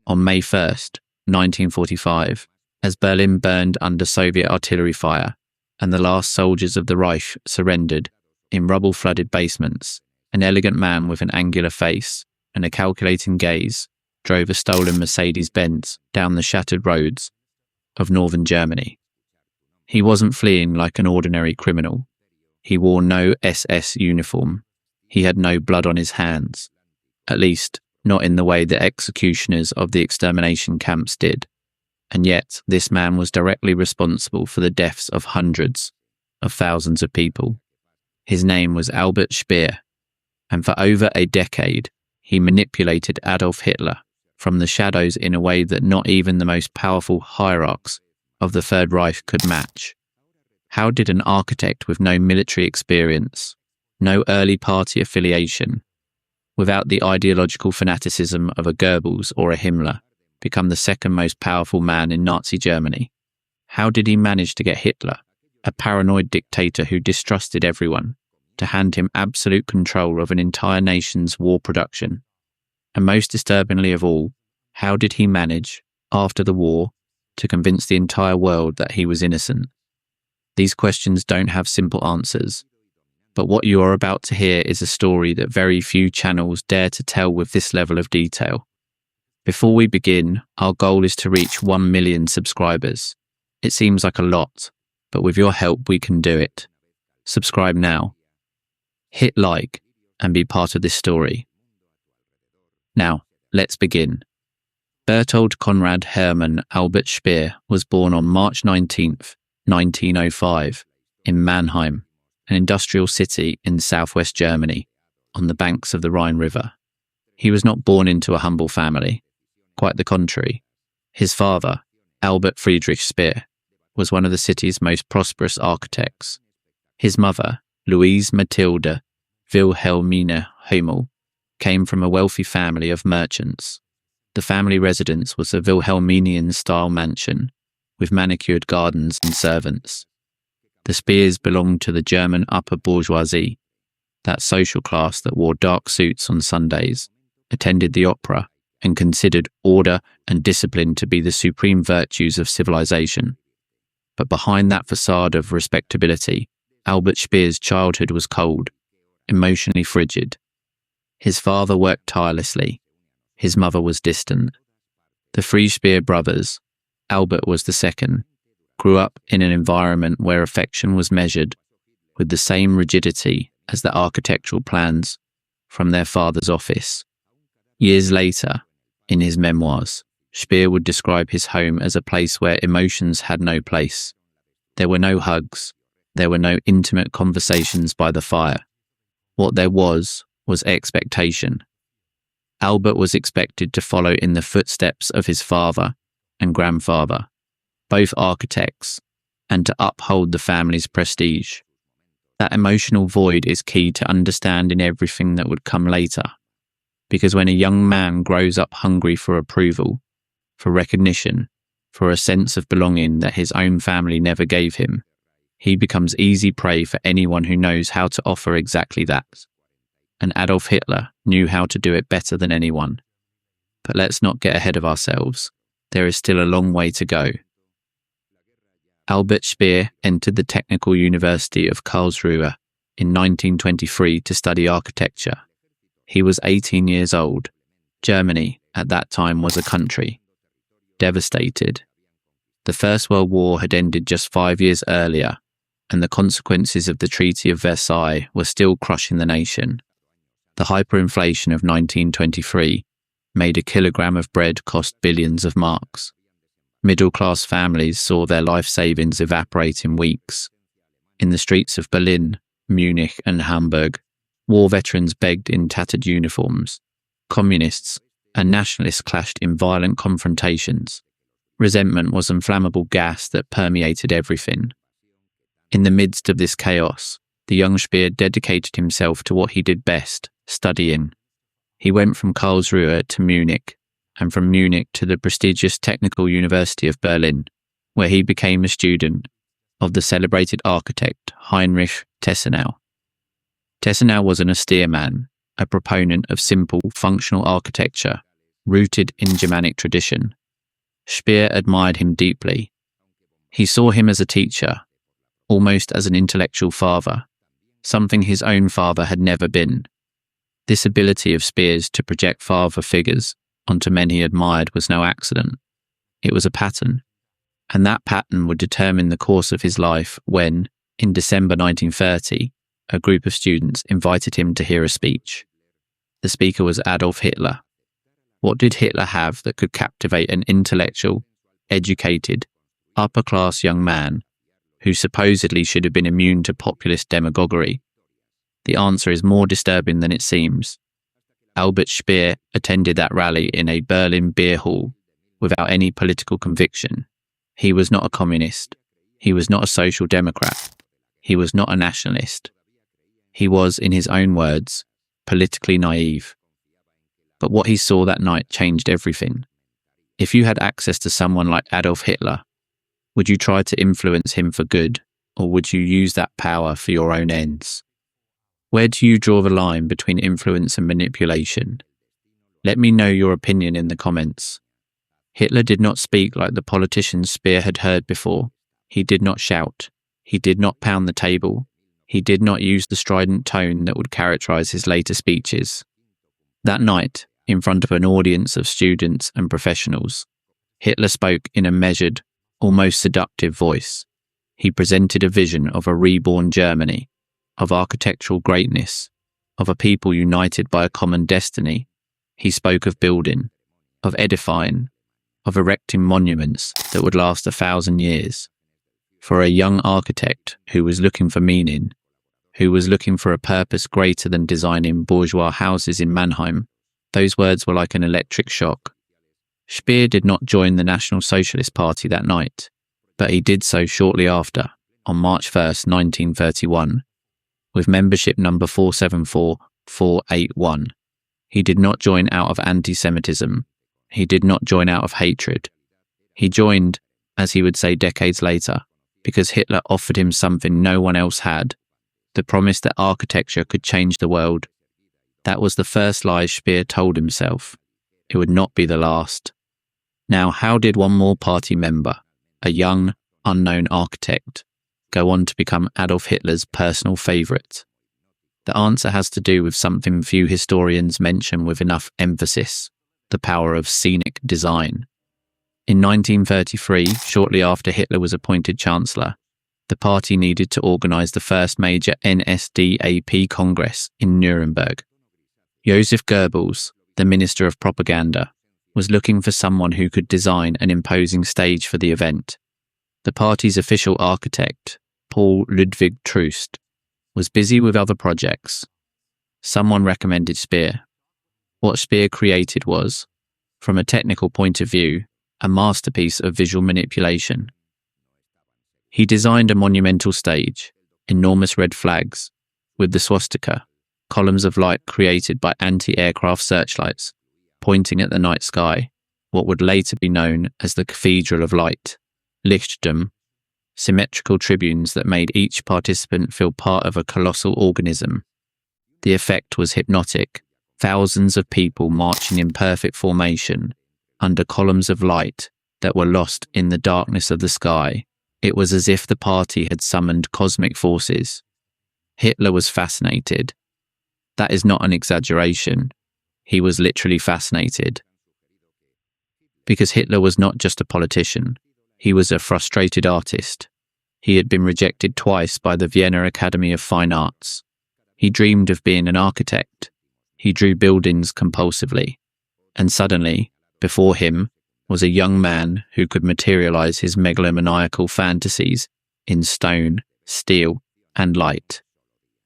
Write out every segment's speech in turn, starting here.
on May 1st, 1945, as Berlin burned under Soviet artillery fire and the last soldiers of the Reich surrendered in rubble-flooded basements, an elegant man with an angular face and a calculating gaze drove a stolen Mercedes-Benz down the shattered roads of northern Germany. He wasn't fleeing like an ordinary criminal. He wore no SS uniform. He had no blood on his hands, at least not in the way the executioners of the extermination camps did. And yet, this man was directly responsible for the deaths of hundreds of thousands of people. His name was Albert Speer, and for over a decade, he manipulated Adolf Hitler from the shadows in a way that not even the most powerful hierarchs of the Third Reich could match. How did an architect with no military experience, no early party affiliation, without the ideological fanaticism of a Goebbels or a Himmler, become the second most powerful man in Nazi Germany? How did he manage to get Hitler, a paranoid dictator who distrusted everyone, to hand him absolute control of an entire nation's war production? And most disturbingly of all, how did he manage, after the war, to convince the entire world that he was innocent? These questions don't have simple answers, but what you are about to hear is a story that very few channels dare to tell with this level of detail. Before we begin, our goal is to reach 1 million subscribers. It seems like a lot, but with your help we can do it. Subscribe now. Hit like and be part of this story. Now, let's begin. Berthold Konrad Hermann Albert Speer was born on March 19th, 1905, in Mannheim, an industrial city in southwest Germany, on the banks of the Rhine River. He was not born into a humble family. Quite the contrary. His father, Albert Friedrich Speer, was one of the city's most prosperous architects. His mother, Louise Mathilde Wilhelmine Hummel, came from a wealthy family of merchants. The family residence was a Wilhelminian-style mansion, with manicured gardens and servants. The Speers belonged to the German upper bourgeoisie, that social class that wore dark suits on Sundays, attended the opera, and considered order and discipline to be the supreme virtues of civilization. But behind that facade of respectability, Albert Speer's childhood was cold, emotionally frigid. His father worked tirelessly. His mother was distant. The three Speer brothers, Albert was the second, grew up in an environment where affection was measured with the same rigidity as the architectural plans from their father's office. Years later, in his memoirs, Speer would describe his home as a place where emotions had no place. There were no hugs. There were no intimate conversations by the fire. What there was expectation. Albert was expected to follow in the footsteps of his father and grandfather, both architects, and to uphold the family's prestige. That emotional void is key to understanding everything that would come later, because when a young man grows up hungry for approval, for recognition, for a sense of belonging that his own family never gave him, he becomes easy prey for anyone who knows how to offer exactly that. And Adolf Hitler knew how to do it better than anyone. But let's not get ahead of ourselves. There is still a long way to go. Albert Speer entered the Technical University of Karlsruhe in 1923 to study architecture. He was 18 years old. Germany, at that time, was a country. Devastated. The First World War had ended just 5 years earlier, and the consequences of the Treaty of Versailles were still crushing the nation. The hyperinflation of 1923 made a kilogram of bread cost billions of marks. Middle-class families saw their life savings evaporate in weeks. In the streets of Berlin, Munich and Hamburg, war veterans begged in tattered uniforms. Communists and nationalists clashed in violent confrontations. Resentment was inflammable gas that permeated everything. In the midst of this chaos, the young Speer dedicated himself to what he did best, studying. He went from Karlsruhe to Munich, and from Munich to the prestigious Technical University of Berlin, where he became a student of the celebrated architect Heinrich Tessenau. Tessenau was an austere man, a proponent of simple, functional architecture rooted in Germanic tradition. Speer admired him deeply. He saw him as a teacher, almost as an intellectual father, something his own father had never been. This ability of Speer's to project father figures onto men he admired was no accident. It was a pattern, and that pattern would determine the course of his life when, in December 1930, a group of students invited him to hear a speech. The speaker was Adolf Hitler. What did Hitler have that could captivate an intellectual, educated, upper-class young man who supposedly should have been immune to populist demagoguery? The answer is more disturbing than it seems. Albert Speer attended that rally in a Berlin beer hall without any political conviction. He was not a communist. He was not a social democrat. He was not a nationalist. He was, in his own words, politically naive. But what he saw that night changed everything. If you had access to someone like Adolf Hitler, would you try to influence him for good, or would you use that power for your own ends? Where do you draw the line between influence and manipulation? Let me know your opinion in the comments. Hitler did not speak like the politicians Speer had heard before. He did not shout. He did not pound the table. He did not use the strident tone that would characterize his later speeches. That night, in front of an audience of students and professionals, Hitler spoke in a measured, almost seductive voice. He presented a vision of a reborn Germany, of architectural greatness, of a people united by a common destiny. He spoke of building, of edifying, of erecting monuments that would last 1,000 years. For a young architect who was looking for meaning, who was looking for a purpose greater than designing bourgeois houses in Mannheim, those words were like an electric shock. Speer did not join the National Socialist Party that night, but he did so shortly after, on March 1st, 1931, with membership number 474481. He did not join out of anti-Semitism. He did not join out of hatred. He joined, as he would say decades later, because Hitler offered him something no one else had, the promise that architecture could change the world. That was the first lie Speer told himself. It would not be the last. Now, how did one more party member, a young, unknown architect, go on to become Adolf Hitler's personal favourite? The answer has to do with something few historians mention with enough emphasis: the power of scenic design. In 1933, shortly after Hitler was appointed Chancellor, the party needed to organise the first major NSDAP Congress in Nuremberg. Joseph Goebbels, the Minister of Propaganda, was looking for someone who could design an imposing stage for the event. The party's official architect, Paul Ludwig Troost, was busy with other projects. Someone recommended Speer. What Speer created was, from a technical point of view, a masterpiece of visual manipulation. He designed a monumental stage, enormous red flags, with the swastika, columns of light created by anti-aircraft searchlights, pointing at the night sky, what would later be known as the Cathedral of Light, Lichtturm, symmetrical tribunes that made each participant feel part of a colossal organism. The effect was hypnotic, thousands of people marching in perfect formation, under columns of light that were lost in the darkness of the sky. It was as if the party had summoned cosmic forces. Hitler was fascinated. That is not an exaggeration. He was literally fascinated. Because Hitler was not just a politician. He was a frustrated artist. He had been rejected twice by the Vienna Academy of Fine Arts. He dreamed of being an architect. He drew buildings compulsively. And suddenly, before him, was a young man who could materialize his megalomaniacal fantasies in stone, steel, and light.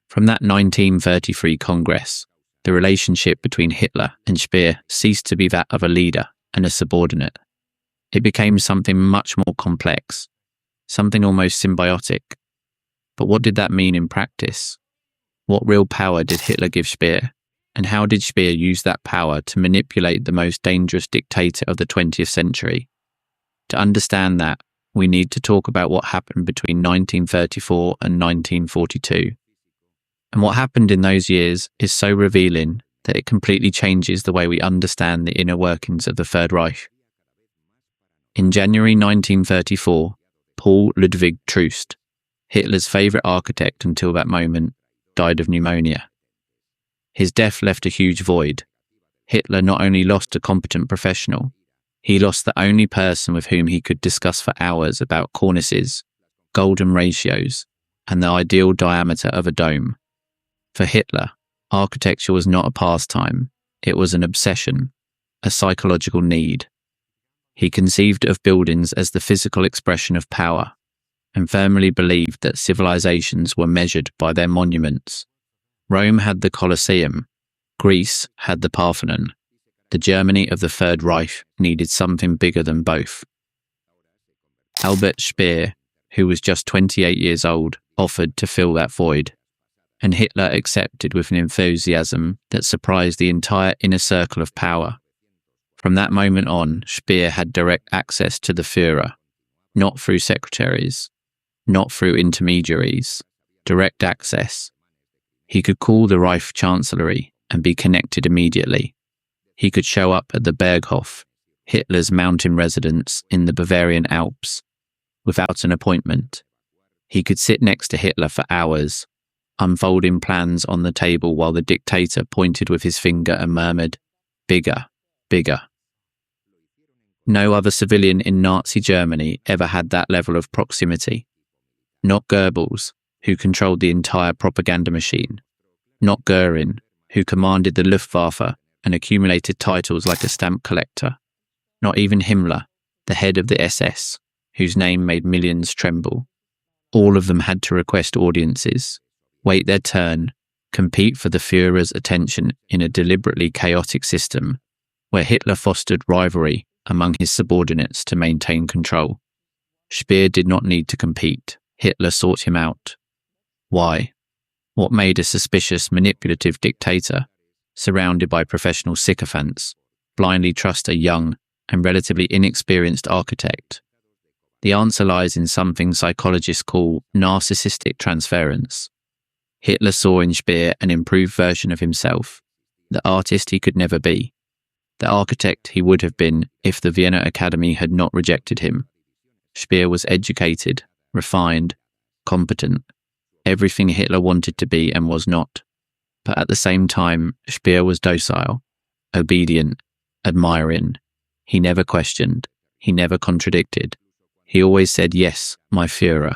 From that 1933 Congress, the relationship between Hitler and Speer ceased to be that of a leader and a subordinate. It became something much more complex, something almost symbiotic. But what did that mean in practice? What real power did Hitler give Speer? And how did Speer use that power to manipulate the most dangerous dictator of the 20th century? To understand that, we need to talk about what happened between 1934 and 1942. And what happened in those years is so revealing that it completely changes the way we understand the inner workings of the Third Reich. In January 1934, Paul Ludwig Troost, Hitler's favourite architect until that moment, died of pneumonia. His death left a huge void. Hitler not only lost a competent professional, he lost the only person with whom he could discuss for hours about cornices, golden ratios, and the ideal diameter of a dome. For Hitler, architecture was not a pastime, it was an obsession, a psychological need. He conceived of buildings as the physical expression of power, and firmly believed that civilizations were measured by their monuments. Rome had the Colosseum, Greece had the Parthenon. The Germany of the Third Reich needed something bigger than both. Albert Speer, who was just 28 years old, offered to fill that void, and Hitler accepted with an enthusiasm that surprised the entire inner circle of power. From that moment on, Speer had direct access to the Führer, not through secretaries, not through intermediaries, direct access. He could call the Reich Chancellery and be connected immediately. He could show up at the Berghof, Hitler's mountain residence in the Bavarian Alps, without an appointment. He could sit next to Hitler for hours, unfolding plans on the table while the dictator pointed with his finger and murmured, "Bigger, bigger." No other civilian in Nazi Germany ever had that level of proximity. Not Goebbels, who controlled the entire propaganda machine. Not Göring, who commanded the Luftwaffe and accumulated titles like a stamp collector. Not even Himmler, the head of the SS, whose name made millions tremble. All of them had to request audiences, wait their turn, compete for the Führer's attention in a deliberately chaotic system where Hitler fostered rivalry among his subordinates to maintain control. Speer did not need to compete. Hitler sought him out. Why? What made a suspicious, manipulative dictator, surrounded by professional sycophants, blindly trust a young and relatively inexperienced architect? The answer lies in something psychologists call narcissistic transference. Hitler saw in Speer an improved version of himself, the artist he could never be, the architect he would have been if the Vienna Academy had not rejected him. Speer was educated, refined, competent, everything Hitler wanted to be and was not. But at the same time, Speer was docile, obedient, admiring. He never questioned. He never contradicted. He always said, "Yes, my Führer,"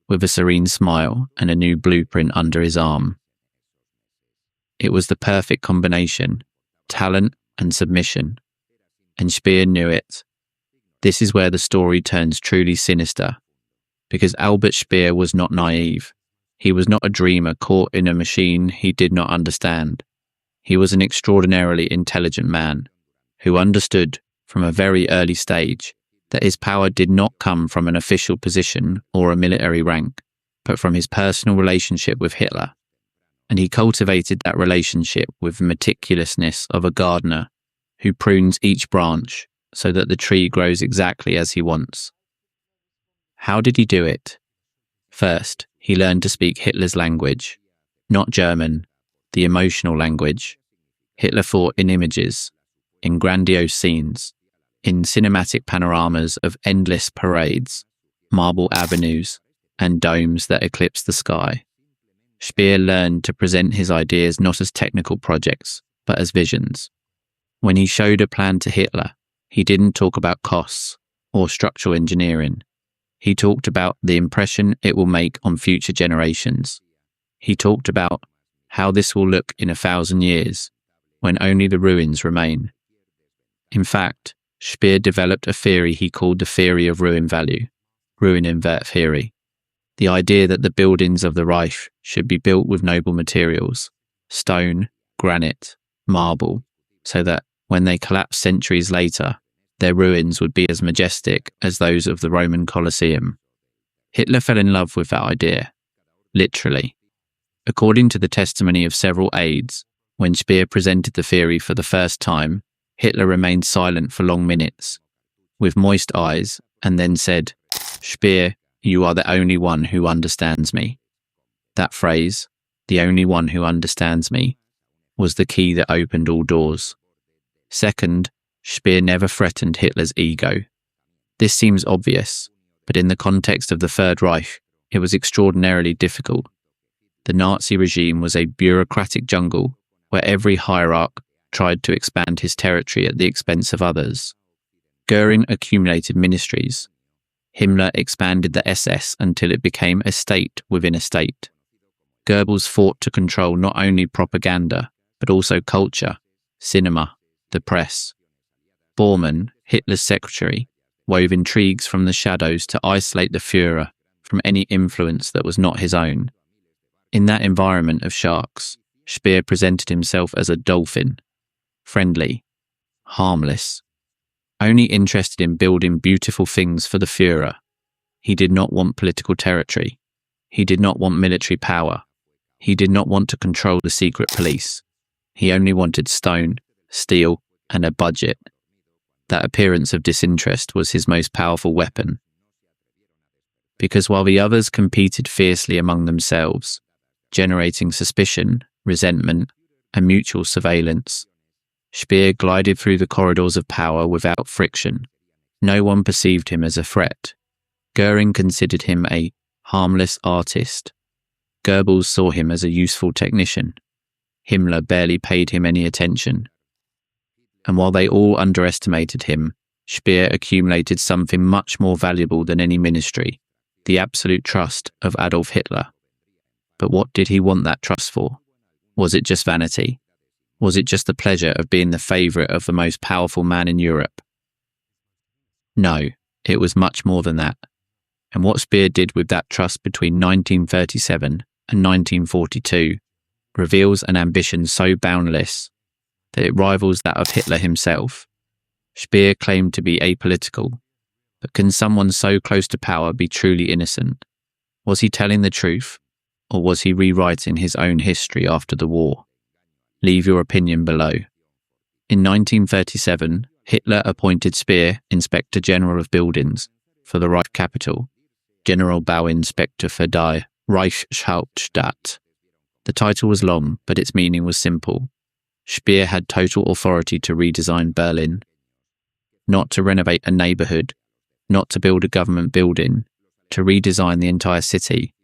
with a serene smile and a new blueprint under his arm. It was the perfect combination, talent and submission. And Speer knew it. This is where the story turns truly sinister, because Albert Speer was not naive. He was not a dreamer caught in a machine he did not understand. He was an extraordinarily intelligent man who understood from a very early stage that his power did not come from an official position or a military rank, but from his personal relationship with Hitler. And he cultivated that relationship with the meticulousness of a gardener who prunes each branch so that the tree grows exactly as he wants. How did he do it? First, he learned to speak Hitler's language, not German, the emotional language. Hitler thought in images, in grandiose scenes, in cinematic panoramas of endless parades, marble avenues, and domes that eclipse the sky. Speer learned to present his ideas not as technical projects, but as visions. When he showed a plan to Hitler, he didn't talk about costs or structural engineering. He talked about the impression it will make on future generations. He talked about how this will look in 1,000 years, when only the ruins remain. In fact, Speer developed a theory he called the theory of ruin value, ruin invert theory. The idea that the buildings of the Reich should be built with noble materials, stone, granite, marble, so that when they collapse centuries later, their ruins would be as majestic as those of the Roman Colosseum. Hitler fell in love with that idea, literally. According to the testimony of several aides, when Speer presented the theory for the first time, Hitler remained silent for long minutes, with moist eyes, and then said, "Speer, you are the only one who understands me." That phrase, "the only one who understands me," was the key that opened all doors. Second, Speer never threatened Hitler's ego. This seems obvious, but in the context of the Third Reich, it was extraordinarily difficult. The Nazi regime was a bureaucratic jungle where every hierarch tried to expand his territory at the expense of others. Goering accumulated ministries. Himmler expanded the SS until it became a state within a state. Goebbels fought to control not only propaganda, but also culture, cinema, the press. Bormann, Hitler's secretary, wove intrigues from the shadows to isolate the Führer from any influence that was not his own. In that environment of sharks, Speer presented himself as a dolphin, friendly, harmless, only interested in building beautiful things for the Führer. He did not want political territory. He did not want military power. He did not want to control the secret police. He only wanted stone, steel, and a budget. That appearance of disinterest was his most powerful weapon. Because while the others competed fiercely among themselves, generating suspicion, resentment, and mutual surveillance, Speer glided through the corridors of power without friction. No one perceived him as a threat. Goering considered him a harmless artist. Goebbels saw him as a useful technician. Himmler barely paid him any attention. And while they all underestimated him, Speer accumulated something much more valuable than any ministry, the absolute trust of Adolf Hitler. But what did he want that trust for? Was it just vanity? Was it just the pleasure of being the favourite of the most powerful man in Europe? No, it was much more than that. And what Speer did with that trust between 1937 and 1942 reveals an ambition so boundless that it rivals that of Hitler himself. Speer claimed to be apolitical, but can someone so close to power be truly innocent? Was he telling the truth, or was he rewriting his own history after the war? Leave your opinion below. In 1937, Hitler appointed Speer Inspector General of Buildings for the Reich capital, General Bauinspektor für die Reichshauptstadt. The title was long, but its meaning was simple. Speer had total authority to redesign Berlin. Not to renovate a neighbourhood, not to build a government building, to redesign the entire city.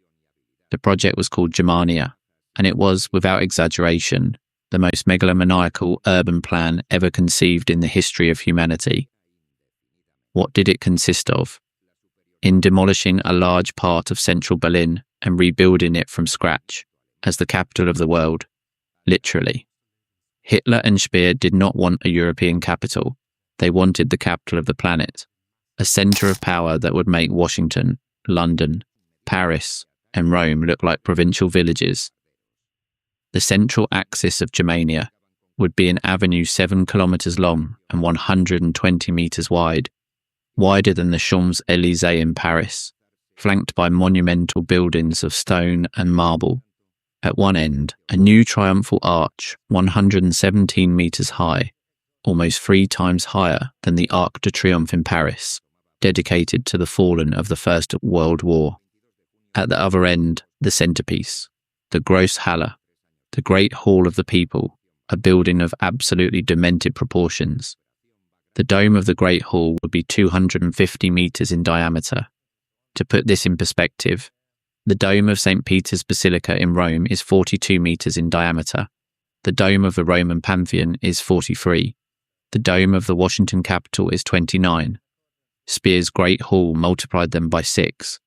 The project was called Germania, and it was, without exaggeration, the most megalomaniacal urban plan ever conceived in the history of humanity. What did it consist of? In demolishing a large part of central Berlin and rebuilding it from scratch as the capital of the world, literally. Hitler and Speer did not want a European capital. They wanted the capital of the planet, a centre of power that would make Washington, London, Paris, and Rome look like provincial villages. The central axis of Germania would be an avenue 7 kilometres long and 120 metres wide, wider than the Champs-Élysées in Paris, flanked by monumental buildings of stone and marble. At one end, a new triumphal arch, 117 metres high, almost 3 times higher than the Arc de Triomphe in Paris, dedicated to the fallen of the First World War. At the other end, the centrepiece, the Großhalle, the Great Hall of the People, a building of absolutely demented proportions. The dome of the Great Hall would be 250 metres in diameter. To put this in perspective, the dome of St. Peter's Basilica in Rome is 42 metres in diameter. The dome of the Roman Pantheon is 43. The dome of the Washington Capitol is 29. Speer's Great Hall multiplied them by 6.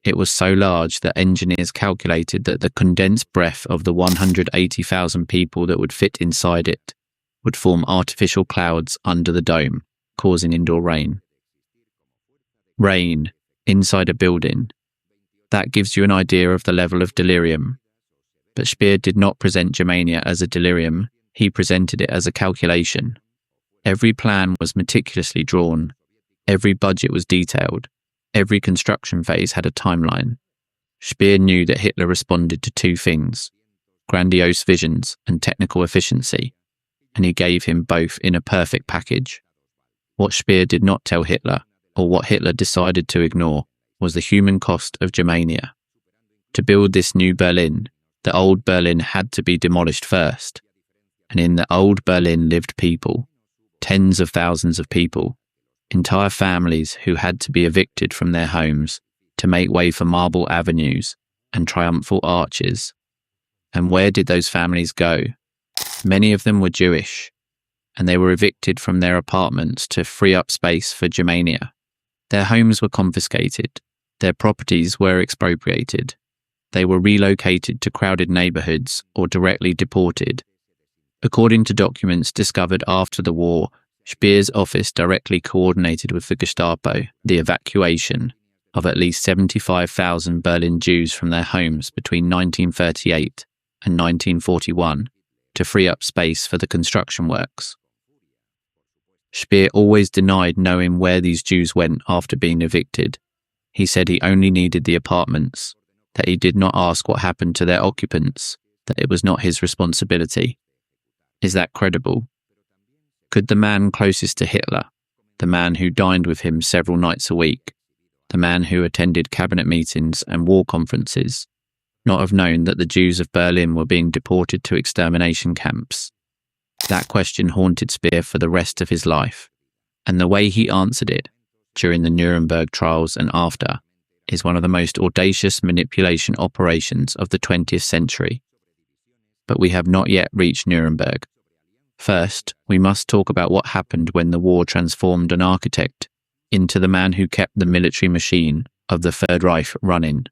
It was so large that engineers calculated that the condensed breath of the 180,000 people that would fit inside it would form artificial clouds under the dome, causing indoor rain. Rain, inside a building. That gives you an idea of the level of delirium. But Speer did not present Germania as a delirium, he presented it as a calculation. Every plan was meticulously drawn. Every budget was detailed. Every construction phase had a timeline. Speer knew that Hitler responded to 2 things, grandiose visions and technical efficiency, and he gave him both in a perfect package. What Speer did not tell Hitler, or what Hitler decided to ignore, was the human cost of Germania. To build this new Berlin, the old Berlin had to be demolished first. and in the old Berlin lived people, tens of thousands of people, entire families who had to be evicted from their homes to make way for marble avenues and triumphal arches. And where did those families go? Many of them were Jewish, and they were evicted from their apartments to free up space for Germania. Their homes were confiscated, their properties were expropriated, they were relocated to crowded neighborhoods or directly deported. According to documents discovered after the war, Speer's office directly coordinated with the Gestapo the evacuation of at least 75,000 Berlin Jews from their homes between 1938 and 1941 to free up space for the construction works. Speer always denied knowing where these Jews went after being evicted. He said he only needed the apartments, that he did not ask what happened to their occupants, that it was not his responsibility. Is that credible? Could the man closest to Hitler, the man who dined with him several nights a week, the man who attended cabinet meetings and war conferences, not have known that the Jews of Berlin were being deported to extermination camps? That question haunted Speer for the rest of his life, and the way he answered it, during the Nuremberg trials and after, is one of the most audacious manipulation operations of the 20th century. But we have not yet reached Nuremberg. First, we must talk about what happened when the war transformed an architect into the man who kept the military machine of the Third Reich running.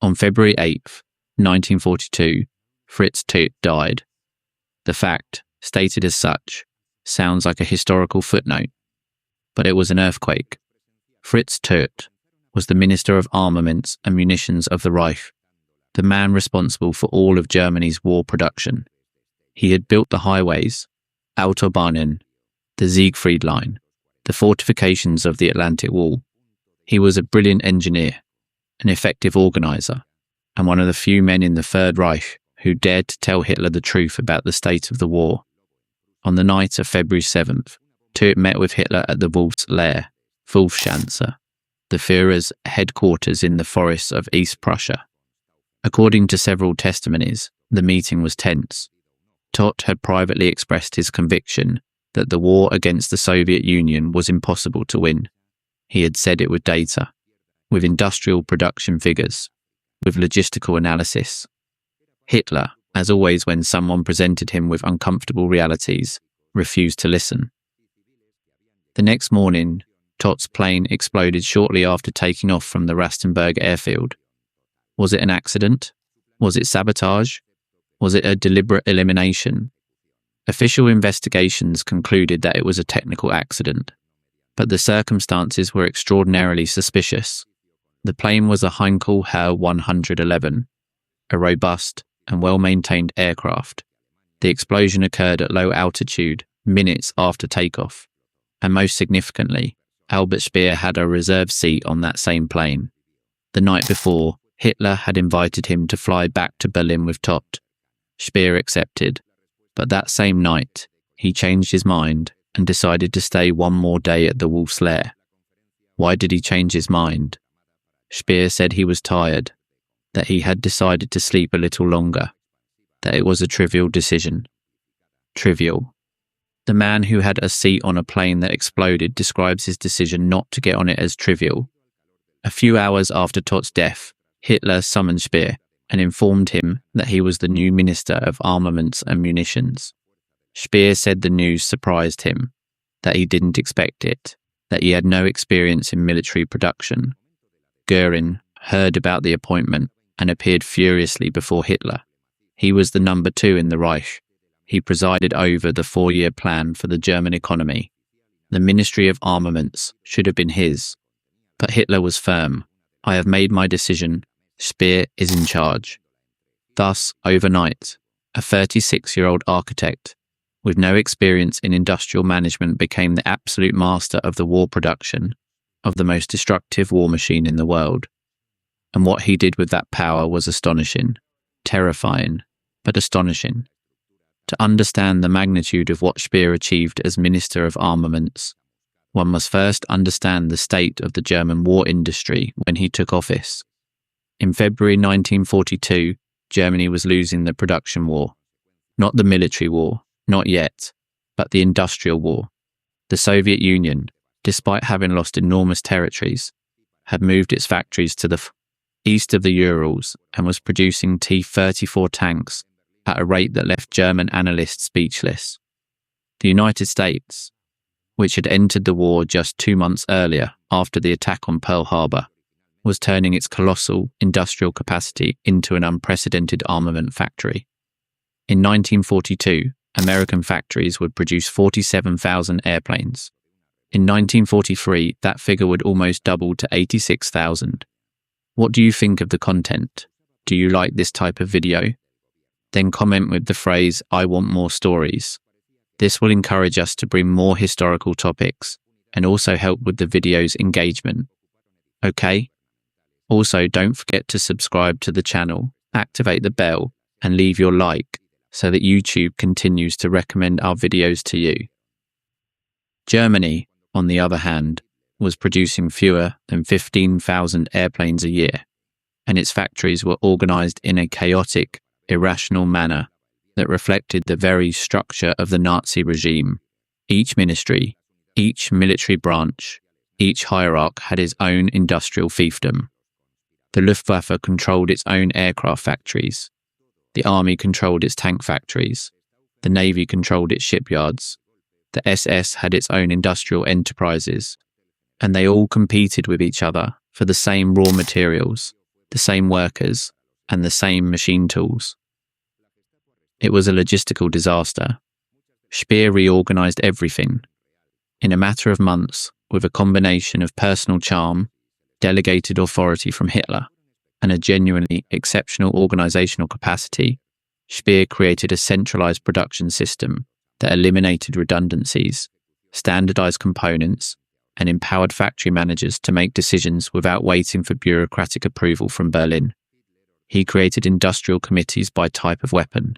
On February 8th, 1942, Fritz Todt died. The fact, stated as such, sounds like a historical footnote, but it was an earthquake. Fritz Todt was the Minister of Armaments and Munitions of the Reich, the man responsible for all of Germany's war production. He had built the highways, Autobahnen, the Siegfried Line, the fortifications of the Atlantic Wall. He was a brilliant engineer, an effective organizer, and one of the few men in the Third Reich who dared to tell Hitler the truth about the state of the war. On the night of February 7th, Todt met with Hitler at the Wolf's Lair, Wolfschanze, the Führer's headquarters in the forests of East Prussia. According to several testimonies, the meeting was tense. Todt had privately expressed his conviction that the war against the Soviet Union was impossible to win. He had said it with data, with industrial production figures, with logistical analysis. Hitler, as always when someone presented him with uncomfortable realities, refused to listen. The next morning, Todt's plane exploded shortly after taking off from the Rastenburg airfield. Was it an accident? Was it sabotage? Was it a deliberate elimination? Official investigations concluded that it was a technical accident, but the circumstances were extraordinarily suspicious. The plane was a Heinkel Her 111, a robust and well-maintained aircraft. The explosion occurred at low altitude, minutes after takeoff, and most significantly, Albert Speer had a reserved seat on that same plane. The night before, Hitler had invited him to fly back to Berlin with Todt. Speer accepted, but that same night, he changed his mind and decided to stay one more day at the Wolf's Lair. Why did he change his mind? Speer said he was tired, that he had decided to sleep a little longer, that it was a trivial decision. Trivial. The man who had a seat on a plane that exploded describes his decision not to get on it as trivial. A few hours after Todt's death, Hitler summoned Speer and informed him that he was the new Minister of Armaments and Munitions. Speer said the news surprised him, that he didn't expect it, that he had no experience in military production. Göring heard about the appointment and appeared furiously before Hitler. He was the number 2 in the Reich. He presided over the 4-year plan for the German economy. The Ministry of Armaments should have been his. But Hitler was firm. I have made my decision. Speer is in charge. Thus, overnight, a 36-year-old architect with no experience in industrial management became the absolute master of the war production of the most destructive war machine in the world. And what he did with that power was astonishing, terrifying, but astonishing. To understand the magnitude of what Speer achieved as Minister of Armaments, one must first understand the state of the German war industry when he took office. In February 1942, Germany was losing the production war, not the military war, Not yet, but the Industrial War. The Soviet Union, despite having lost enormous territories, had moved its factories to the east of the Urals and was producing T-34 tanks at a rate that left German analysts speechless. The United States, which had entered the war just 2 months earlier after the attack on Pearl Harbor, was turning its colossal industrial capacity into an unprecedented armament factory. In 1942, American factories would produce 47,000 airplanes. In 1943, that figure would almost double to 86,000. What do you think of the content? Do you like this type of video? Then comment with the phrase, "I want more stories." This will encourage us to bring more historical topics and also help with the video's engagement. Okay? Also, don't forget to subscribe to the channel, activate the bell, and leave your like so that YouTube continues to recommend our videos to you. Germany, on the other hand, was producing fewer than 15,000 airplanes a year, and its factories were organized in a chaotic, irrational manner that reflected the very structure of the Nazi regime. Each ministry, each military branch, each hierarch had his own industrial fiefdom. The Luftwaffe controlled its own aircraft factories. The army controlled its tank factories. The navy controlled its shipyards. The SS had its own industrial enterprises. And they all competed with each other for the same raw materials, the same workers, and the same machine tools. It was a logistical disaster. Speer reorganized everything. In a matter of months, with a combination of personal charm, delegated authority from Hitler, and a genuinely exceptional organizational capacity, Speer created a centralized production system that eliminated redundancies, standardized components, and empowered factory managers to make decisions without waiting for bureaucratic approval from Berlin. He created industrial committees by type of weapon,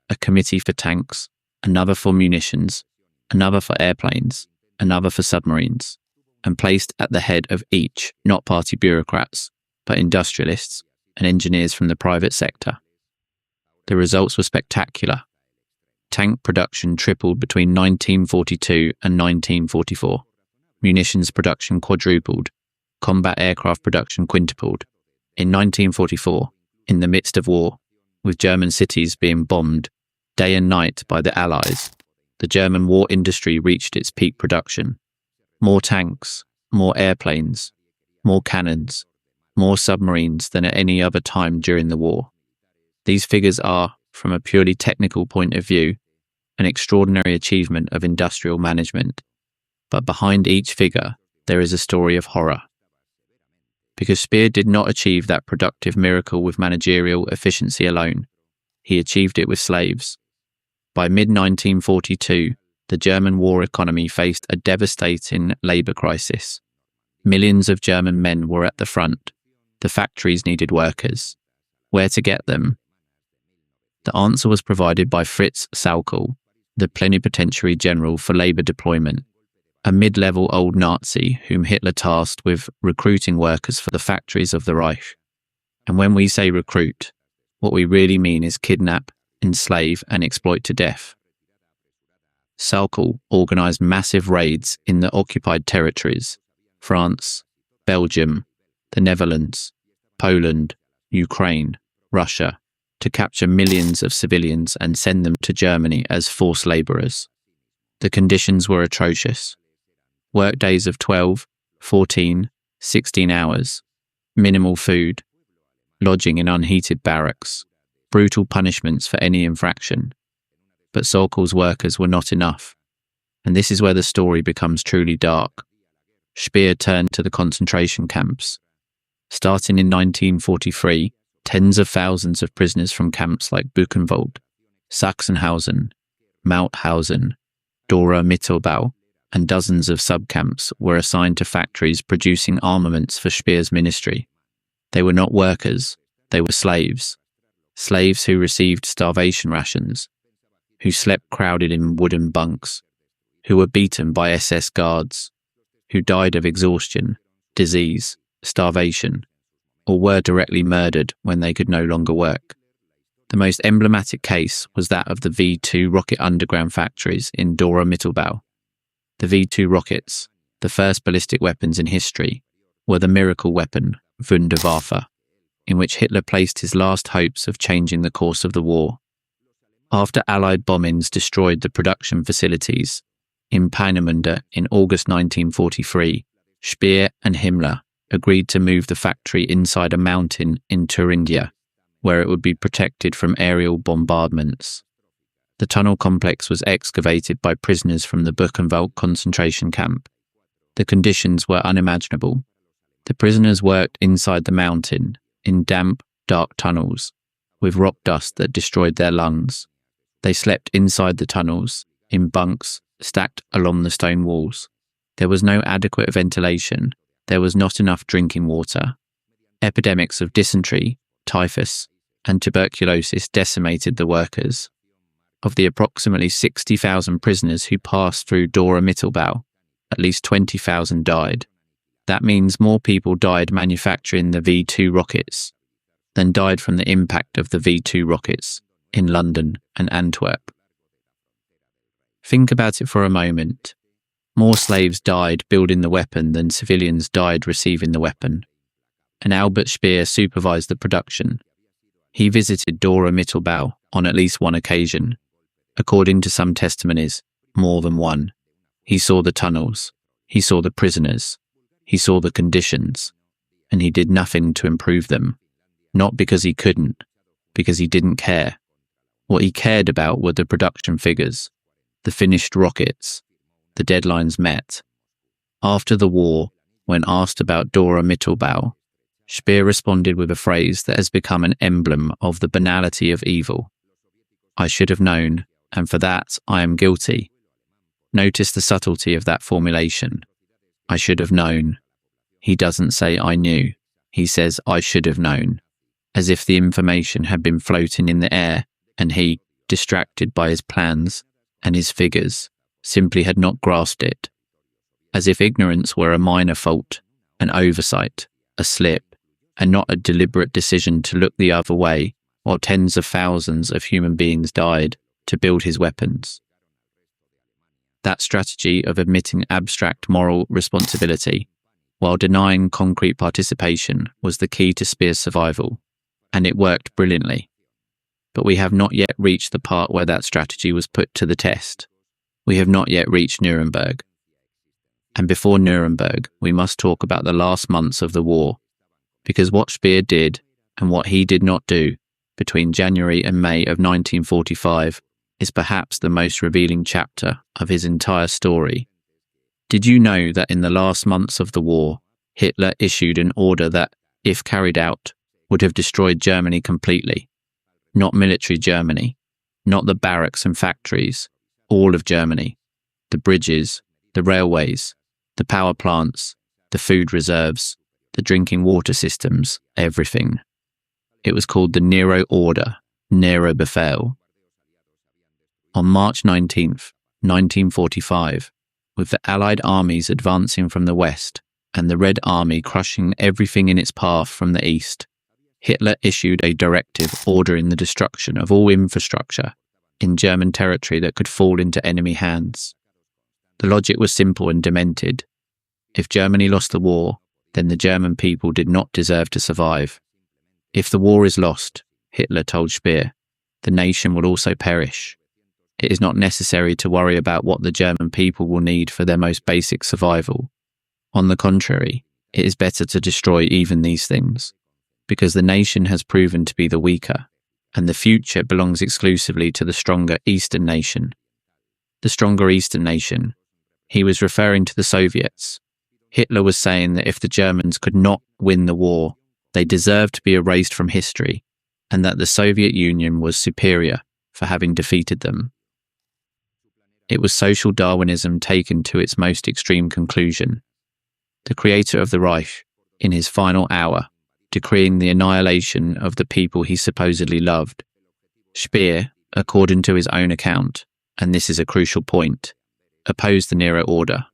a committee for tanks, another for munitions, another for airplanes, another for submarines, and placed at the head of each not party bureaucrats, but industrialists and engineers from the private sector. The results were spectacular. Tank production tripled between 1942 and 1944. Munitions production quadrupled. Combat aircraft production quintupled. In 1944, in the midst of war, with German cities being bombed day and night by the Allies, the German war industry reached its peak production. More tanks, more airplanes, more cannons, more submarines than at any other time during the war. These figures are, from a purely technical point of view, an extraordinary achievement of industrial management. But behind each figure, there is a story of horror. Because Speer did not achieve that productive miracle with managerial efficiency alone, he achieved it with slaves. By mid-1942, the German war economy faced a devastating labour crisis. Millions of German men were at the front. The factories needed workers. Where to get them? The answer was provided by Fritz Sauckel, the plenipotentiary general for labour deployment, a mid-level old Nazi whom Hitler tasked with recruiting workers for the factories of the Reich. And when we say recruit, what we really mean is kidnap, enslave, and exploit to death. Sauckel organised massive raids in the occupied territories, France, Belgium, the Netherlands, Poland, Ukraine, Russia, to capture millions of civilians and send them to Germany as forced labourers. The conditions were atrocious. Workdays of 12, 14, 16 hours, minimal food, lodging in unheated barracks, brutal punishments for any infraction. But Sauckel's workers were not enough, and this is where the story becomes truly dark. Speer turned to the concentration camps. Starting in 1943, tens of thousands of prisoners from camps like Buchenwald, Sachsenhausen, Mauthausen, Dora Mittelbau, and dozens of subcamps were assigned to factories producing armaments for Speer's ministry. They were not workers, they were slaves. Slaves who received starvation rations, who slept crowded in wooden bunks, who were beaten by SS guards, who died of exhaustion, disease, starvation, or were directly murdered when they could no longer work. The most emblematic case was that of the V-2 rocket underground factories in Dora Mittelbau. The V-2 rockets, the first ballistic weapons in history, were the miracle weapon, Wunderwaffe, in which Hitler placed his last hopes of changing the course of the war. After Allied bombings destroyed the production facilities in Peenemünde in August 1943, Speer and Himmler agreed to move the factory inside a mountain in Thuringia, where it would be protected from aerial bombardments. The tunnel complex was excavated by prisoners from the Buchenwald concentration camp. The conditions were unimaginable. The prisoners worked inside the mountain, in damp, dark tunnels, with rock dust that destroyed their lungs. They slept inside the tunnels, in bunks stacked along the stone walls. There was no adequate ventilation. There was not enough drinking water. Epidemics of dysentery, typhus, and tuberculosis decimated the workers. Of the approximately 60,000 prisoners who passed through Dora Mittelbau, at least 20,000 died. That means more people died manufacturing the V-2 rockets than died from the impact of the V-2 rockets in London and Antwerp. Think about it for a moment. More slaves died building the weapon than civilians died receiving the weapon. And Albert Speer supervised the production. He visited Dora Mittelbau on at least one occasion. According to some testimonies, more than one. He saw the tunnels. He saw the prisoners. He saw the conditions. And he did nothing to improve them. Not because he couldn't, because he didn't care. What he cared about were the production figures, the finished rockets, the deadlines met. After the war, when asked about Dora Mittelbau, Speer responded with a phrase that has become an emblem of the banality of evil. I should have known, and for that I am guilty. Notice the subtlety of that formulation. I should have known. He doesn't say I knew. He says I should have known, as if the information had been floating in the air and he, distracted by his plans and his figures, simply had not grasped it. As if ignorance were a minor fault, an oversight, a slip, and not a deliberate decision to look the other way while tens of thousands of human beings died to build his weapons. That strategy of admitting abstract moral responsibility while denying concrete participation was the key to Speer's survival, and it worked brilliantly. But we have not yet reached the part where that strategy was put to the test. We have not yet reached Nuremberg. And before Nuremberg, we must talk about the last months of the war, because what Speer did and what he did not do between January and May of 1945 is perhaps the most revealing chapter of his entire story. Did you know that in the last months of the war, Hitler issued an order that, if carried out, would have destroyed Germany completely? Not military Germany, not the barracks and factories, all of Germany, the bridges, the railways, the power plants, the food reserves, the drinking water systems, everything. It was called the Nero Order, Nero Befehl. On March 19th, 1945, with the Allied armies advancing from the west and the Red Army crushing everything in its path from the east, Hitler issued a directive ordering the destruction of all infrastructure in German territory that could fall into enemy hands. The logic was simple and demented. If Germany lost the war, then the German people did not deserve to survive. If the war is lost, Hitler told Speer, the nation will also perish. It is not necessary to worry about what the German people will need for their most basic survival. On the contrary, it is better to destroy even these things, because the nation has proven to be the weaker, and the future belongs exclusively to the stronger Eastern nation. The stronger Eastern nation. He was referring to the Soviets. Hitler was saying that if the Germans could not win the war, they deserved to be erased from history, and that the Soviet Union was superior for having defeated them. It was social Darwinism taken to its most extreme conclusion. The creator of the Reich, in his final hour, decreeing the annihilation of the people he supposedly loved. Speer, according to his own account, and this is a crucial point, opposed the Nero Order.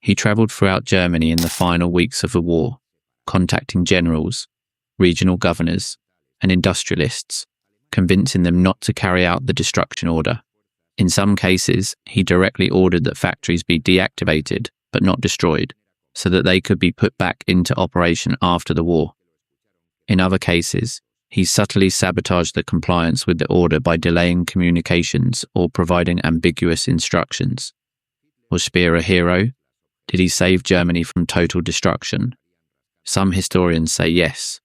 He travelled throughout Germany in the final weeks of the war, contacting generals, regional governors, and industrialists, convincing them not to carry out the destruction order. In some cases, he directly ordered that factories be deactivated but not destroyed, so that they could be put back into operation after the war. In other cases, he subtly sabotaged the compliance with the order by delaying communications or providing ambiguous instructions. Was Speer a hero? Did he save Germany from total destruction? Some historians say yes.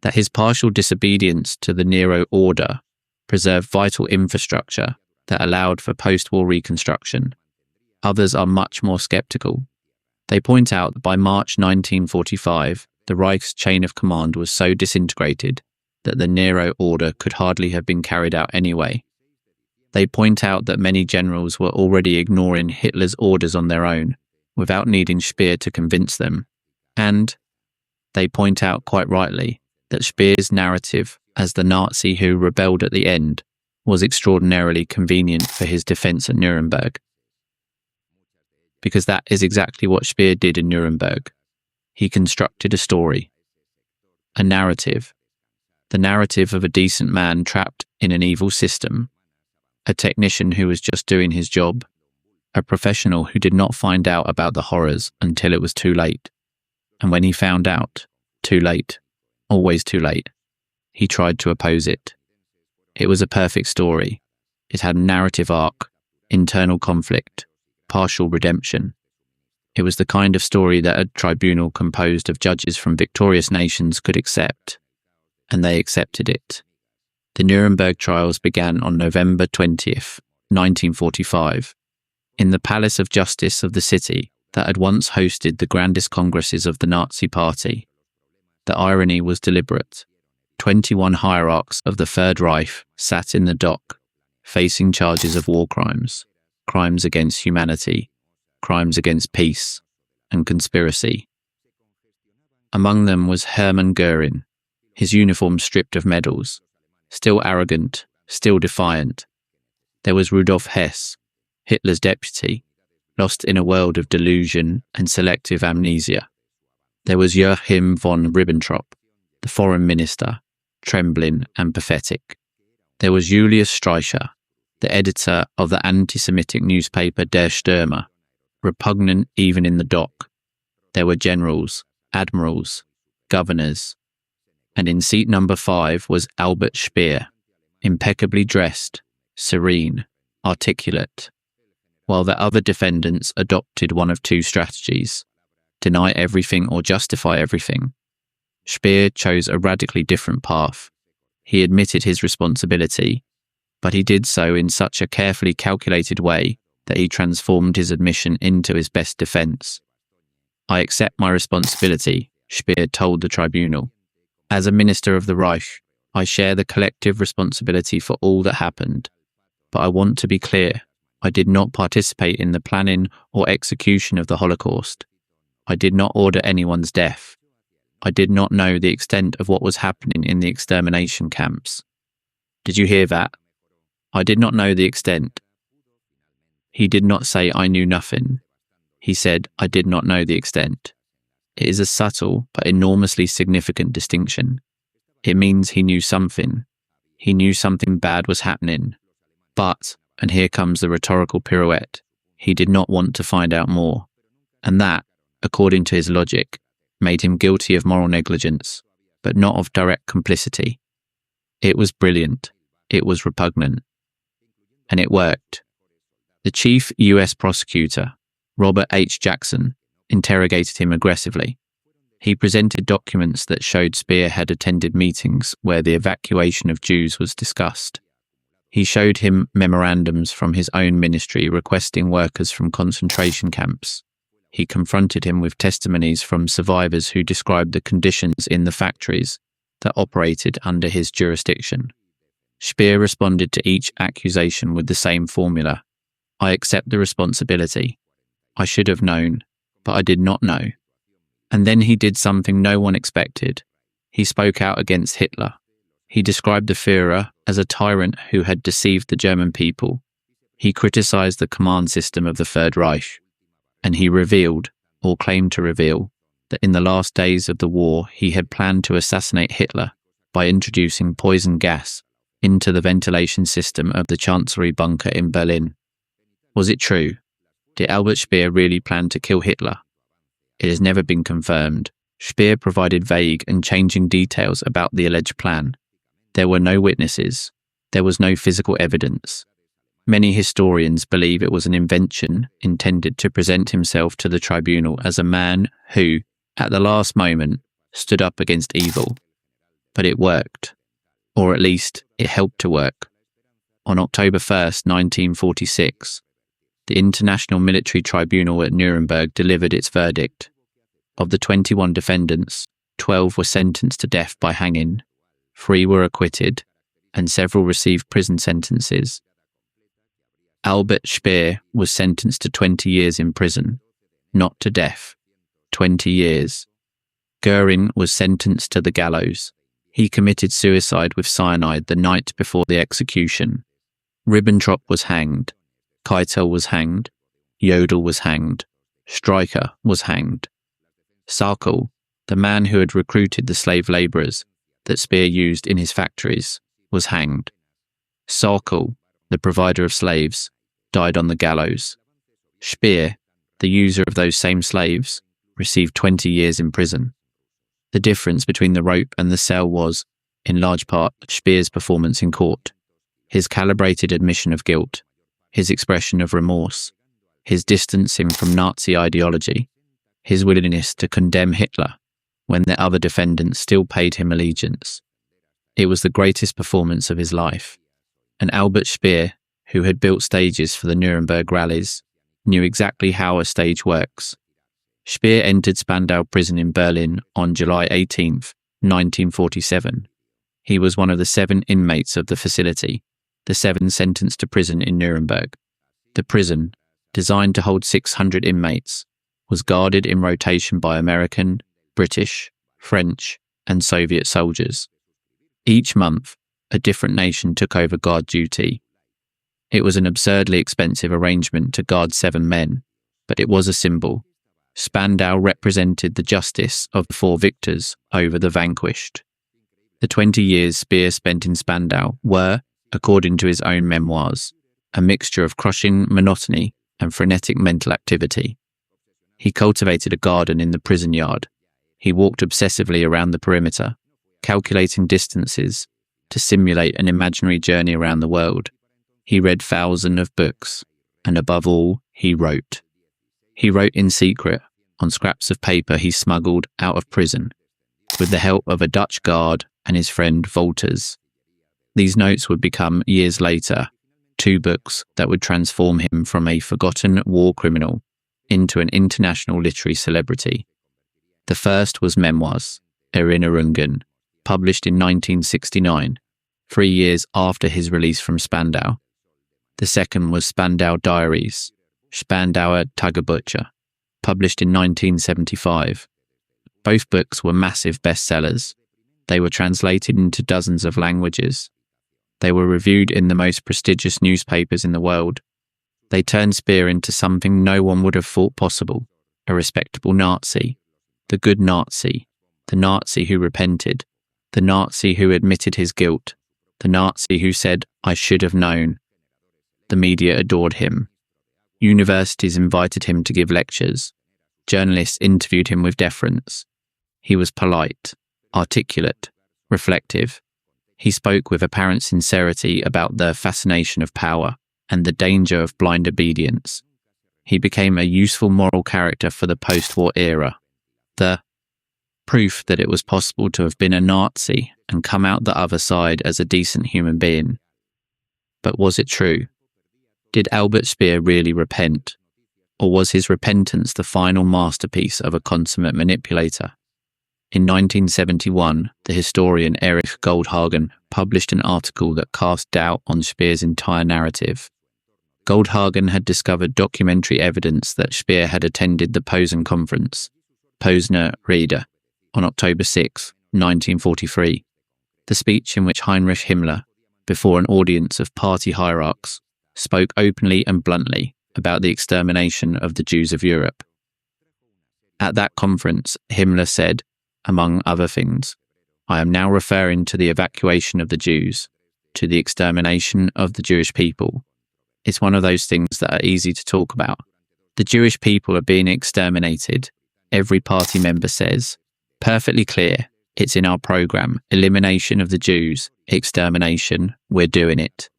That his partial disobedience to the Nero order preserved vital infrastructure that allowed for post-war reconstruction. Others are much more skeptical. They point out that by March 1945, the Reich's chain of command was so disintegrated that the Nero order could hardly have been carried out anyway. They point out that many generals were already ignoring Hitler's orders on their own, without needing Speer to convince them. And they point out quite rightly that Speer's narrative as the Nazi who rebelled at the end was extraordinarily convenient for his defense at Nuremberg. Because that is exactly what Speer did in Nuremberg. He constructed a story, a narrative, the narrative of a decent man trapped in an evil system, a technician who was just doing his job, a professional who did not find out about the horrors until it was too late. And when he found out, too late, always too late, he tried to oppose it. It was a perfect story. It had a narrative arc, internal conflict, partial redemption. It was the kind of story that a tribunal composed of judges from victorious nations could accept, and they accepted it. The Nuremberg trials began on November 20th, 1945, in the Palace of Justice of the city that had once hosted the grandest congresses of the Nazi Party. The irony was deliberate. 21 hierarchs of the Third Reich sat in the dock, facing charges of war crimes, crimes against humanity, crimes against peace, and conspiracy. Among them was Hermann Göring, his uniform stripped of medals, still arrogant, still defiant. There was Rudolf Hess, Hitler's deputy, lost in a world of delusion and selective amnesia. There was Joachim von Ribbentrop, the foreign minister, trembling and pathetic. There was Julius Streicher, the editor of the anti-Semitic newspaper Der Stürmer, repugnant even in the dock. There were generals, admirals, governors, and in seat number 5 was Albert Speer, impeccably dressed, serene, articulate, while the other defendants adopted one of two strategies: deny everything or justify everything. Speer chose a radically different path. He admitted his responsibility, but he did so in such a carefully calculated way that he transformed his admission into his best defense. "I accept my responsibility," Speer told the tribunal. "As a minister of the Reich, I share the collective responsibility for all that happened. But I want to be clear, I did not participate in the planning or execution of the Holocaust. I did not order anyone's death. I did not know the extent of what was happening in the extermination camps." Did you hear that? I did not know the extent. He did not say I knew nothing. He said I did not know the extent. It is a subtle but enormously significant distinction. It means he knew something. He knew something bad was happening. But, and here comes the rhetorical pirouette, he did not want to find out more. And that, according to his logic, made him guilty of moral negligence, but not of direct complicity. It was brilliant. It was repugnant. And it worked. The chief US prosecutor, Robert H. Jackson, interrogated him aggressively. He presented documents that showed Speer had attended meetings where the evacuation of Jews was discussed. He showed him memorandums from his own ministry requesting workers from concentration camps. He confronted him with testimonies from survivors who described the conditions in the factories that operated under his jurisdiction. Speer responded to each accusation with the same formula: "I accept the responsibility. I should have known, but I did not know." And then he did something no one expected. He spoke out against Hitler. He described the Führer as a tyrant who had deceived the German people. He criticized the command system of the Third Reich. And he revealed, or claimed to reveal, that in the last days of the war he had planned to assassinate Hitler by introducing poison gas into the ventilation system of the Chancellery bunker in Berlin. Was it true? Did Albert Speer really plan to kill Hitler? It has never been confirmed. Speer provided vague and changing details about the alleged plan. There were no witnesses. There was no physical evidence. Many historians believe it was an invention intended to present himself to the tribunal as a man who, at the last moment, stood up against evil. But it worked. Or at least, it helped to work. On October 1st, 1946, the International Military Tribunal at Nuremberg delivered its verdict. Of the 21 defendants, 12 were sentenced to death by hanging, 3 were acquitted, and several received prison sentences. Albert Speer was sentenced to 20 years in prison, not to death, 20 years. Goering was sentenced to the gallows. He committed suicide with cyanide the night before the execution. Ribbentrop was hanged. Keitel was hanged. Jodl was hanged. Streicher was hanged. Sarkel, the man who had recruited the slave labourers that Speer used in his factories, was hanged. Sarkel, the provider of slaves, died on the gallows. Speer, the user of those same slaves, received 20 years in prison. The difference between the rope and the cell was, in large part, Speer's performance in court, his calibrated admission of guilt, his expression of remorse, his distancing from Nazi ideology, his willingness to condemn Hitler when the other defendants still paid him allegiance. It was the greatest performance of his life. And Albert Speer, who had built stages for the Nuremberg rallies, knew exactly how a stage works. Speer entered Spandau prison in Berlin on July 18, 1947. He was one of the 7 inmates of the facility, the 7 sentenced to prison in Nuremberg. The prison, designed to hold 600 inmates, was guarded in rotation by American, British, French, and Soviet soldiers. Each month, a different nation took over guard duty. It was an absurdly expensive arrangement to guard 7 men, but it was a symbol. Spandau represented the justice of the 4 victors over the vanquished. The 20 years Speer spent in Spandau were, according to his own memoirs, a mixture of crushing monotony and frenetic mental activity. He cultivated a garden in the prison yard. He walked obsessively around the perimeter, calculating distances to simulate an imaginary journey around the world. He read thousands of books, and above all, he wrote. He wrote in secret on scraps of paper he smuggled out of prison, with the help of a Dutch guard and his friend Wolters. These notes would become, years later, 2 books that would transform him from a forgotten war criminal into an international literary celebrity. The first was Memoirs, Erinnerungen, published in 1969, 3 years after his release from Spandau. The second was Spandau Diaries, Spandauer Tagebücher, published in 1975. Both books were massive bestsellers. They were translated into dozens of languages. They were reviewed in the most prestigious newspapers in the world. They turned Speer into something no one would have thought possible, a respectable Nazi, the good Nazi, the Nazi who repented, the Nazi who admitted his guilt, the Nazi who said, "I should have known." The media adored him. Universities invited him to give lectures. Journalists interviewed him with deference. He was polite, articulate, reflective. He spoke with apparent sincerity about the fascination of power and the danger of blind obedience. He became a useful moral character for the post-war era. The proof that it was possible to have been a Nazi and come out the other side as a decent human being. But was it true? Did Albert Speer really repent? Or was his repentance the final masterpiece of a consummate manipulator? In 1971, the historian Erich Goldhagen published an article that cast doubt on Speer's entire narrative. Goldhagen had discovered documentary evidence that Speer had attended the Posen Conference, Posener Rede, on October 6, 1943, the speech in which Heinrich Himmler, before an audience of party hierarchs, spoke openly and bluntly about the extermination of the Jews of Europe. At that conference, Himmler said, among other things, "I am now referring to the evacuation of the Jews. to the extermination of the Jewish people. It's one of those things that are easy to talk about. The Jewish people are being exterminated. Every party member says, perfectly clear, it's in our program, elimination of the Jews, extermination, we're doing it.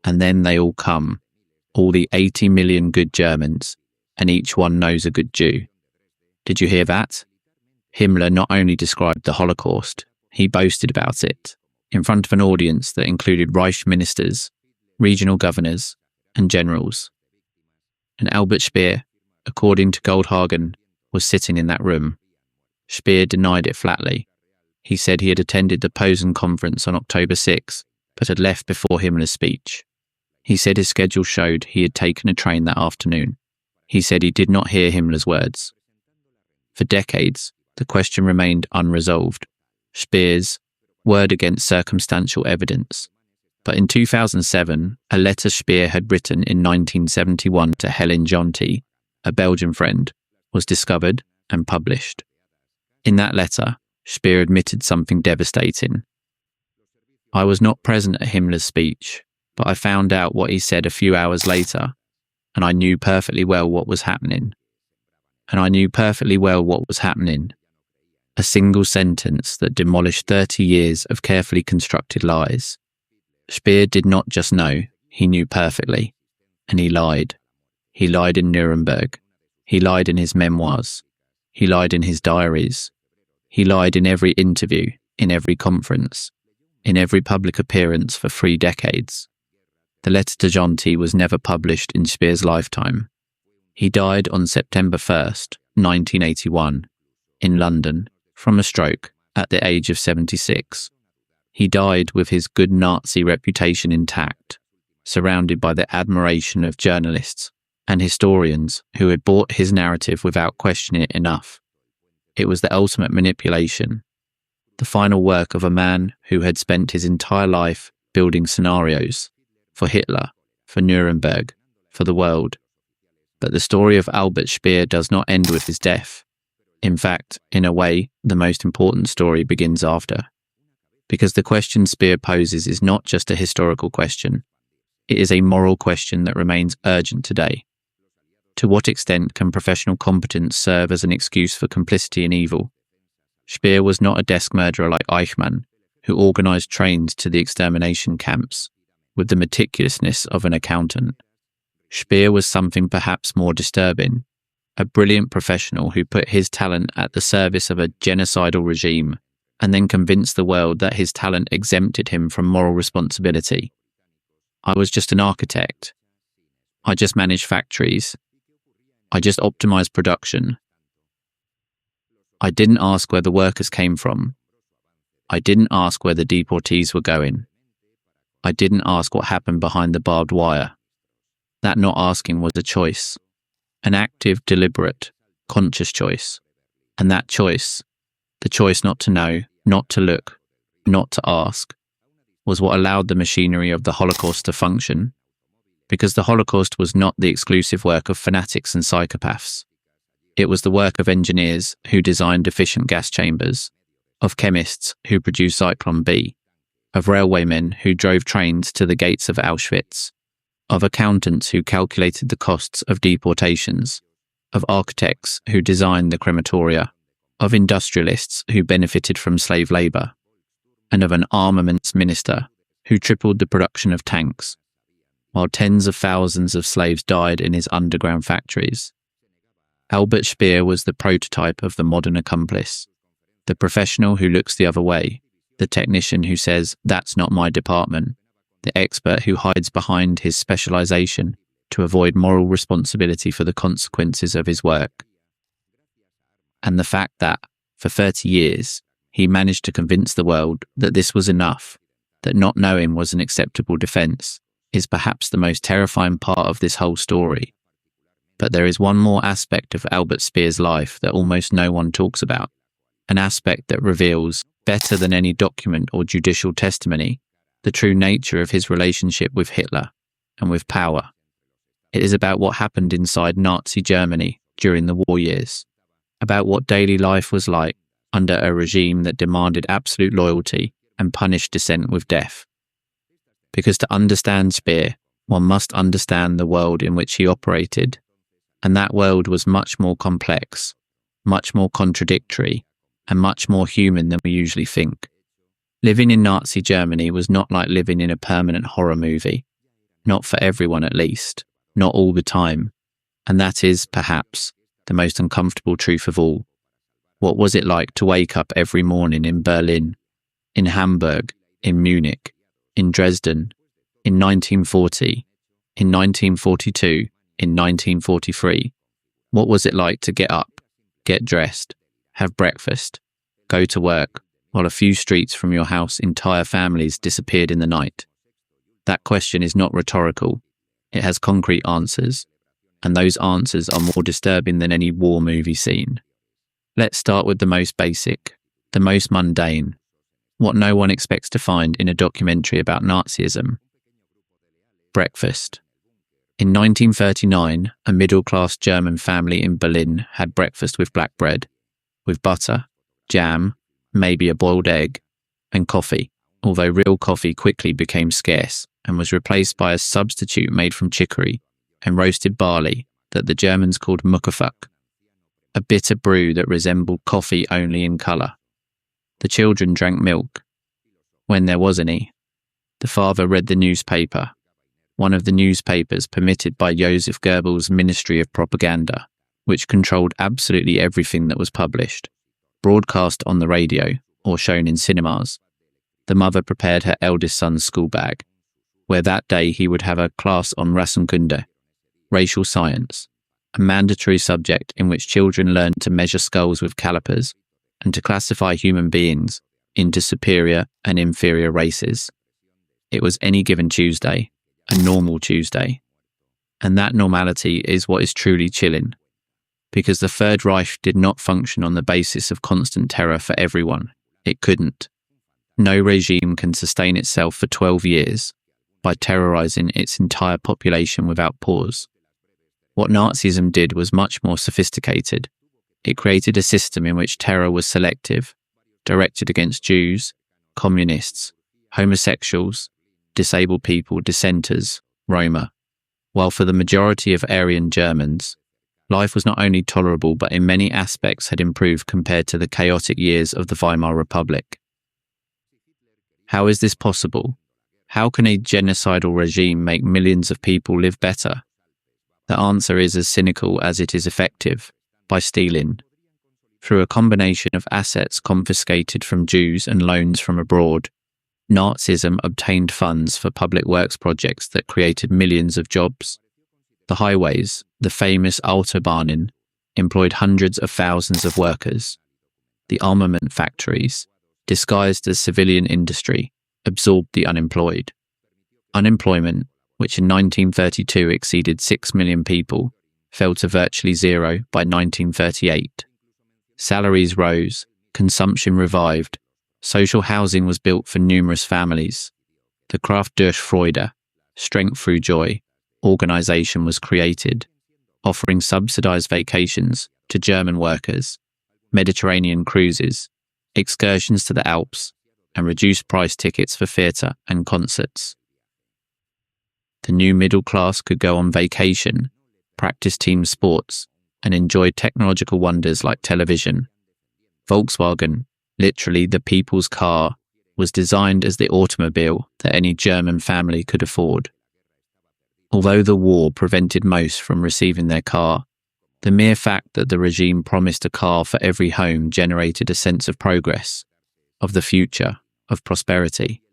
And then they all come, all the 80 million good Germans, and each one knows a good Jew. Did you hear that? Himmler not only described the Holocaust, he boasted about it, in front of an audience that included Reich ministers, regional governors, and generals. And Albert Speer, according to Goldhagen, was sitting in that room. Speer denied it flatly. He said he had attended the Posen conference on October 6, but had left before Himmler's speech. He said his schedule showed he had taken a train that afternoon. He said he did not hear Himmler's words. For decades, the question remained unresolved. Speer's word against circumstantial evidence. But in 2007, a letter Speer had written in 1971 to Helen Jonti, a Belgian friend, was discovered and published. In that letter, Speer admitted something devastating. I was not present at Himmler's speech, but I found out what he said a few hours later, and I knew perfectly well what was happening. A single sentence that demolished 30 years of carefully constructed lies. Speer did not just know, he knew perfectly. And he lied. He lied in Nuremberg. He lied in his memoirs. He lied in his diaries. He lied in every interview, in every conference, in every public appearance for 3 decades. The letter to Jonti was never published in Speer's lifetime. He died on September 1st, 1981, in London, from a stroke at the age of 76. He died with his good Nazi reputation intact, surrounded by the admiration of journalists and historians who had bought his narrative without questioning it enough. It was the ultimate manipulation, the final work of a man who had spent his entire life building scenarios for Hitler, for Nuremberg, for the world. But the story of Albert Speer does not end with his death. In fact, in a way, the most important story begins after. Because the question Speer poses is not just a historical question. It is a moral question that remains urgent today. To what extent can professional competence serve as an excuse for complicity in evil? Speer was not a desk murderer like Eichmann, who organised trains to the extermination camps with the meticulousness of an accountant. Speer was something perhaps more disturbing, a brilliant professional who put his talent at the service of a genocidal regime and then convinced the world that his talent exempted him from moral responsibility. I was just an architect. I just managed factories. I just optimized production. I didn't ask where the workers came from. I didn't ask where the deportees were going. I didn't ask what happened behind the barbed wire. That not asking was a choice, an active, deliberate, conscious choice. And that choice, the choice not to know, not to look, not to ask, was what allowed the machinery of the Holocaust to function. Because the Holocaust was not the exclusive work of fanatics and psychopaths. It was the work of engineers who designed efficient gas chambers, of chemists who produced Zyklon B, of railwaymen who drove trains to the gates of Auschwitz, of accountants who calculated the costs of deportations, of architects who designed the crematoria, of industrialists who benefited from slave labour, and of an armaments minister who tripled the production of tanks, while tens of thousands of slaves died in his underground factories. Albert Speer was the prototype of the modern accomplice, the professional who looks the other way, the technician who says, "That's not my department," the expert who hides behind his specialization to avoid moral responsibility for the consequences of his work. And the fact that, for 30 years, he managed to convince the world that this was enough, that not knowing was an acceptable defense, is perhaps the most terrifying part of this whole story. But there is one more aspect of Albert Speer's life that almost no one talks about, an aspect that reveals, better than any document or judicial testimony, the true nature of his relationship with Hitler and with power. It is about what happened inside Nazi Germany during the war years, about what daily life was like under a regime that demanded absolute loyalty and punished dissent with death. Because to understand Speer, one must understand the world in which he operated, and that world was much more complex, much more contradictory, and much more human than we usually think. Living in Nazi Germany was not like living in a permanent horror movie. Not for everyone, at least. Not all the time. And that is, perhaps, the most uncomfortable truth of all. What was it like to wake up every morning in Berlin, in Hamburg, in Munich, in Dresden, in 1940, in 1942, in 1943? What was it like to get up, get dressed, have breakfast, go to work, while a few streets from your house entire families disappeared in the night? That question is not rhetorical. It has concrete answers, and those answers are more disturbing than any war movie scene. Let's start with the most basic, the most mundane, what no one expects to find in a documentary about Nazism. Breakfast. In 1939, a middle-class German family in Berlin had breakfast with black bread, with butter, jam, maybe a boiled egg, and coffee, although real coffee quickly became scarce and was replaced by a substitute made from chicory and roasted barley that the Germans called Muckefuck, a bitter brew that resembled coffee only in colour. The children drank milk, when there was any. The father read the newspaper, one of the newspapers permitted by Joseph Goebbels' Ministry of Propaganda, which controlled absolutely everything that was published, broadcast on the radio or shown in cinemas. The mother prepared her eldest son's school bag, where that day he would have a class on Rassenkunde, racial science, a mandatory subject in which children learned to measure skulls with calipers and to classify human beings into superior and inferior races. It was any given Tuesday, a normal Tuesday. And that normality is what is truly chilling, because the Third Reich did not function on the basis of constant terror for everyone. It couldn't. No regime can sustain itself for 12 years by terrorizing its entire population without pause. What Nazism did was much more sophisticated. It created a system in which terror was selective, directed against Jews, communists, homosexuals, disabled people, dissenters, Roma, while for the majority of Aryan Germans, life was not only tolerable but in many aspects had improved compared to the chaotic years of the Weimar Republic. How is this possible? How can a genocidal regime make millions of people live better? The answer is as cynical as it is effective: by stealing. Through a combination of assets confiscated from Jews and loans from abroad, Nazism obtained funds for public works projects that created millions of jobs. The highways, the famous Autobahnen, employed hundreds of thousands of workers. The armament factories, disguised as civilian industry, absorbed the unemployed. Unemployment, which in 1932 exceeded 6 million people, fell to virtually zero by 1938. Salaries rose, consumption revived, social housing was built for numerous families. The Kraft durch Freude, strength through joy, organization was created, offering subsidized vacations to German workers, Mediterranean cruises, excursions to the Alps, and reduced price tickets for theatre and concerts. The new middle class could go on vacation, practice team sports, and enjoy technological wonders like television. Volkswagen, literally the people's car, was designed as the automobile that any German family could afford. Although the war prevented most from receiving their car, the mere fact that the regime promised a car for every home generated a sense of progress, of the future, of prosperity.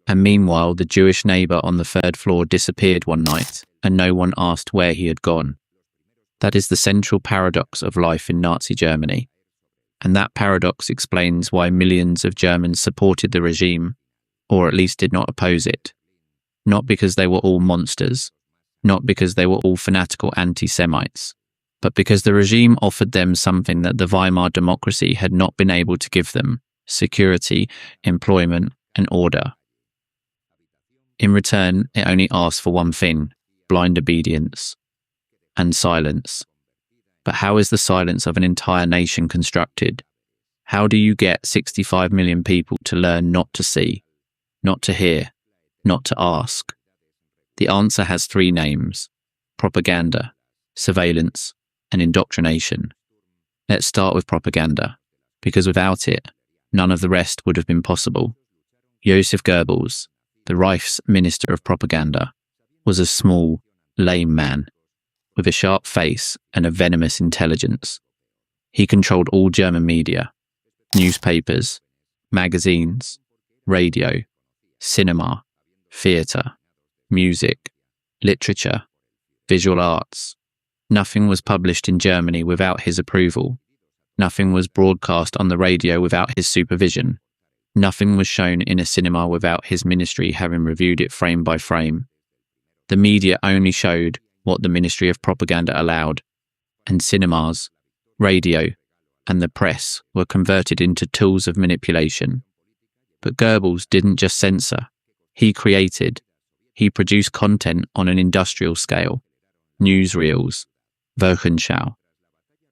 And meanwhile, the Jewish neighbour on the third floor disappeared one night, and no one asked where he had gone. That is the central paradox of life in Nazi Germany. And that paradox explains why millions of Germans supported the regime, or at least did not oppose it. Not because they were all monsters, not because they were all fanatical anti-Semites, but because the regime offered them something that the Weimar democracy had not been able to give them: security, employment, and order. In return, it only asked for one thing: blind obedience and silence. But how is the silence of an entire nation constructed? How do you get 65 million people to learn not to see, not to hear, not to ask. The answer has three names: propaganda, surveillance, and indoctrination. Let's start with propaganda, because without it, none of the rest would have been possible. Joseph Goebbels, the Reich's Minister of Propaganda, was a small, lame man, with a sharp face and a venomous intelligence. He controlled all German media, newspapers, magazines, radio, cinema, theatre, music, literature, visual arts. Nothing was published in Germany without his approval. Nothing was broadcast on the radio without his supervision. Nothing was shown in a cinema without his ministry having reviewed it frame by frame. The media only showed what the Ministry of Propaganda allowed, and cinemas, radio, and the press were converted into tools of manipulation. But Goebbels didn't just censor. He created. He produced content on an industrial scale, newsreels, Wochenschau,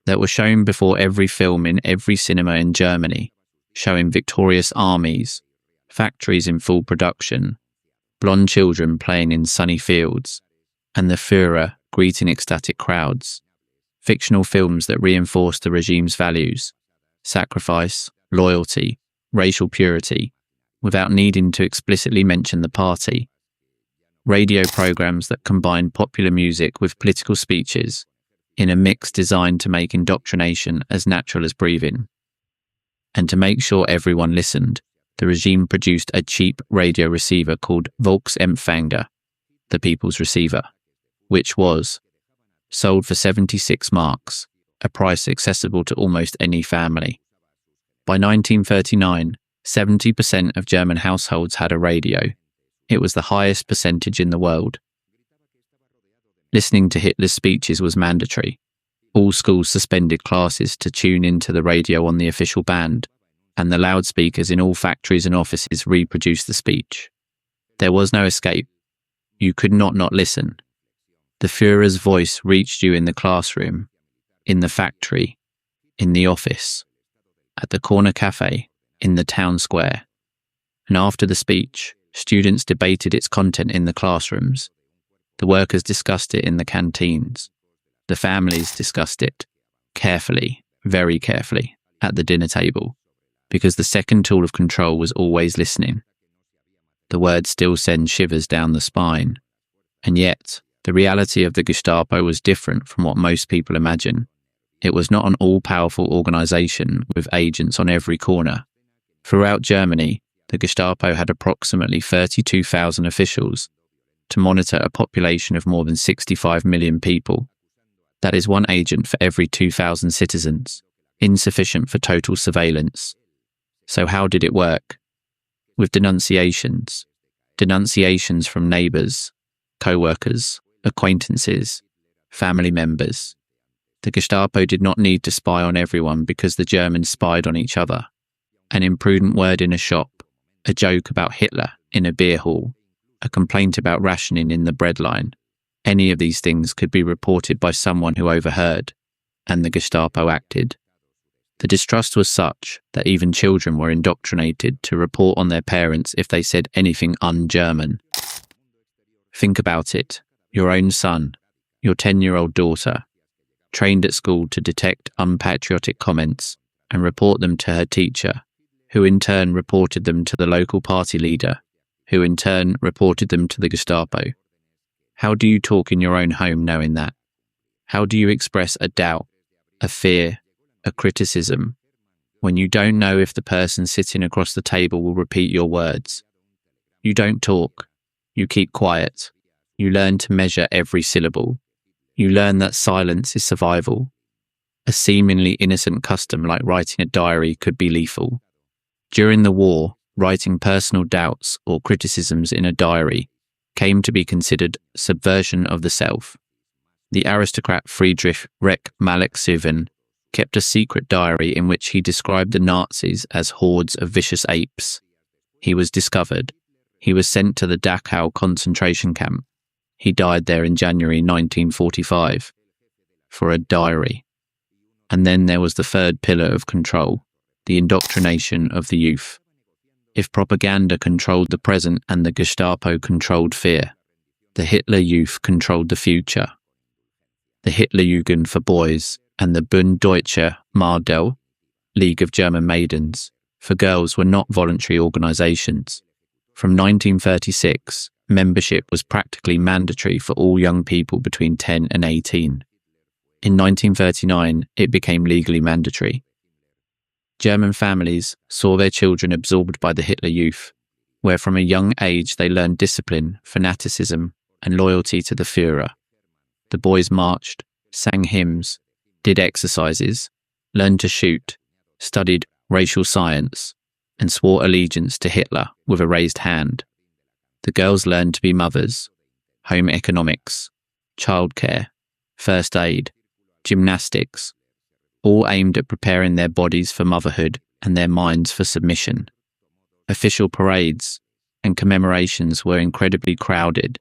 that were shown before every film in every cinema in Germany, showing victorious armies, factories in full production, blonde children playing in sunny fields, and the Führer greeting ecstatic crowds. Fictional films that reinforced the regime's values, sacrifice, loyalty, racial purity, without needing to explicitly mention the party. Radio programs that combined popular music with political speeches in a mix designed to make indoctrination as natural as breathing. And to make sure everyone listened, the regime produced a cheap radio receiver called Volksempfänger, the People's Receiver, which was sold for 76 marks, a price accessible to almost any family. By 1939, 70% of German households had a radio. It was the highest percentage in the world. Listening to Hitler's speeches was mandatory. All schools suspended classes to tune into the radio on the official band, and the loudspeakers in all factories and offices reproduced the speech. There was no escape. You could not listen. The Führer's voice reached you in the classroom, in the factory, in the office, at the corner cafe, in the town square. And after the speech, students debated its content in the classrooms. The workers discussed it in the canteens. The families discussed it, carefully, very carefully, at the dinner table, because the second tool of control was always listening. The word still sends shivers down the spine. And yet, the reality of the Gestapo was different from what most people imagine. It was not an all-powerful organisation with agents on every corner. Throughout Germany, the Gestapo had approximately 32,000 officials to monitor a population of more than 65 million people. That is one agent for every 2,000 citizens, insufficient for total surveillance. So how did it work? With denunciations from neighbours, co-workers, acquaintances, family members. The Gestapo did not need to spy on everyone because the Germans spied on each other. An imprudent word in a shop, a joke about Hitler in a beer hall, a complaint about rationing in the bread line. Any of these things could be reported by someone who overheard, and the Gestapo acted. The distrust was such that even children were indoctrinated to report on their parents if they said anything un-German. Think about it. Your own son, your 10-year-old daughter, trained at school to detect unpatriotic comments and report them to her teacher, who in turn reported them to the local party leader, who in turn reported them to the Gestapo. How do you talk in your own home knowing that? How do you express a doubt, a fear, a criticism, when you don't know if the person sitting across the table will repeat your words? You don't talk. You keep quiet. You learn to measure every syllable. You learn that silence is survival. A seemingly innocent custom like writing a diary could be lethal. During the war, writing personal doubts or criticisms in a diary came to be considered subversion of the self. The aristocrat Friedrich Reck Malexhoven kept a secret diary in which he described the Nazis as hordes of vicious apes. He was discovered. He was sent to the Dachau concentration camp. He died there in January 1945 for a diary. And then there was the third pillar of control, the indoctrination of the youth. If propaganda controlled the present and the Gestapo controlled fear, the Hitler Youth controlled the future. The Hitlerjugend for boys and the Bund Deutscher Mädel, League of German Maidens, for girls were not voluntary organisations. From 1936, membership was practically mandatory for all young people between 10 and 18. In 1939, it became legally mandatory. German families saw their children absorbed by the Hitler Youth, where from a young age they learned discipline, fanaticism, and loyalty to the Führer. The boys marched, sang hymns, did exercises, learned to shoot, studied racial science, and swore allegiance to Hitler with a raised hand. The girls learned to be mothers, home economics, childcare, first aid, gymnastics, all aimed at preparing their bodies for motherhood and their minds for submission. Official parades and commemorations were incredibly crowded,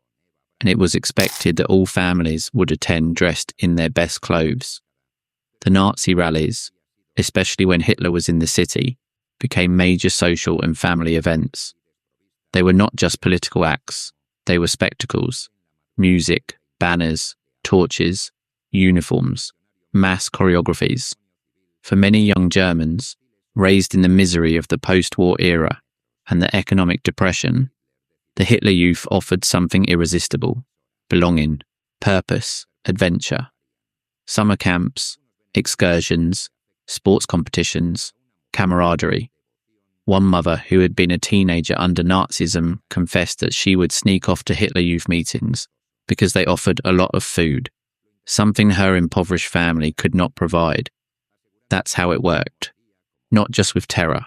and it was expected that all families would attend dressed in their best clothes. The Nazi rallies, especially when Hitler was in the city, became major social and family events. They were not just political acts, they were spectacles, music, banners, torches, uniforms, mass choreographies. For many young Germans, raised in the misery of the post-war era and the economic depression, the Hitler Youth offered something irresistible: belonging, purpose, adventure. Summer camps, excursions, sports competitions, camaraderie. One mother who had been a teenager under Nazism confessed that she would sneak off to Hitler Youth meetings because they offered a lot of food, something her impoverished family could not provide. That's how it worked. Not just with terror,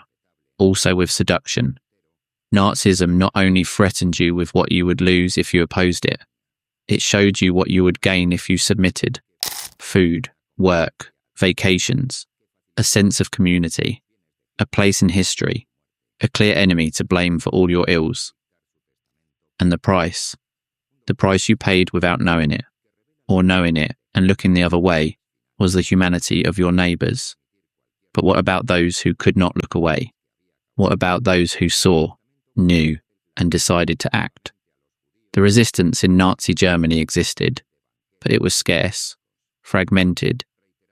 also with seduction. Nazism not only threatened you with what you would lose if you opposed it, it showed you what you would gain if you submitted. Food, work, vacations, a sense of community, a place in history, a clear enemy to blame for all your ills. And the price you paid without knowing it, or knowing it and looking the other way, was the humanity of your neighbours. But what about those who could not look away? What about those who saw, knew, and decided to act? The resistance in Nazi Germany existed, but it was scarce, fragmented,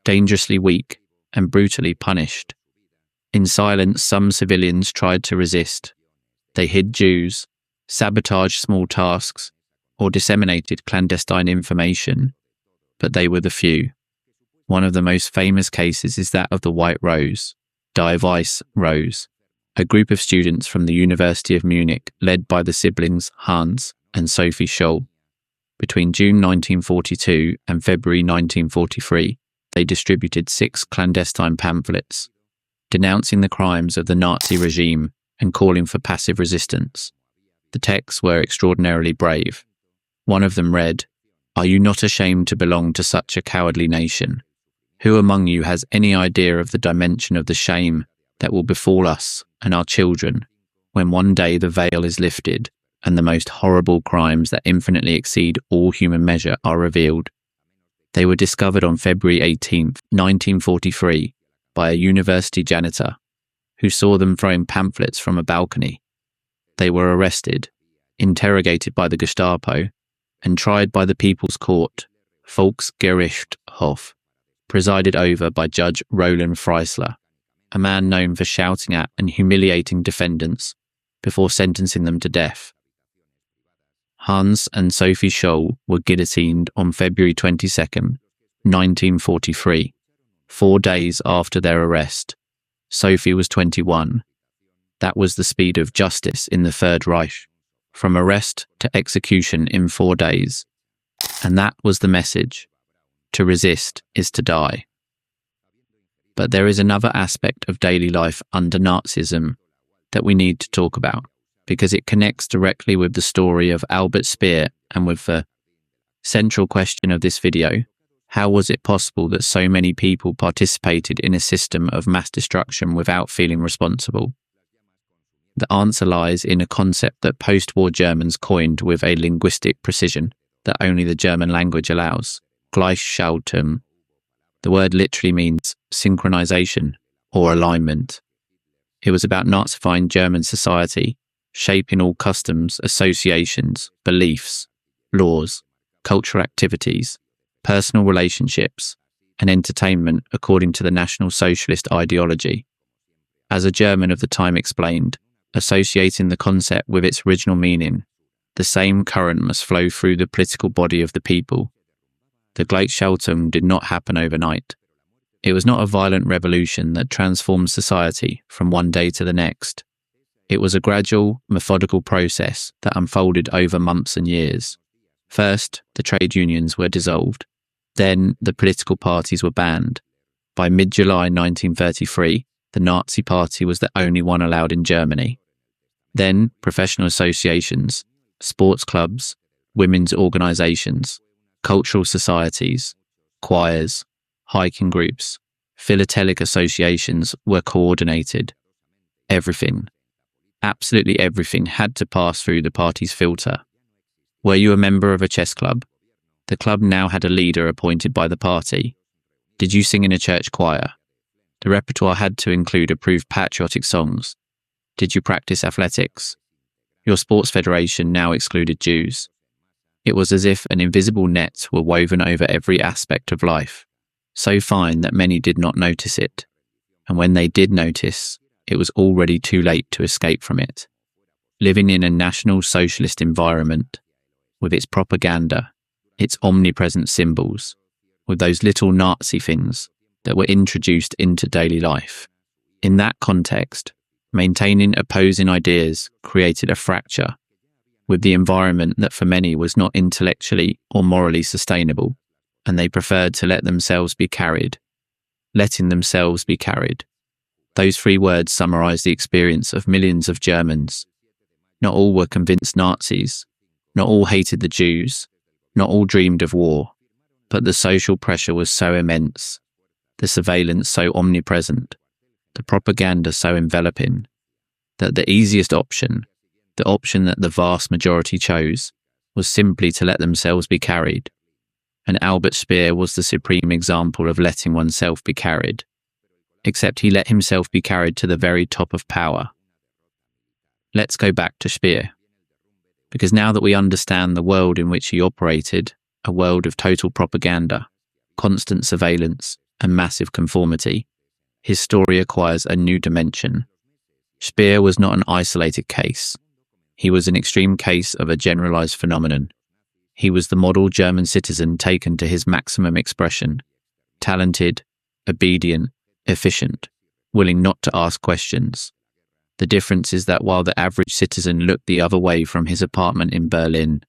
dangerously weak, and brutally punished. In silence, some civilians tried to resist. They hid Jews, sabotaged small tasks, or disseminated clandestine information, but they were the few. One of the most famous cases is that of the White Rose, Die Weiße Rose, a group of students from the University of Munich led by the siblings Hans and Sophie Scholl. Between June 1942 and February 1943, they distributed 6 clandestine pamphlets, denouncing the crimes of the Nazi regime and calling for passive resistance. The texts were extraordinarily brave. One of them read, "Are you not ashamed to belong to such a cowardly nation? Who among you has any idea of the dimension of the shame that will befall us and our children when one day the veil is lifted and the most horrible crimes that infinitely exceed all human measure are revealed?" They were discovered on February 18, 1943, by a university janitor who saw them throwing pamphlets from a balcony. They were arrested, interrogated by the Gestapo, and tried by the People's Court, Volksgerichtshof, presided over by Judge Roland Freisler, a man known for shouting at and humiliating defendants before sentencing them to death. Hans and Sophie Scholl were guillotined on February 22, 1943, 4 days after their arrest. Sophie was 21. That was the speed of justice in the Third Reich, from arrest to execution in 4 days. And that was the message: to resist is to die. But there is another aspect of daily life under Nazism that we need to talk about, because it connects directly with the story of Albert Speer and with the central question of this video: how was it possible that so many people participated in a system of mass destruction without feeling responsible? The answer lies in a concept that post-war Germans coined with a linguistic precision that only the German language allows: Gleichschaltung. The word literally means synchronization or alignment. It was about Nazifying German society, shaping all customs, associations, beliefs, laws, cultural activities, personal relationships, and entertainment according to the National Socialist ideology. As a German of the time explained, associating the concept with its original meaning, the same current must flow through the political body of the people. The Gleichschaltung did not happen overnight. It was not a violent revolution that transformed society from one day to the next. It was a gradual, methodical process that unfolded over months and years. First, the trade unions were dissolved. Then, the political parties were banned. By mid-July 1933, the Nazi Party was the only one allowed in Germany. Then, professional associations, sports clubs, women's organisations, cultural societies, choirs, hiking groups, philatelic associations were coordinated. Everything, absolutely everything, had to pass through the party's filter. Were you a member of a chess club? The club now had a leader appointed by the party. Did you sing in a church choir? The repertoire had to include approved patriotic songs. Did you practice athletics? Your sports federation now excluded Jews. It was as if an invisible net were woven over every aspect of life, so fine that many did not notice it. And when they did notice, it was already too late to escape from it. Living in a National Socialist environment, with its propaganda, its omnipresent symbols, with those little Nazi things that were introduced into daily life. In that context, maintaining opposing ideas created a fracture with the environment that for many was not intellectually or morally sustainable, and they preferred to let themselves be carried. Letting themselves be carried. Those three words summarize the experience of millions of Germans. Not all were convinced Nazis, not all hated the Jews, not all dreamed of war, but the social pressure was so immense, the surveillance so omnipresent, the propaganda so enveloping, that the easiest option, the option that the vast majority chose, was simply to let themselves be carried. And Albert Speer was the supreme example of letting oneself be carried. Except he let himself be carried to the very top of power. Let's go back to Speer. Because now that we understand the world in which he operated, a world of total propaganda, constant surveillance, and massive conformity, his story acquires a new dimension. Speer was not an isolated case. He was an extreme case of a generalized phenomenon. He was the model German citizen taken to his maximum expression, talented, obedient, efficient, willing not to ask questions. The difference is that while the average citizen looked the other way from his apartment in Berlin,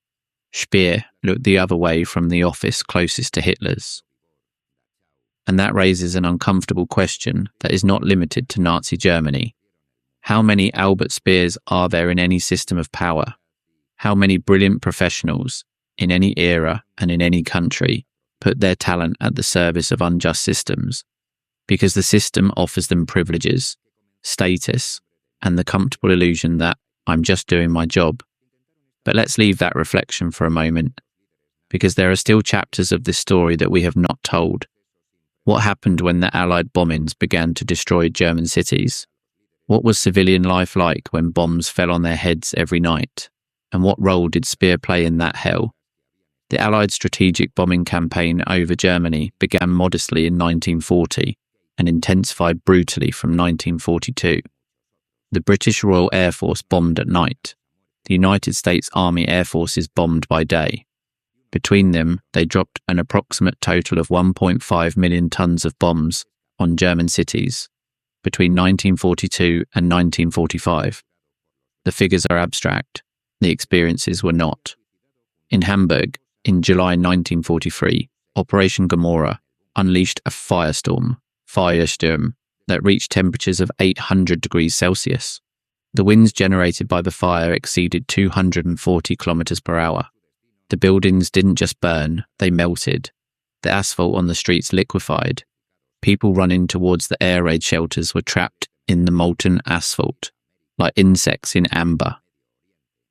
Speer looked the other way from the office closest to Hitler's. And that raises an uncomfortable question that is not limited to Nazi Germany. How many Albert Speers are there in any system of power? How many brilliant professionals, in any era and in any country, put their talent at the service of unjust systems? Because the system offers them privileges, status, and the comfortable illusion that I'm just doing my job. But let's leave that reflection for a moment, because there are still chapters of this story that we have not told. What happened when the Allied bombings began to destroy German cities? What was civilian life like when bombs fell on their heads every night? And what role did Speer play in that hell? The Allied strategic bombing campaign over Germany began modestly in 1940 and intensified brutally from 1942. The British Royal Air Force bombed at night. The United States Army Air Forces bombed by day. Between them, they dropped an approximate total of 1.5 million tons of bombs on German cities between 1942 and 1945. The figures are abstract. The experiences were not. In Hamburg, in July 1943, Operation Gomorrah unleashed a firestorm, that reached temperatures of 800 degrees Celsius. The winds generated by the fire exceeded 240 kilometers per hour. The buildings didn't just burn, they melted. The asphalt on the streets liquefied. People running towards the air raid shelters were trapped in the molten asphalt, like insects in amber.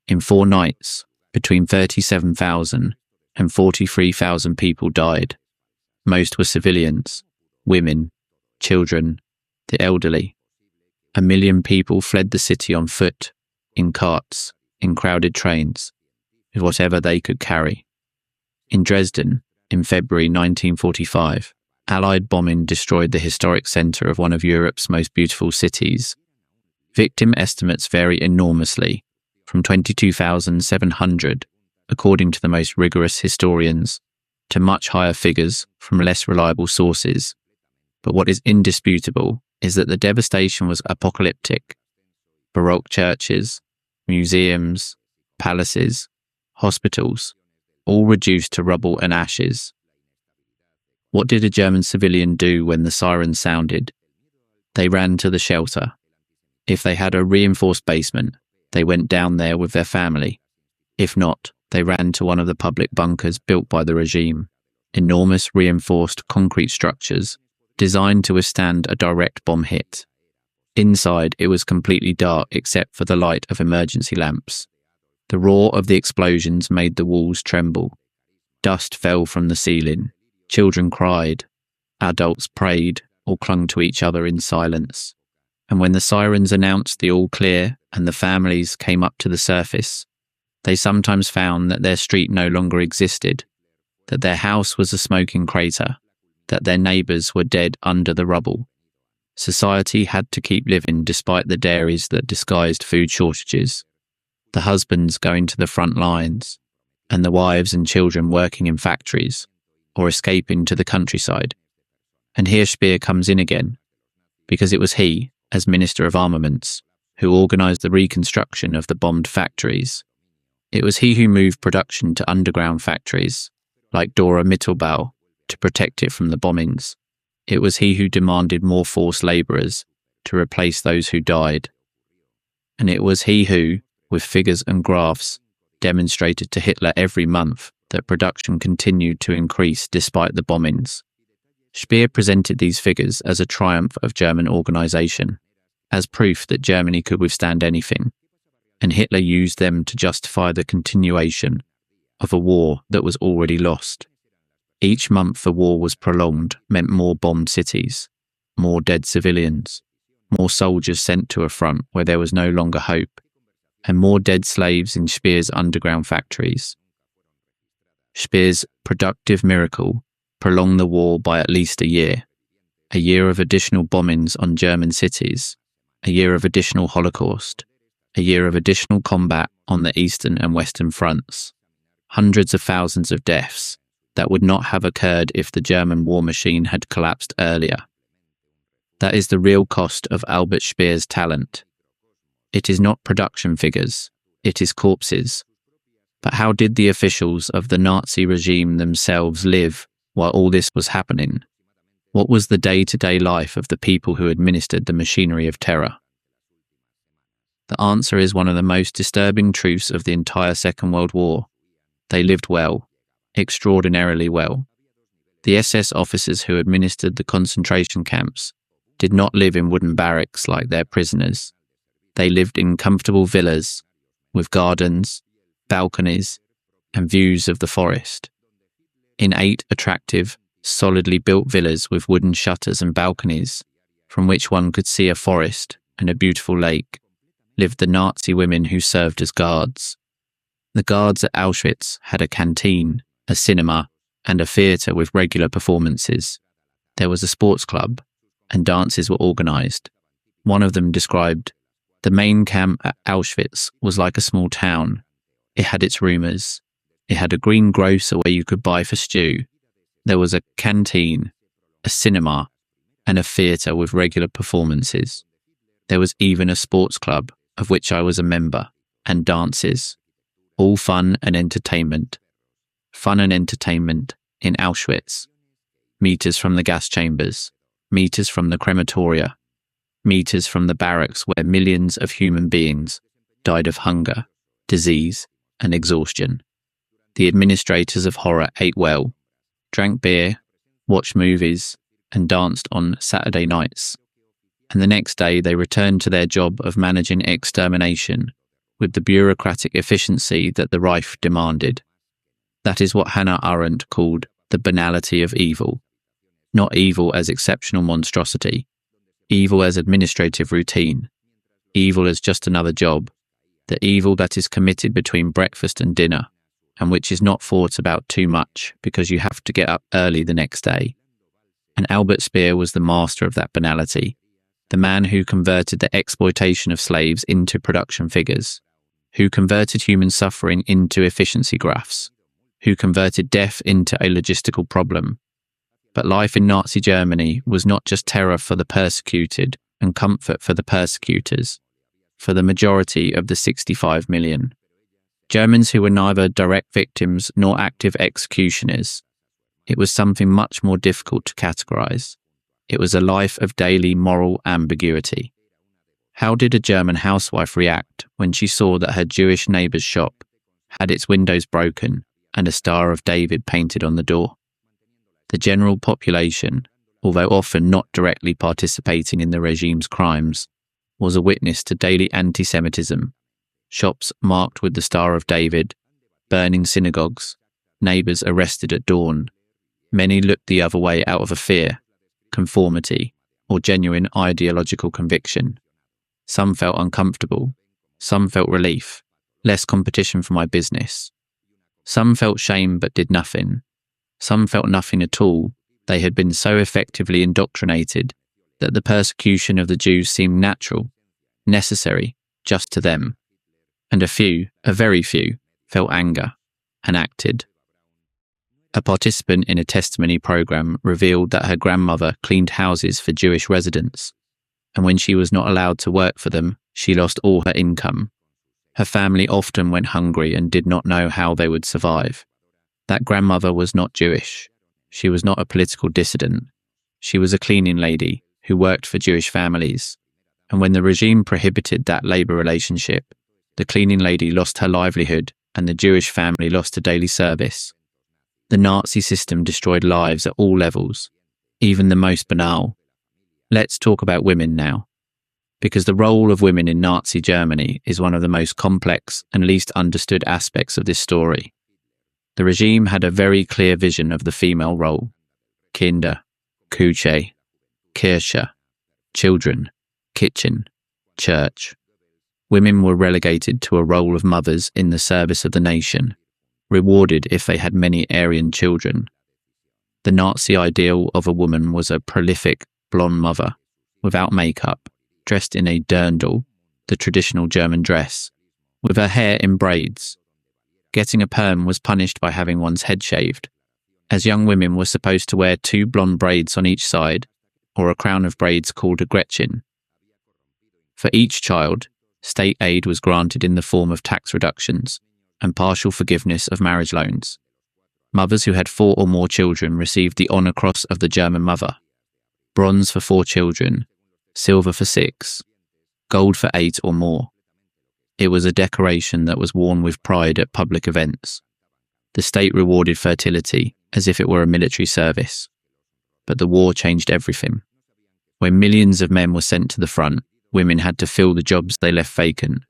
In 4 nights, between 37,000 and 43,000 people died. Most were civilians, women, children, the elderly. 1 million people fled the city on foot, in carts, in crowded trains, with whatever they could carry. In Dresden, in February 1945, Allied bombing destroyed the historic centre of one of Europe's most beautiful cities. Victim estimates vary enormously, from 22,700, according to the most rigorous historians, to much higher figures from less reliable sources. But what is indisputable is that the devastation was apocalyptic. Baroque churches, museums, palaces, hospitals, all reduced to rubble and ashes. What did a German civilian do when the siren sounded? They ran to the shelter. If they had a reinforced basement, they went down there with their family. If not, they ran to one of the public bunkers built by the regime, enormous reinforced concrete structures designed to withstand a direct bomb hit. Inside, it was completely dark except for the light of emergency lamps. The roar of the explosions made the walls tremble. Dust fell from the ceiling. Children cried. Adults prayed or clung to each other in silence. And when the sirens announced the all clear and the families came up to the surface, they sometimes found that their street no longer existed, that their house was a smoking crater, that their neighbours were dead under the rubble. Society had to keep living despite the dairies that disguised food shortages, the husbands going to the front lines, and the wives and children working in factories or escaping to the countryside. And here Speer comes in again, because it was he, as Minister of Armaments, who organised the reconstruction of the bombed factories. It was he who moved production to underground factories, like Dora Mittelbau, to protect it from the bombings. It was he who demanded more forced labourers to replace those who died. And it was he who, with figures and graphs, demonstrated to Hitler every month that production continued to increase despite the bombings. Speer presented these figures as a triumph of German organisation, as proof that Germany could withstand anything, and Hitler used them to justify the continuation of a war that was already lost. Each month the war was prolonged meant more bombed cities, more dead civilians, more soldiers sent to a front where there was no longer hope, and more dead slaves in Speer's underground factories. Speer's productive miracle prolonged the war by at least a year of additional bombings on German cities, a year of additional Holocaust, a year of additional combat on the eastern and western fronts, hundreds of thousands of deaths that would not have occurred if the German war machine had collapsed earlier. That is the real cost of Albert Speer's talent. It is not production figures, it is corpses. But how did the officials of the Nazi regime themselves live while all this was happening? What was the day-to-day life of the people who administered the machinery of terror? The answer is one of the most disturbing truths of the entire Second World War. They lived well, extraordinarily well. The SS officers who administered the concentration camps did not live in wooden barracks like their prisoners. They lived in comfortable villas with gardens, balconies, and views of the forest. In 8 attractive, solidly built villas with wooden shutters and balconies, from which one could see a forest and a beautiful lake, lived the Nazi women who served as guards. The guards at Auschwitz had a canteen, a cinema, and a theatre with regular performances. There was a sports club, and dances were organised. One of them described, "The main camp at Auschwitz was like a small town. It had its rumours. It had a green grocer where you could buy for stew. There was a canteen, a cinema, and a theatre with regular performances. There was even a sports club, of which I was a member, and dances. All fun and entertainment. Fun and entertainment in Auschwitz. Meters from the gas chambers, meters from the crematoria, meters from the barracks where millions of human beings died of hunger, disease, and exhaustion. The administrators of horror ate well, drank beer, watched movies, and danced on Saturday nights. And the next day they returned to their job of managing extermination with the bureaucratic efficiency that the Reich demanded. That is what Hannah Arendt called the banality of evil. Not evil as exceptional monstrosity, evil as administrative routine, evil as just another job, the evil that is committed between breakfast and dinner, and which is not thought about too much because you have to get up early the next day. And Albert Speer was the master of that banality, the man who converted the exploitation of slaves into production figures, who converted human suffering into efficiency graphs, who converted death into a logistical problem. But life in Nazi Germany was not just terror for the persecuted and comfort for the persecutors, for the majority of the 65 million. Germans who were neither direct victims nor active executioners. It was something much more difficult to categorize. It was a life of daily moral ambiguity. How did a German housewife react when she saw that her Jewish neighbour's shop had its windows broken and a Star of David painted on the door? The general population, although often not directly participating in the regime's crimes, was a witness to daily anti-Semitism, shops marked with the Star of David, burning synagogues, neighbours arrested at dawn. Many looked the other way out of a fear, conformity, or genuine ideological conviction. Some felt uncomfortable, some felt relief, less competition for my business. Some felt shame but did nothing. Some felt nothing at all. They had been so effectively indoctrinated that the persecution of the Jews seemed natural, necessary, just to them. And a few, a very few, felt anger and acted. A participant in a testimony program revealed that her grandmother cleaned houses for Jewish residents, and when she was not allowed to work for them, she lost all her income. Her family often went hungry and did not know how they would survive. That grandmother was not Jewish. She was not a political dissident. She was a cleaning lady who worked for Jewish families. And when the regime prohibited that labour relationship, the cleaning lady lost her livelihood and the Jewish family lost a daily service. The Nazi system destroyed lives at all levels, even the most banal. Let's talk about women now, because the role of women in Nazi Germany is one of the most complex and least understood aspects of this story. The regime had a very clear vision of the female role. Kinder, Küche, Kirche, children, kitchen, church. Women were relegated to a role of mothers in the service of the nation, rewarded if they had many Aryan children. The Nazi ideal of a woman was a prolific, blonde mother, without makeup, dressed in a dirndl, the traditional German dress, with her hair in braids. Getting a perm was punished by having one's head shaved, as young women were supposed to wear 2 blonde braids on each side, or a crown of braids called a Gretchen. For each child, state aid was granted in the form of tax reductions and partial forgiveness of marriage loans. Mothers who had 4 or more children received the Honour Cross of the German mother, bronze for 4 children, silver for 6, gold for 8 or more. It was a decoration that was worn with pride at public events. The state rewarded fertility as if it were a military service. But the war changed everything. When millions of men were sent to the front, women had to fill the jobs they left vacant.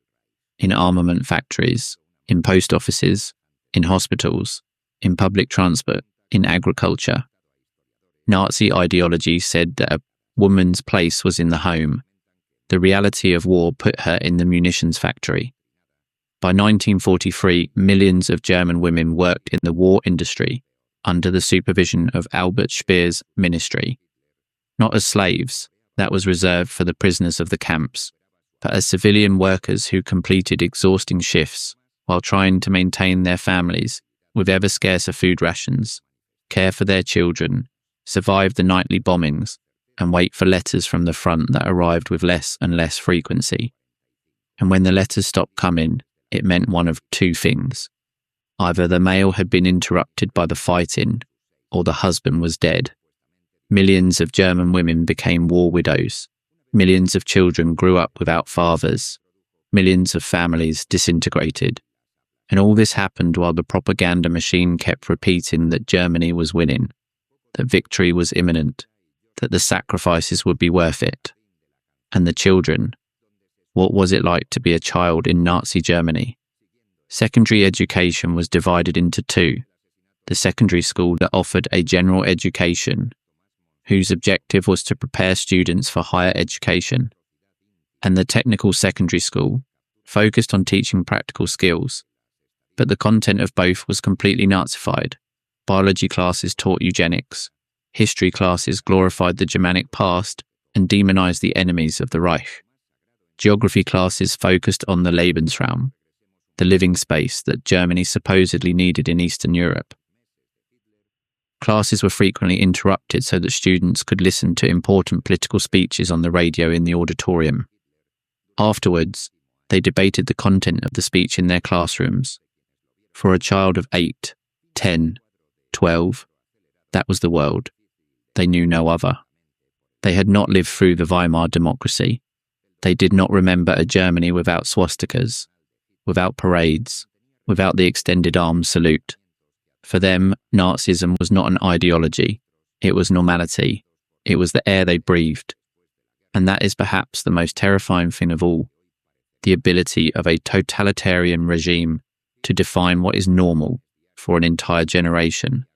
In armament factories, in post offices, in hospitals, in public transport, in agriculture. Nazi ideology said that a woman's place was in the home. The reality of war put her in the munitions factory. By 1943, millions of German women worked in the war industry under the supervision of Albert Speer's ministry. Not as slaves, that was reserved for the prisoners of the camps, but as civilian workers who completed exhausting shifts while trying to maintain their families with ever scarcer food rations, care for their children, survive the nightly bombings, and wait for letters from the front that arrived with less and less frequency. And when the letters stopped coming, it meant one of 2 things. Either the mail had been interrupted by the fighting, or the husband was dead. Millions of German women became war widows. Millions of children grew up without fathers. Millions of families disintegrated. And all this happened while the propaganda machine kept repeating that Germany was winning, that victory was imminent, that the sacrifices would be worth it. And the children, what was it like to be a child in Nazi Germany? Secondary education was divided into 2. The secondary school that offered a general education, whose objective was to prepare students for higher education, and the technical secondary school, focused on teaching practical skills. But the content of both was completely Nazified. Biology classes taught eugenics. History classes glorified the Germanic past and demonized the enemies of the Reich. Geography classes focused on the Lebensraum, the living space that Germany supposedly needed in Eastern Europe. Classes were frequently interrupted so that students could listen to important political speeches on the radio in the auditorium. Afterwards, they debated the content of the speech in their classrooms. For a child of 8, 10, 12, that was the world. They knew no other. They had not lived through the Weimar democracy. They did not remember a Germany without swastikas, without parades, without the extended arms salute. For them, Nazism was not an ideology. It was normality. It was the air they breathed. And that is perhaps the most terrifying thing of all, the ability of a totalitarian regime to define what is normal for an entire generation.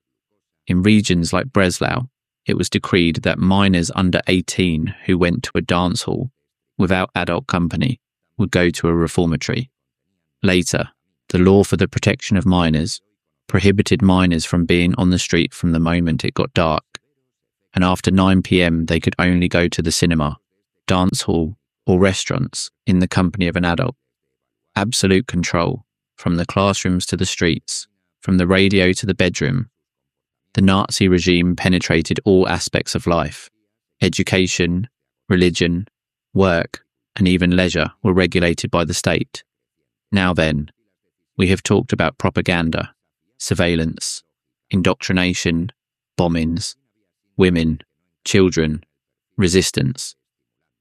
In regions like Breslau, it was decreed that minors under 18 who went to a dance hall without adult company would go to a reformatory. Later, the law for the protection of minors prohibited minors from being on the street from the moment it got dark, and after 9 p.m. they could only go to the cinema, dance hall, or restaurants in the company of an adult. Absolute control, from the classrooms to the streets, from the radio to the bedroom. The Nazi regime penetrated all aspects of life. Education, religion, work, and even leisure were regulated by the state. Now then, we have talked about propaganda, surveillance, indoctrination, bombings, women, children, resistance.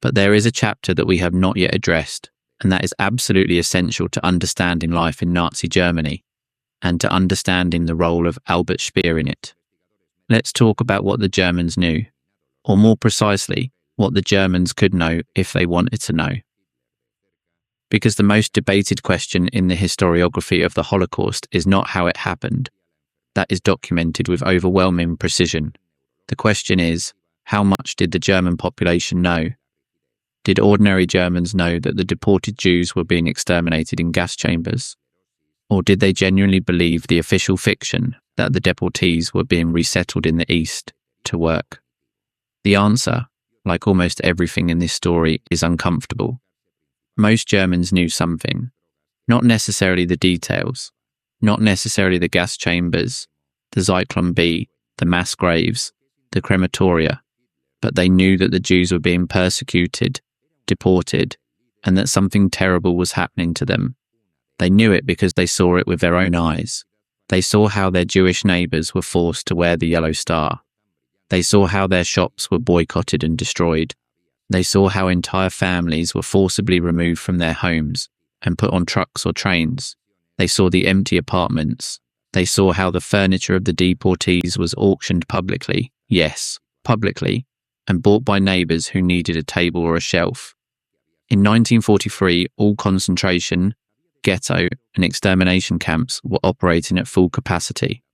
But there is a chapter that we have not yet addressed, and that is absolutely essential to understanding life in Nazi Germany and to understanding the role of Albert Speer in it. Let's talk about what the Germans knew, or more precisely, what the Germans could know if they wanted to know. Because the most debated question in the historiography of the Holocaust is not how it happened. That is documented with overwhelming precision. The question is, how much did the German population know? Did ordinary Germans know that the deported Jews were being exterminated in gas chambers? Or did they genuinely believe the official fiction that the deportees were being resettled in the East to work? The answer, like almost everything in this story, is uncomfortable. Most Germans knew something, not necessarily the details, not necessarily the gas chambers, the Zyklon B, the mass graves, the crematoria, but they knew that the Jews were being persecuted, deported, and that something terrible was happening to them. They knew it because they saw it with their own eyes. They saw how their Jewish neighbours were forced to wear the yellow star. They saw how their shops were boycotted and destroyed. They saw how entire families were forcibly removed from their homes and put on trucks or trains. They saw the empty apartments. They saw how the furniture of the deportees was auctioned publicly, yes, publicly, and bought by neighbours who needed a table or a shelf. In 1943, all concentration, ghetto, and extermination camps were operating at full capacity.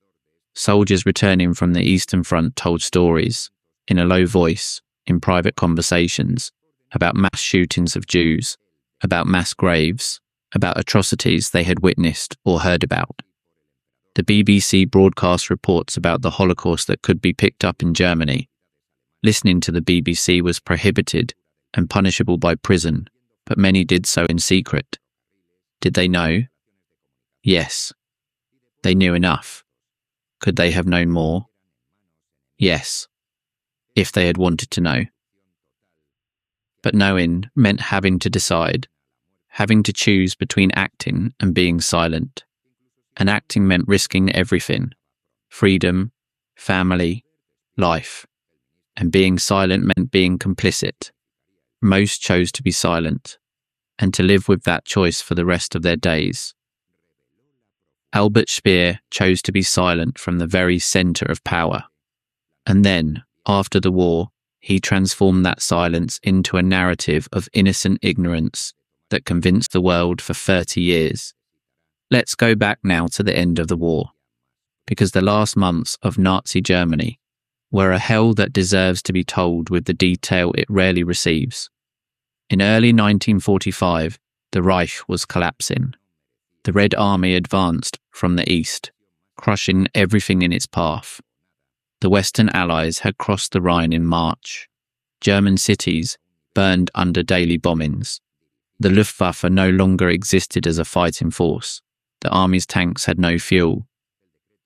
Soldiers returning from the Eastern Front told stories, in a low voice, in private conversations, about mass shootings of Jews, about mass graves, about atrocities they had witnessed or heard about. The BBC broadcast reports about the Holocaust that could be picked up in Germany. Listening to the BBC was prohibited and punishable by prison, but many did so in secret. Did they know? Yes. They knew enough. Could they have known more? Yes, if they had wanted to know. But knowing meant having to decide, having to choose between acting and being silent. And acting meant risking everything: freedom, family, life. And being silent meant being complicit. Most chose to be silent, and to live with that choice for the rest of their days. Albert Speer chose to be silent from the very centre of power. And then, after the war, he transformed that silence into a narrative of innocent ignorance that convinced the world for 30 years. Let's go back now to the end of the war, because the last months of Nazi Germany were a hell that deserves to be told with the detail it rarely receives. In early 1945, the Reich was collapsing. The Red Army advanced from the east, crushing everything in its path. The Western Allies had crossed the Rhine in March. German cities burned under daily bombings. The Luftwaffe no longer existed as a fighting force. The army's tanks had no fuel.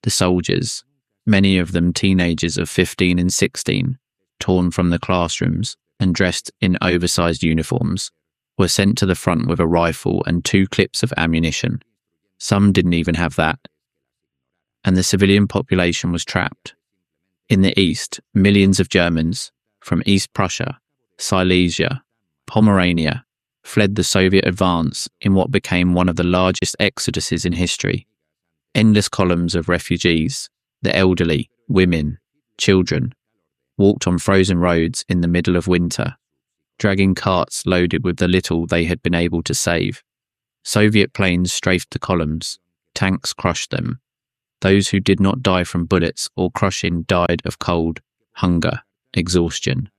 The soldiers, many of them teenagers of 15 and 16, torn from the classrooms and dressed in oversized uniforms, were sent to the front with a rifle and 2 clips of ammunition. Some didn't even have that. And the civilian population was trapped. In the east, millions of Germans from East Prussia, Silesia, Pomerania fled the Soviet advance in what became one of the largest exoduses in history. Endless columns of refugees, the elderly, women, children, walked on frozen roads in the middle of winter, dragging carts loaded with the little they had been able to save. Soviet planes strafed the columns, tanks crushed them. Those who did not die from bullets or crushing died of cold, hunger, exhaustion.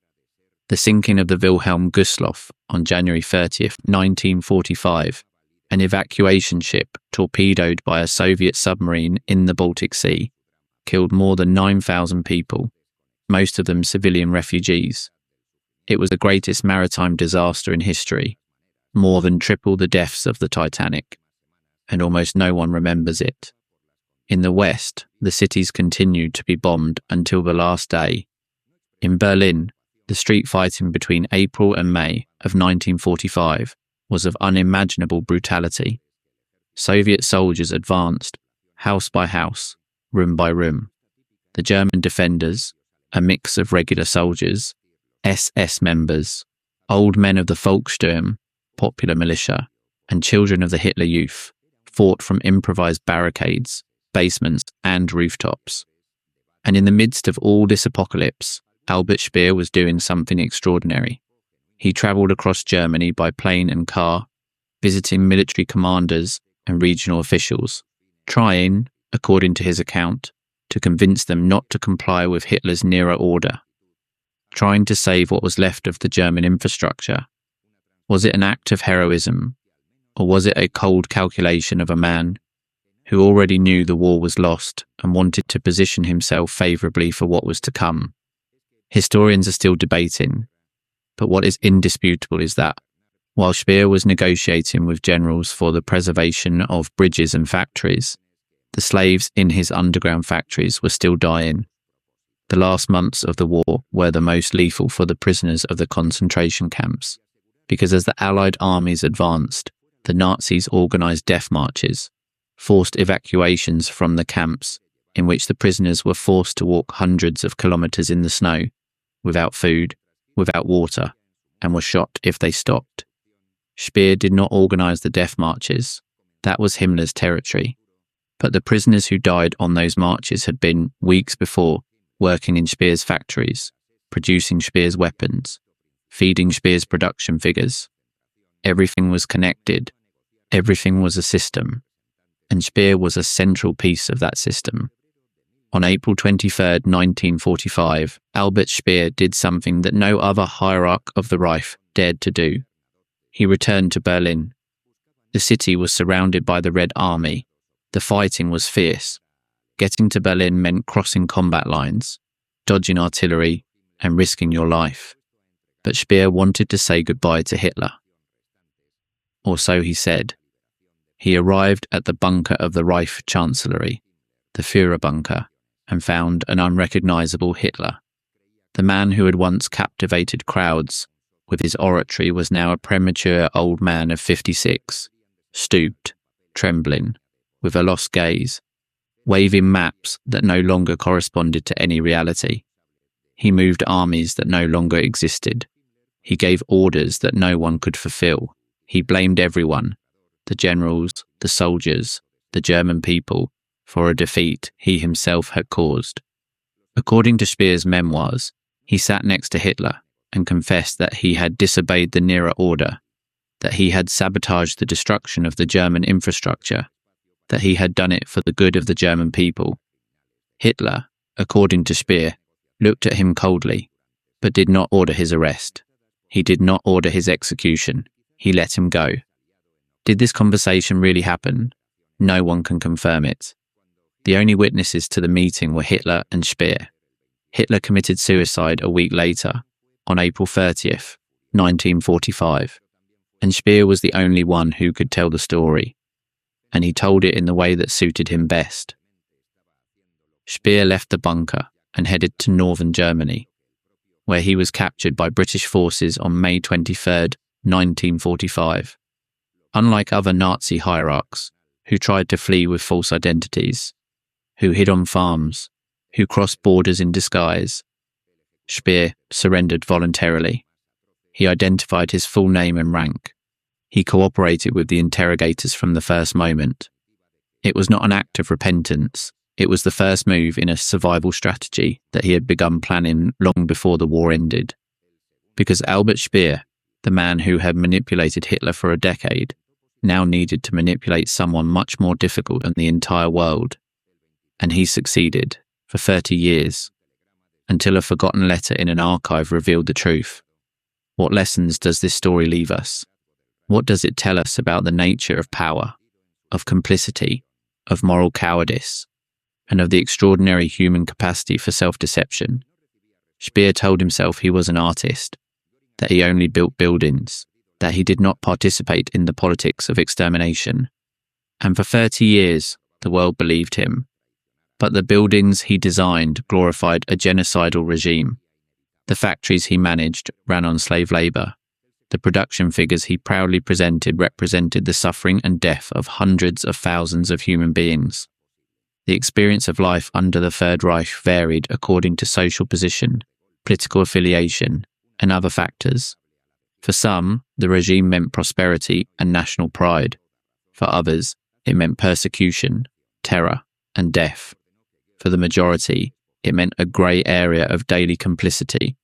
The sinking of the Wilhelm Gustloff on January 30th, 1945, an evacuation ship torpedoed by a Soviet submarine in the Baltic Sea, killed more than 9,000 people, most of them civilian refugees. It was the greatest maritime disaster in history, more than triple the deaths of the Titanic, and almost no one remembers it. In the West, the cities continued to be bombed until the last day. In Berlin, the street fighting between April and May of 1945 was of unimaginable brutality. Soviet soldiers advanced, house by house, room by room. The German defenders, a mix of regular soldiers, SS members, old men of the Volkssturm, popular militia, and children of the Hitler Youth, fought from improvised barricades, basements, and rooftops. And in the midst of all this apocalypse, Albert Speer was doing something extraordinary. He travelled across Germany by plane and car, visiting military commanders and regional officials, trying, according to his account, to convince them not to comply with Hitler's Nero order, trying to save what was left of the German infrastructure. Was it an act of heroism, or was it a cold calculation of a man who already knew the war was lost and wanted to position himself favourably for what was to come? Historians are still debating, but what is indisputable is that, while Speer was negotiating with generals for the preservation of bridges and factories, the slaves in his underground factories were still dying. The last months of the war were the most lethal for the prisoners of the concentration camps, because as the Allied armies advanced, the Nazis organised death marches, forced evacuations from the camps, in which the prisoners were forced to walk hundreds of kilometres in the snow, without food, without water, and were shot if they stopped. Speer did not organise the death marches. That was Himmler's territory. But the prisoners who died on those marches had been, weeks before, working in Speer's factories, producing Speer's weapons, feeding Speer's production figures. Everything was connected. Everything was a system. And Speer was a central piece of that system. On April 23, 1945, Albert Speer did something that no other hierarch of the Reich dared to do. He returned to Berlin. The city was surrounded by the Red Army. The fighting was fierce. Getting to Berlin meant crossing combat lines, dodging artillery, and risking your life. But Speer wanted to say goodbye to Hitler. Or so he said. He arrived at the bunker of the Reich Chancellery, the Führer bunker, and found an unrecognisable Hitler. The man who had once captivated crowds with his oratory was now a premature old man of 56, stooped, trembling, with a lost gaze, waving maps that no longer corresponded to any reality. He moved armies that no longer existed. He gave orders that no one could fulfill. He blamed everyone, the generals, the soldiers, the German people, for a defeat he himself had caused. According to Speer's memoirs, he sat next to Hitler and confessed that he had disobeyed the Nero order, that he had sabotaged the destruction of the German infrastructure, that he had done it for the good of the German people. Hitler, according to Speer, looked at him coldly, but did not order his arrest. He did not order his execution. He let him go. Did this conversation really happen? No one can confirm it. The only witnesses to the meeting were Hitler and Speer. Hitler committed suicide a week later, on April 30th, 1945, and Speer was the only one who could tell the story, and he told it in the way that suited him best. Speer left the bunker and headed to northern Germany, where he was captured by British forces on May 23, 1945. Unlike other Nazi hierarchs, who tried to flee with false identities, who hid on farms, who crossed borders in disguise, Speer surrendered voluntarily. He identified his full name and rank. He cooperated with the interrogators from the first moment. It was not an act of repentance. It was the first move in a survival strategy that he had begun planning long before the war ended. Because Albert Speer, the man who had manipulated Hitler for a decade, now needed to manipulate someone much more difficult than the entire world. And he succeeded, for 30 years, until a forgotten letter in an archive revealed the truth. What lessons does this story leave us? What does it tell us about the nature of power, of complicity, of moral cowardice, and of the extraordinary human capacity for self-deception? Speer told himself he was an artist, that he only built buildings, that he did not participate in the politics of extermination. And for 30 years, the world believed him. But the buildings he designed glorified a genocidal regime. The factories he managed ran on slave labour. The production figures he proudly presented represented the suffering and death of hundreds of thousands of human beings. The experience of life under the Third Reich varied according to social position, political affiliation, and other factors. For some, the regime meant prosperity and national pride. For others, it meant persecution, terror, and death. For the majority, it meant a grey area of daily complicity,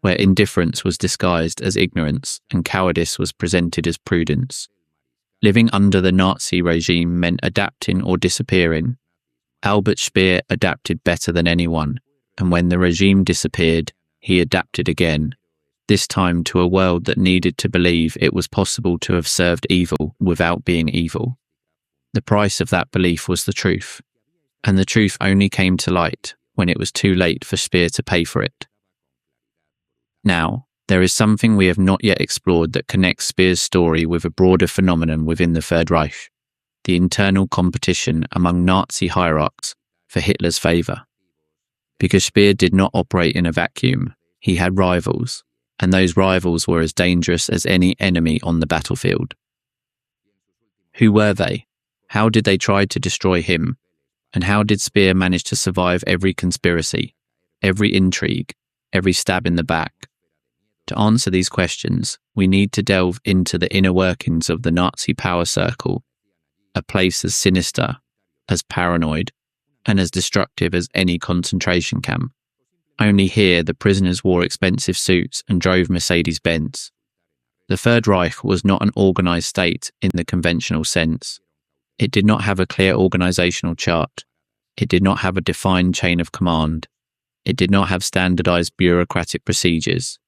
where indifference was disguised as ignorance and cowardice was presented as prudence. Living under the Nazi regime meant adapting or disappearing. Albert Speer adapted better than anyone, and when the regime disappeared, he adapted again, this time to a world that needed to believe it was possible to have served evil without being evil. The price of that belief was the truth, and the truth only came to light when it was too late for Speer to pay for it. Now, there is something we have not yet explored that connects Speer's story with a broader phenomenon within the Third Reich, the internal competition among Nazi hierarchs for Hitler's favour. Because Speer did not operate in a vacuum, he had rivals, and those rivals were as dangerous as any enemy on the battlefield. Who were they? How did they try to destroy him? And how did Speer manage to survive every conspiracy, every intrigue, every stab in the back? To answer these questions, we need to delve into the inner workings of the Nazi power circle, a place as sinister, as paranoid, and as destructive as any concentration camp. Only here the prisoners wore expensive suits and drove Mercedes-Benz. The Third Reich was not an organised state in the conventional sense. It did not have a clear organisational chart. It did not have a defined chain of command. It did not have standardised bureaucratic procedures.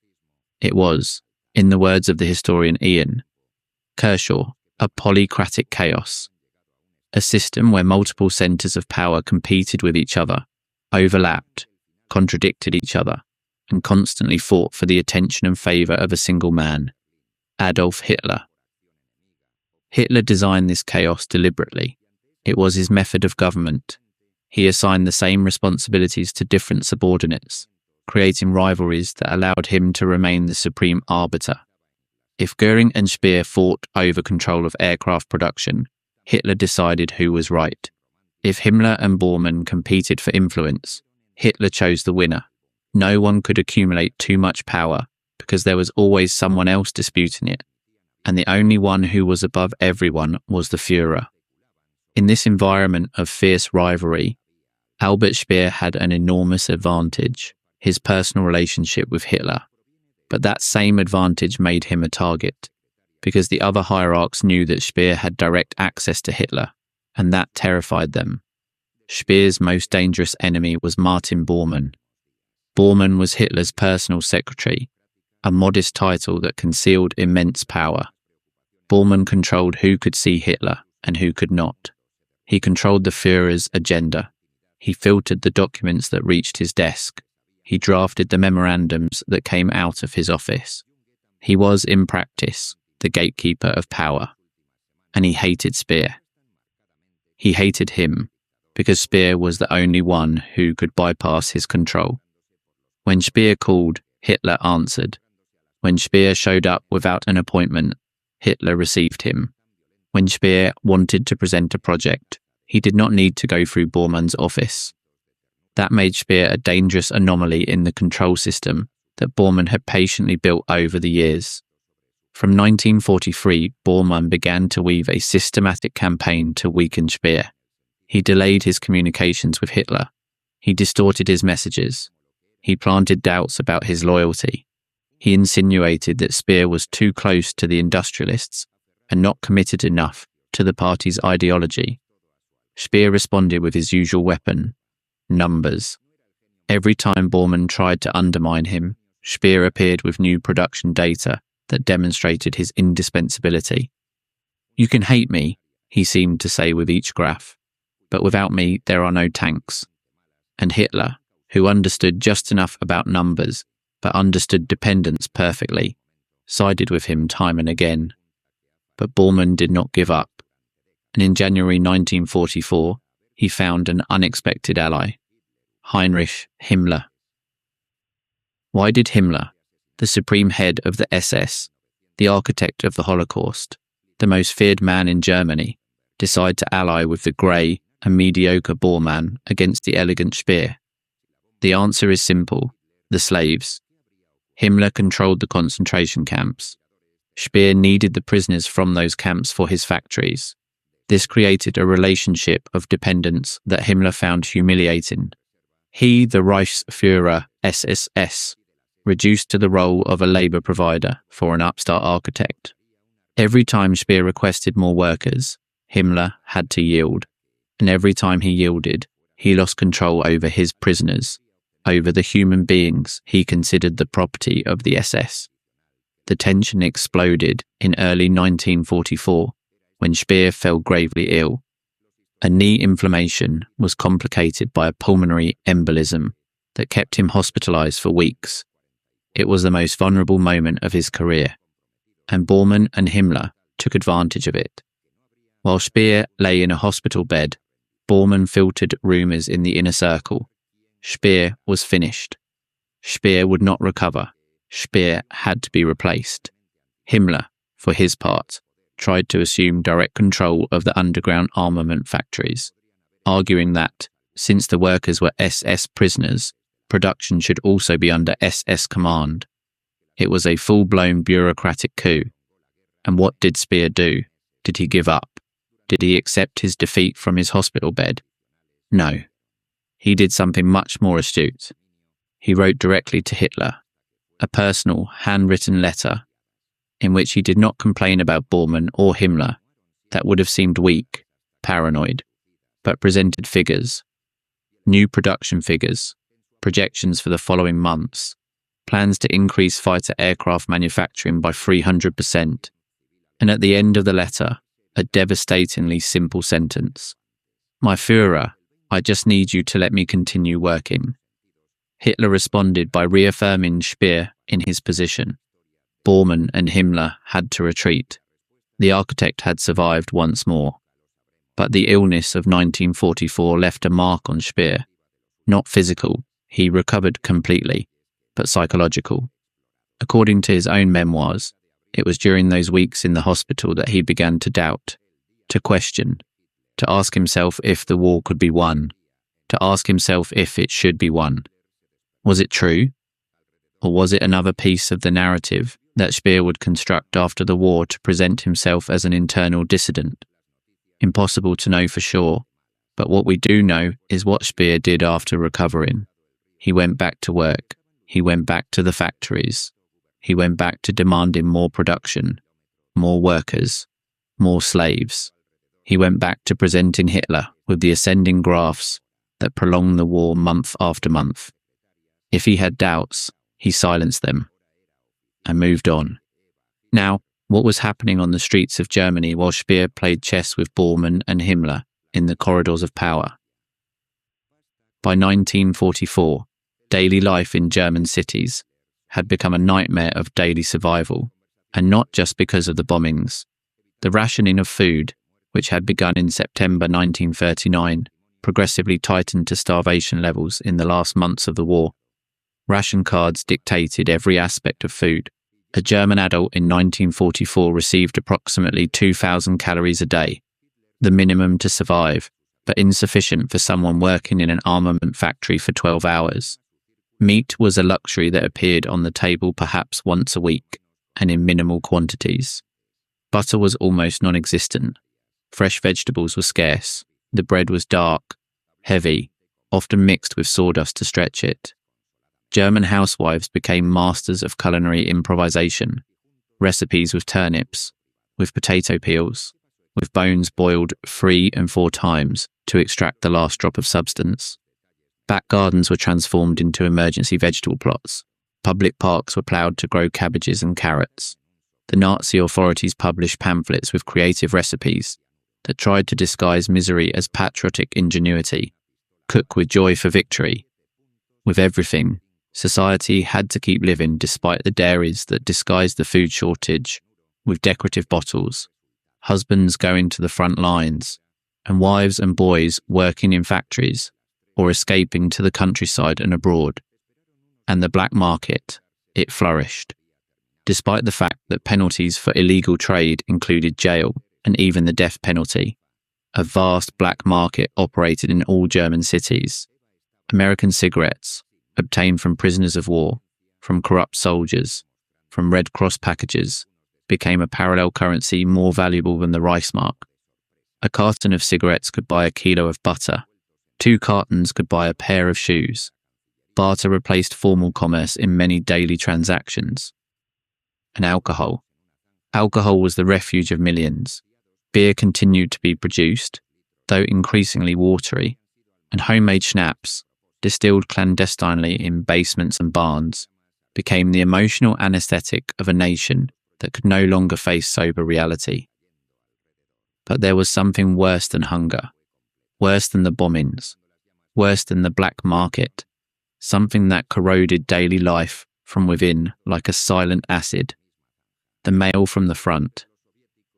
It was, in the words of the historian Ian Kershaw, a polycratic chaos. A system where multiple centres of power competed with each other, overlapped, contradicted each other, and constantly fought for the attention and favour of a single man, Adolf Hitler. Hitler designed this chaos deliberately. It was his method of government. He assigned the same responsibilities to different subordinates, creating rivalries that allowed him to remain the supreme arbiter. If Goering and Speer fought over control of aircraft production, Hitler decided who was right. If Himmler and Bormann competed for influence, Hitler chose the winner. No one could accumulate too much power because there was always someone else disputing it, and the only one who was above everyone was the Führer. In this environment of fierce rivalry, Albert Speer had an enormous advantage, his personal relationship with Hitler. But that same advantage made him a target, because the other hierarchs knew that Speer had direct access to Hitler, and that terrified them. Speer's most dangerous enemy was Martin Bormann. Bormann was Hitler's personal secretary, a modest title that concealed immense power. Bormann controlled who could see Hitler and who could not. He controlled the Führer's agenda. He filtered the documents that reached his desk. He drafted the memorandums that came out of his office. He was, in practice, the gatekeeper of power. And he hated Speer. He hated him because Speer was the only one who could bypass his control. When Speer called, Hitler answered. When Speer showed up without an appointment, Hitler received him. When Speer wanted to present a project, he did not need to go through Bormann's office. That made Speer a dangerous anomaly in the control system that Bormann had patiently built over the years. From 1943, Bormann began to weave a systematic campaign to weaken Speer. He delayed his communications with Hitler. He distorted his messages. He planted doubts about his loyalty. He insinuated that Speer was too close to the industrialists and not committed enough to the party's ideology. Speer responded with his usual weapon, numbers. Every time Bormann tried to undermine him, Speer appeared with new production data that demonstrated his indispensability. "You can hate me," he seemed to say with each graph, "but without me there are no tanks." And Hitler, who understood just enough about numbers but understood dependence perfectly, sided with him time and again. But Bormann did not give up, and in January 1944 he found an unexpected ally, Heinrich Himmler. Why did Himmler, the supreme head of the SS, the architect of the Holocaust, the most feared man in Germany, decide to ally with the grey and mediocre Bormann against the elegant Speer? The answer is simple: the slaves. Himmler controlled the concentration camps. Speer needed the prisoners from those camps for his factories. This created a relationship of dependence that Himmler found humiliating. He, the Reichsführer SS, reduced to the role of a labour provider for an upstart architect. Every time Speer requested more workers, Himmler had to yield. And every time he yielded, he lost control over his prisoners, over the human beings he considered the property of the SS. The tension exploded in early 1944 when Speer fell gravely ill. A knee inflammation was complicated by a pulmonary embolism that kept him hospitalized for weeks. It was the most vulnerable moment of his career, and Bormann and Himmler took advantage of it. While Speer lay in a hospital bed, Bormann filtered rumours in the inner circle. Speer was finished. Speer would not recover. Speer had to be replaced. Himmler, for his part, tried to assume direct control of the underground armament factories, arguing that, since the workers were SS prisoners, production should also be under SS command. It was a full-blown bureaucratic coup. And what did Speer do? Did he give up? Did he accept his defeat from his hospital bed? No. He did something much more astute. He wrote directly to Hitler, a personal, handwritten letter in which he did not complain about Bormann or Himmler. That would have seemed weak, paranoid, but presented figures, new production figures, projections for the following months, plans to increase fighter aircraft manufacturing by 300%, and at the end of the letter, a devastatingly simple sentence: "My Führer, I just need you to let me continue working." Hitler responded by reaffirming Speer in his position. Bormann and Himmler had to retreat. The architect had survived once more. But the illness of 1944 left a mark on Speer. Not physical, he recovered completely, but psychological. According to his own memoirs, it was during those weeks in the hospital that he began to doubt, to question, to ask himself if the war could be won, to ask himself if it should be won. Was it true? Or was it another piece of the narrative that Speer would construct after the war to present himself as an internal dissident? Impossible to know for sure, but what we do know is what Speer did after recovering. He went back to work. He went back to the factories. He went back to demanding more production, more workers, more slaves. He went back to presenting Hitler with the ascending graphs that prolonged the war month after month. If he had doubts, he silenced them and moved on. Now, what was happening on the streets of Germany while Speer played chess with Bormann and Himmler in the corridors of power? By 1944, daily life in German cities had become a nightmare of daily survival, and not just because of the bombings. The rationing of food, which had begun in September 1939, progressively tightened to starvation levels in the last months of the war. Ration cards dictated every aspect of food. A German adult in 1944 received approximately 2,000 calories a day, the minimum to survive, but insufficient for someone working in an armament factory for 12 hours. Meat was a luxury that appeared on the table perhaps once a week, and in minimal quantities. Butter was almost non-existent. Fresh vegetables were scarce. The bread was dark, heavy, often mixed with sawdust to stretch it. German housewives became masters of culinary improvisation. Recipes with turnips, with potato peels, with bones boiled 3 and 4 times to extract the last drop of substance. Back gardens were transformed into emergency vegetable plots. Public parks were ploughed to grow cabbages and carrots. The Nazi authorities published pamphlets with creative recipes that tried to disguise misery as patriotic ingenuity. Cook with joy for victory. With everything, society had to keep living despite the dairies that disguised the food shortage, with decorative bottles, husbands going to the front lines, and wives and boys working in factories or escaping to the countryside and abroad. And the black market, it flourished, despite the fact that penalties for illegal trade included jail and even the death penalty. A vast black market operated in all German cities. American cigarettes, obtained from prisoners of war, from corrupt soldiers, from Red Cross packages, became a parallel currency more valuable than the Reichsmark. A carton of cigarettes could buy a kilo of butter. 2 cartons could buy a pair of shoes. Barter replaced formal commerce in many daily transactions. And alcohol. Alcohol was the refuge of millions. Beer continued to be produced, though increasingly watery, and homemade schnapps, distilled clandestinely in basements and barns, became the emotional anesthetic of a nation that could no longer face sober reality. But there was something worse than hunger, worse than the bombings, worse than the black market, something that corroded daily life from within like a silent acid. The mail from the front.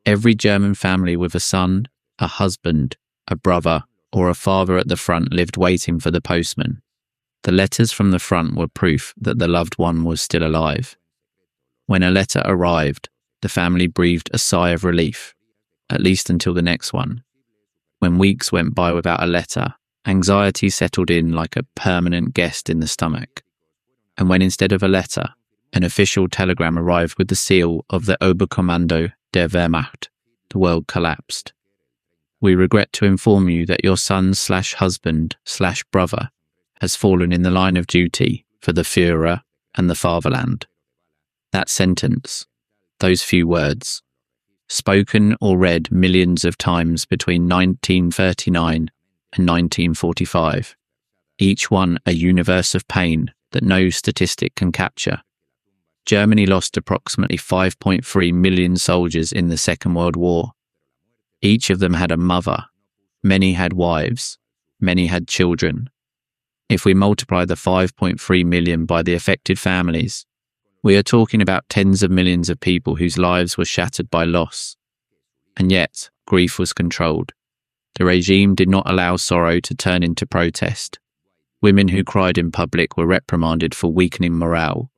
Every German family with a son, a husband, a brother, or a father at the front lived waiting for the postman. The letters from the front were proof that the loved one was still alive. When a letter arrived, the family breathed a sigh of relief, at least until the next one. When weeks went by without a letter, anxiety settled in like a permanent guest in the stomach. And when instead of a letter, an official telegram arrived with the seal of the Oberkommando der Wehrmacht, the world collapsed. We regret to inform you that your son/husband/brother has fallen in the line of duty for the Führer and the fatherland. That sentence, those few words, spoken or read millions of times between 1939 and 1945, each one a universe of pain that no statistic can capture. Germany lost approximately 5.3 million soldiers in the Second World War. Each of them had a mother. Many had wives. Many had children. If we multiply the 5.3 million by the affected families, we are talking about tens of millions of people whose lives were shattered by loss. And yet, grief was controlled. The regime did not allow sorrow to turn into protest. Women who cried in public were reprimanded for weakening morale.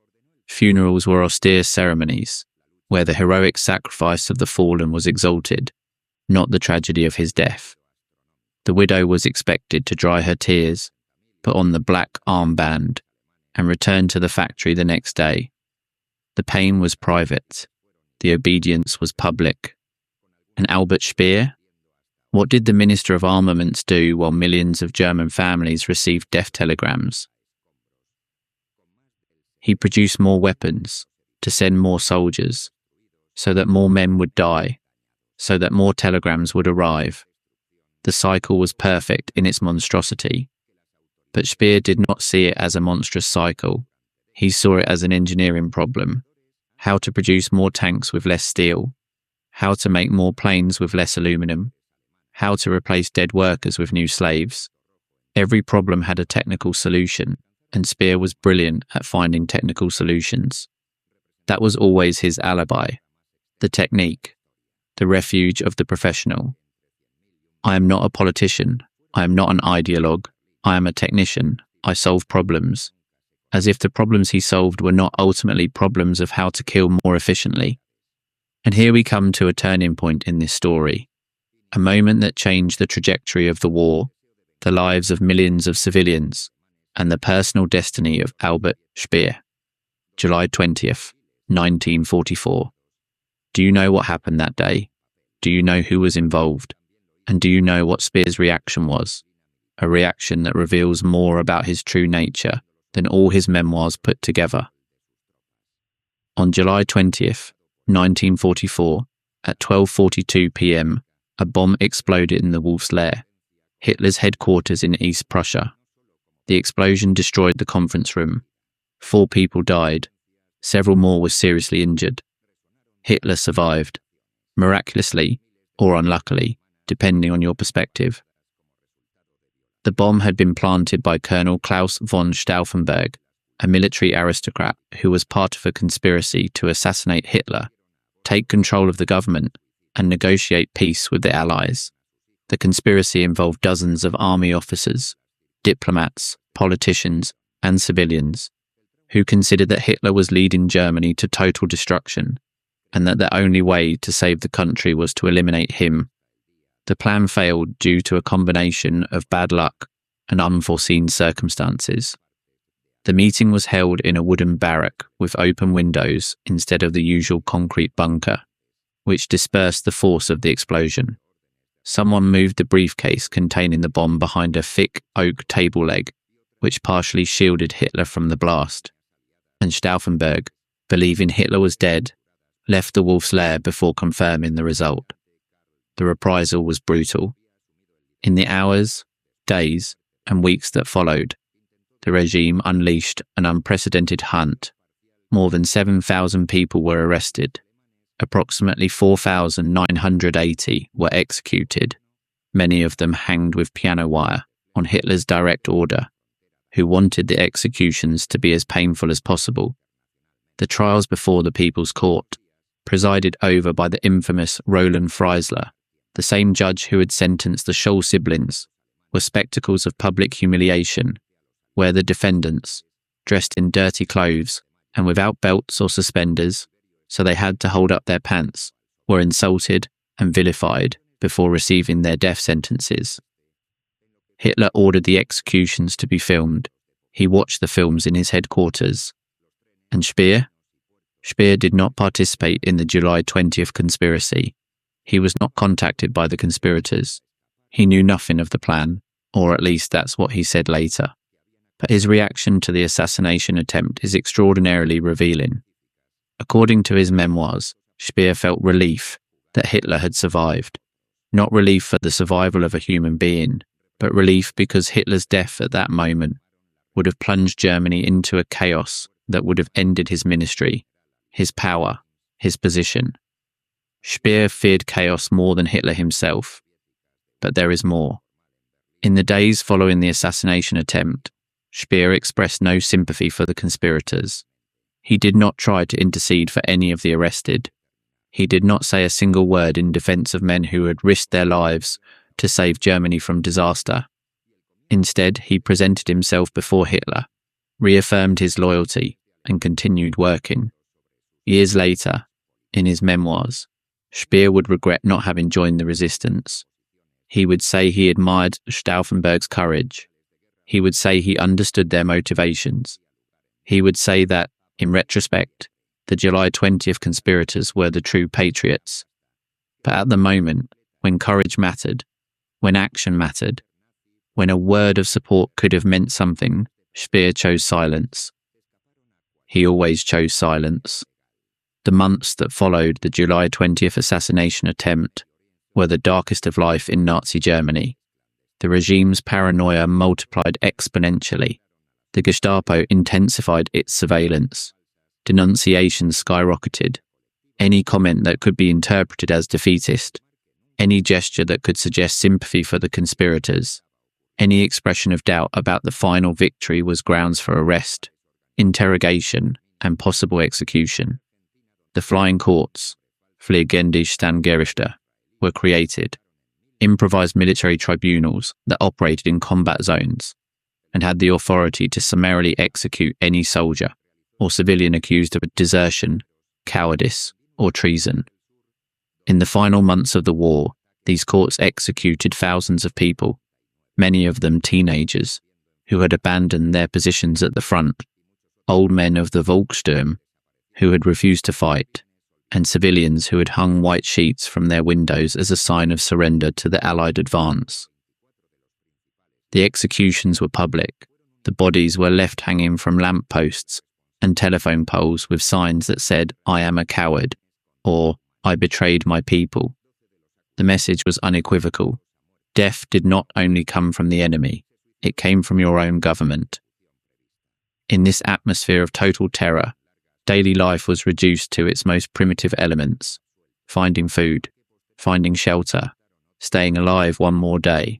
Funerals were austere ceremonies, where the heroic sacrifice of the fallen was exalted, not the tragedy of his death. The widow was expected to dry her tears, put on the black armband, and return to the factory the next day. The pain was private. The obedience was public. And Albert Speer? What did the Minister of Armaments do while millions of German families received death telegrams? He produced more weapons to send more soldiers, so that more men would die, so that more telegrams would arrive. The cycle was perfect in its monstrosity. But Speer did not see it as a monstrous cycle. He saw it as an engineering problem. How to produce more tanks with less steel. How to make more planes with less aluminum. How to replace dead workers with new slaves. Every problem had a technical solution, and Speer was brilliant at finding technical solutions. That was always his alibi. The technique. The refuge of the professional. I am not a politician. I am not an ideologue. I am a technician. I solve problems. As if the problems he solved were not ultimately problems of how to kill more efficiently. And here we come to a turning point in this story. A moment that changed the trajectory of the war, the lives of millions of civilians, and the personal destiny of Albert Speer. July 20th, 1944. Do you know what happened that day? Do you know who was involved? And do you know what Speer's reaction was? A reaction that reveals more about his true nature than all his memoirs put together. On July 20th, 1944, at 12:42 p.m., a bomb exploded in the Wolf's Lair, Hitler's headquarters in East Prussia. The explosion destroyed the conference room. 4 people died. Several more were seriously injured. Hitler survived, miraculously or unluckily, depending on your perspective. The bomb had been planted by Colonel Klaus von Stauffenberg, a military aristocrat who was part of a conspiracy to assassinate Hitler, take control of the government, and negotiate peace with the Allies. The conspiracy involved dozens of army officers, diplomats, politicians, and civilians, who considered that Hitler was leading Germany to total destruction, and that the only way to save the country was to eliminate him. The plan failed due to a combination of bad luck and unforeseen circumstances. The meeting was held in a wooden barrack with open windows instead of the usual concrete bunker, which dispersed the force of the explosion. Someone moved the briefcase containing the bomb behind a thick oak table leg, which partially shielded Hitler from the blast. And Stauffenberg, believing Hitler was dead, left the Wolf's Lair before confirming the result. The reprisal was brutal. In the hours, days, and weeks that followed, the regime unleashed an unprecedented hunt. More than 7,000 people were arrested. Approximately 4,980 were executed, many of them hanged with piano wire on Hitler's direct order, who wanted the executions to be as painful as possible. The trials before the People's Court, presided over by the infamous Roland Freisler, the same judge who had sentenced the Scholl siblings, were spectacles of public humiliation, where the defendants, dressed in dirty clothes and without belts or suspenders, so they had to hold up their pants, were insulted and vilified before receiving their death sentences. Hitler ordered the executions to be filmed. He watched the films in his headquarters. And Speer? Speer did not participate in the July 20th conspiracy. He was not contacted by the conspirators. He knew nothing of the plan, or at least that's what he said later. But his reaction to the assassination attempt is extraordinarily revealing. According to his memoirs, Speer felt relief that Hitler had survived. Not relief for the survival of a human being, but relief because Hitler's death at that moment would have plunged Germany into a chaos that would have ended his ministry, his power, his position. Speer feared chaos more than Hitler himself. But there is more. In the days following the assassination attempt, Speer expressed no sympathy for the conspirators. He did not try to intercede for any of the arrested. He did not say a single word in defense of men who had risked their lives to save Germany from disaster. Instead, he presented himself before Hitler, reaffirmed his loyalty, and continued working. Years later, in his memoirs, Speer would regret not having joined the resistance. He would say he admired Stauffenberg's courage. He would say he understood their motivations. He would say that, in retrospect, the July 20th conspirators were the true patriots. But at the moment, when courage mattered, when action mattered, when a word of support could have meant something, Speer chose silence. He always chose silence. The months that followed the July 20th assassination attempt were the darkest of life in Nazi Germany. The regime's paranoia multiplied exponentially. The Gestapo intensified its surveillance. Denunciations skyrocketed. Any comment that could be interpreted as defeatist, any gesture that could suggest sympathy for the conspirators, any expression of doubt about the final victory was grounds for arrest, interrogation, and possible execution. The flying courts, Fliegende Standgerichte, were created, improvised military tribunals that operated in combat zones and had the authority to summarily execute any soldier or civilian accused of desertion, cowardice, or treason. In the final months of the war, these courts executed thousands of people, many of them teenagers, who had abandoned their positions at the front, old men of the Volkssturm, who had refused to fight, and civilians who had hung white sheets from their windows as a sign of surrender to the Allied advance. The executions were public. The bodies were left hanging from lamp posts and telephone poles with signs that said, "I am a coward," or "I betrayed my people." The message was unequivocal. Death did not only come from the enemy, it came from your own government. In this atmosphere of total terror, daily life was reduced to its most primitive elements: finding food, finding shelter, staying alive one more day.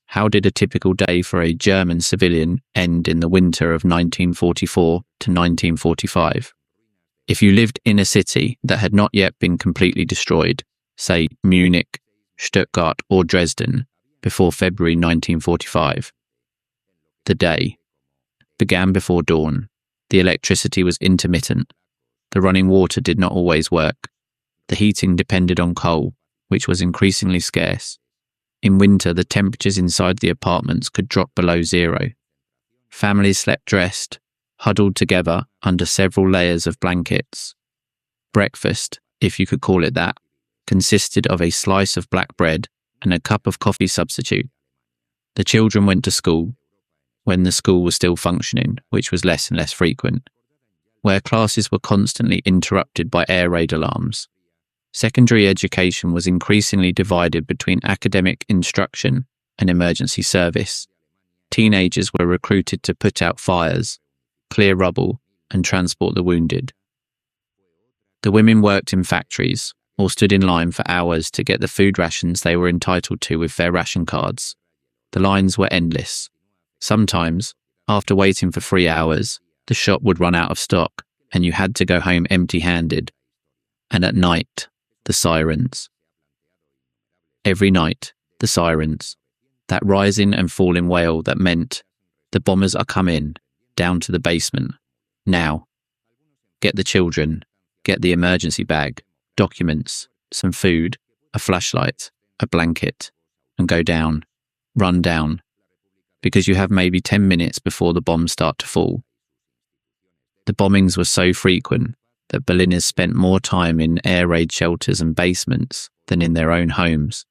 How did a typical day for a German civilian end in the winter of 1944 to 1945? If you lived in a city that had not yet been completely destroyed, say Munich, Stuttgart, or Dresden, before February 1945, the day began before dawn. The electricity was intermittent. The running water did not always work. The heating depended on coal, which was increasingly scarce. In winter, the temperatures inside the apartments could drop below zero. Families slept dressed, huddled together under several layers of blankets. Breakfast, if you could call it that, consisted of a slice of black bread and a cup of coffee substitute. The children went to school, when the school was still functioning, which was less and less frequent, where classes were constantly interrupted by air raid alarms. Secondary education was increasingly divided between academic instruction and emergency service. Teenagers were recruited to put out fires, clear rubble, and transport the wounded. The women worked in factories or stood in line for hours to get the food rations they were entitled to with their ration cards. The lines were endless. Sometimes, after waiting for 3 hours, the shop would run out of stock and you had to go home empty-handed. And at night, the sirens. Every night, the sirens. That rising and falling wail that meant, the bombers are coming, down to the basement. Now. Get the children, get the emergency bag, documents, some food, a flashlight, a blanket, and go down. Run down. Because you have maybe 10 minutes before the bombs start to fall. The bombings were so frequent that Berliners spent more time in air raid shelters and basements than in their own homes.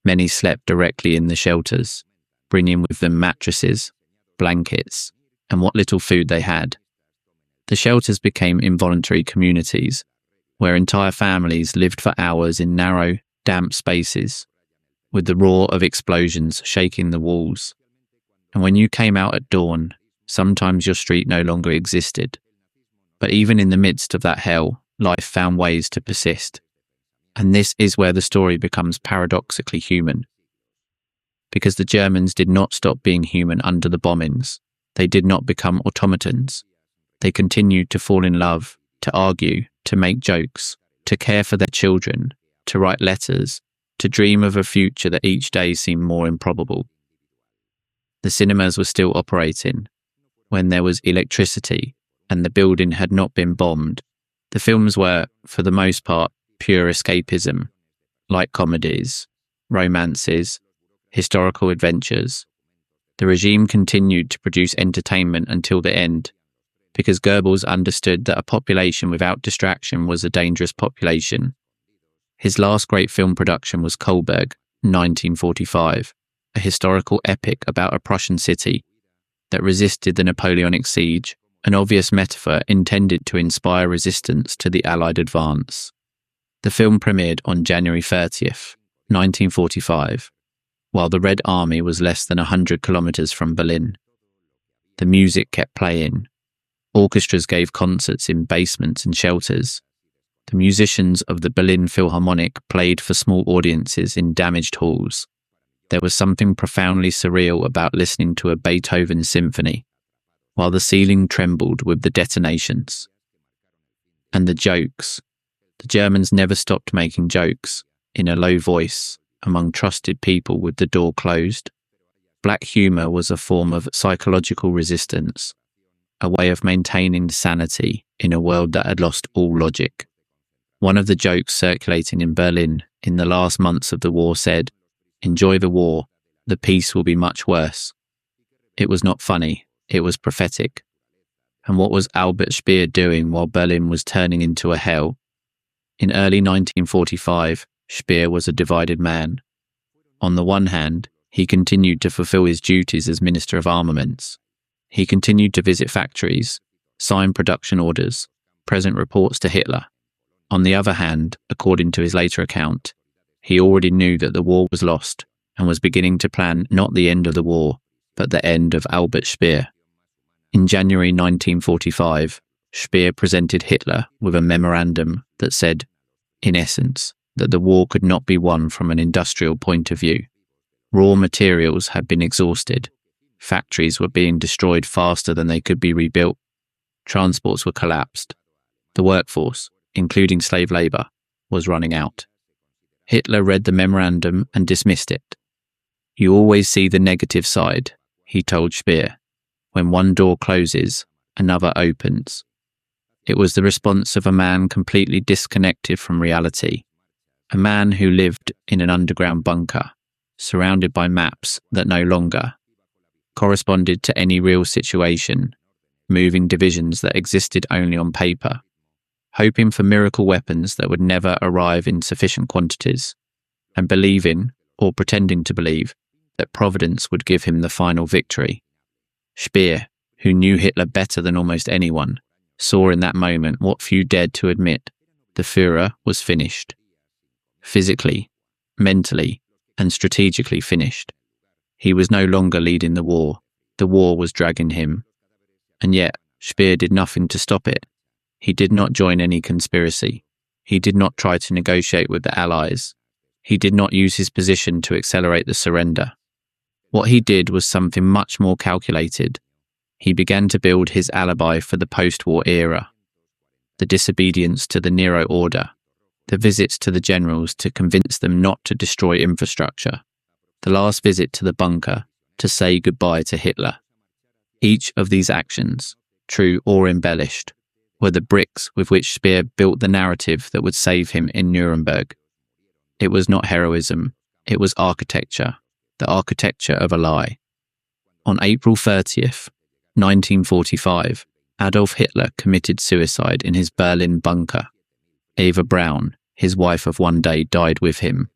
Many slept directly in the shelters, bringing with them mattresses, blankets, and what little food they had. The shelters became involuntary communities, where entire families lived for hours in narrow, damp spaces, with the roar of explosions shaking the walls. And when you came out at dawn, sometimes your street no longer existed. But even in the midst of that hell, life found ways to persist. And this is where the story becomes paradoxically human. Because the Germans did not stop being human under the bombings. They did not become automatons. They continued to fall in love, to argue, to make jokes, to care for their children, to write letters, to dream of a future that each day seemed more improbable. The cinemas were still operating. When there was electricity and the building had not been bombed, the films were, for the most part, pure escapism, like comedies, romances, historical adventures. The regime continued to produce entertainment until the end, because Goebbels understood that a population without distraction was a dangerous population. His last great film production was Kolberg, 1945, a historical epic about a Prussian city that resisted the Napoleonic siege, an obvious metaphor intended to inspire resistance to the Allied advance. The film premiered on January 30th, 1945. while the Red Army was less than 100 kilometers from Berlin. The music kept playing. Orchestras gave concerts in basements and shelters. The musicians of the Berlin Philharmonic played for small audiences in damaged halls. There was something profoundly surreal about listening to a Beethoven symphony, while the ceiling trembled with the detonations. And the jokes. The Germans never stopped making jokes, in a low voice, among trusted people with the door closed. Black humour was a form of psychological resistance, a way of maintaining sanity in a world that had lost all logic. One of the jokes circulating in Berlin in the last months of the war said, "Enjoy the war, the peace will be much worse." It was not funny, it was prophetic. And what was Albert Speer doing while Berlin was turning into a hell? In early 1945, Speer was a divided man. On the one hand, he continued to fulfill his duties as Minister of Armaments. He continued to visit factories, sign production orders, present reports to Hitler. On the other hand, according to his later account, he already knew that the war was lost and was beginning to plan not the end of the war, but the end of Albert Speer. In January 1945, Speer presented Hitler with a memorandum that said, in essence, that the war could not be won from an industrial point of view. Raw materials had been exhausted. Factories were being destroyed faster than they could be rebuilt. Transports were collapsed. The workforce, including slave labour, was running out. Hitler read the memorandum and dismissed it. "You always see the negative side," he told Speer. "When one door closes, another opens." It was the response of a man completely disconnected from reality, a man who lived in an underground bunker, surrounded by maps that no longer corresponded to any real situation, moving divisions that existed only on paper, hoping for miracle weapons that would never arrive in sufficient quantities, and believing, or pretending to believe, that Providence would give him the final victory. Speer, who knew Hitler better than almost anyone, saw in that moment what few dared to admit: the Führer was finished. Physically, mentally, and strategically finished. He was no longer leading the war was dragging him. And yet, Speer did nothing to stop it. He did not join any conspiracy. He did not try to negotiate with the Allies. He did not use his position to accelerate the surrender. What he did was something much more calculated. He began to build his alibi for the post-war era. The disobedience to the Nero order, the visits to the generals to convince them not to destroy infrastructure, the last visit to the bunker to say goodbye to Hitler. Each of these actions, true or embellished, were the bricks with which Speer built the narrative that would save him in Nuremberg. It was not heroism, it was architecture, the architecture of a lie. On April 30th, 1945, Adolf Hitler committed suicide in his Berlin bunker. Eva Braun, his wife of one day, died with him.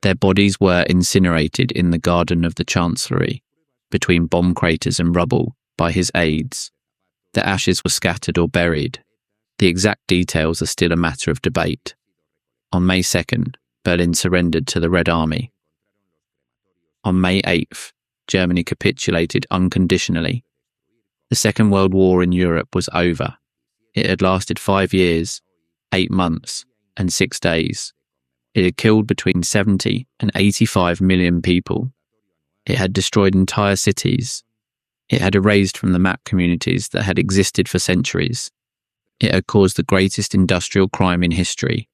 Their bodies were incinerated in the garden of the Chancellery, between bomb craters and rubble, by his aides. The ashes were scattered or buried. The exact details are still a matter of debate. On May 2nd, Berlin surrendered to the Red Army. On May 8th, Germany capitulated unconditionally. The Second World War in Europe was over. It had lasted 5 years, 8 months, and 6 days. It had killed between 70 and 85 million people. It had destroyed entire cities. It had erased from the map communities that had existed for centuries. It had caused the greatest industrial crime in history,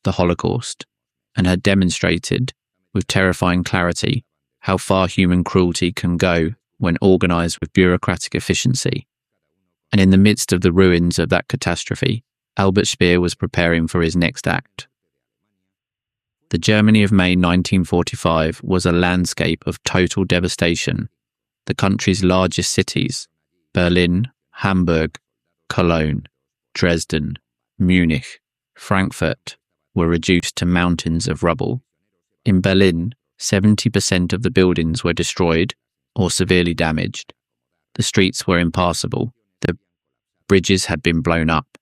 the Holocaust, and had demonstrated, with terrifying clarity, how far human cruelty can go when organised with bureaucratic efficiency. And in the midst of the ruins of that catastrophe, Albert Speer was preparing for his next act. The Germany of May 1945 was a landscape of total devastation. The country's largest cities, Berlin, Hamburg, Cologne, Dresden, Munich, Frankfurt, were reduced to mountains of rubble. In Berlin, 70% of the buildings were destroyed or severely damaged. The streets were impassable. The bridges had been blown up.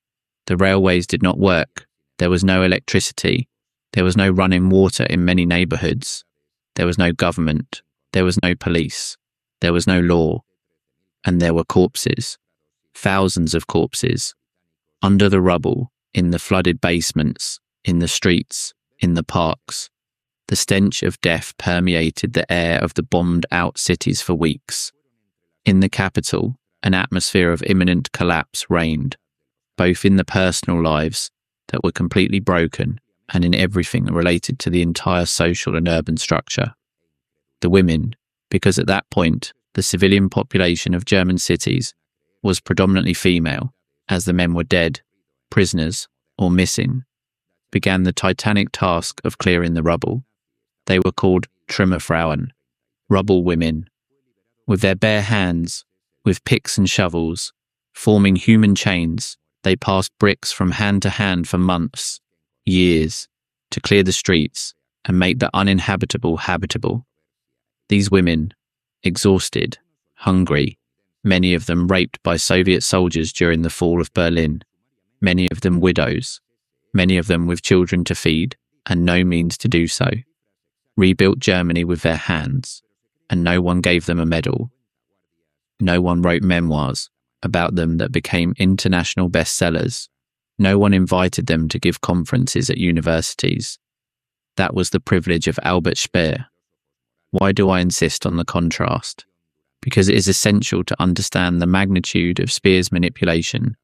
The railways did not work. There was no electricity. There was no running water in many neighbourhoods. There was no government. There was no police. There was no law. And there were corpses. Thousands of corpses. Under the rubble, in the flooded basements, in the streets, in the parks. The stench of death permeated the air of the bombed-out cities for weeks. In the capital, an atmosphere of imminent collapse reigned, both in the personal lives that were completely broken and in everything related to the entire social and urban structure. The women, because at that point, the civilian population of German cities was predominantly female, as the men were dead, prisoners, or missing, began the titanic task of clearing the rubble. They were called Trümmerfrauen, rubble women. With their bare hands, with picks and shovels, forming human chains, they passed bricks from hand to hand for months, years, to clear the streets and make the uninhabitable habitable. These women, exhausted, hungry, many of them raped by Soviet soldiers during the fall of Berlin, many of them widows, many of them with children to feed and no means to do so, rebuilt Germany with their hands, and no one gave them a medal. No one wrote memoirs about them that became international bestsellers. No one invited them to give conferences at universities. That was the privilege of Albert Speer. Why do I insist on the contrast? Because it is essential to understand the magnitude of Speer's manipulation.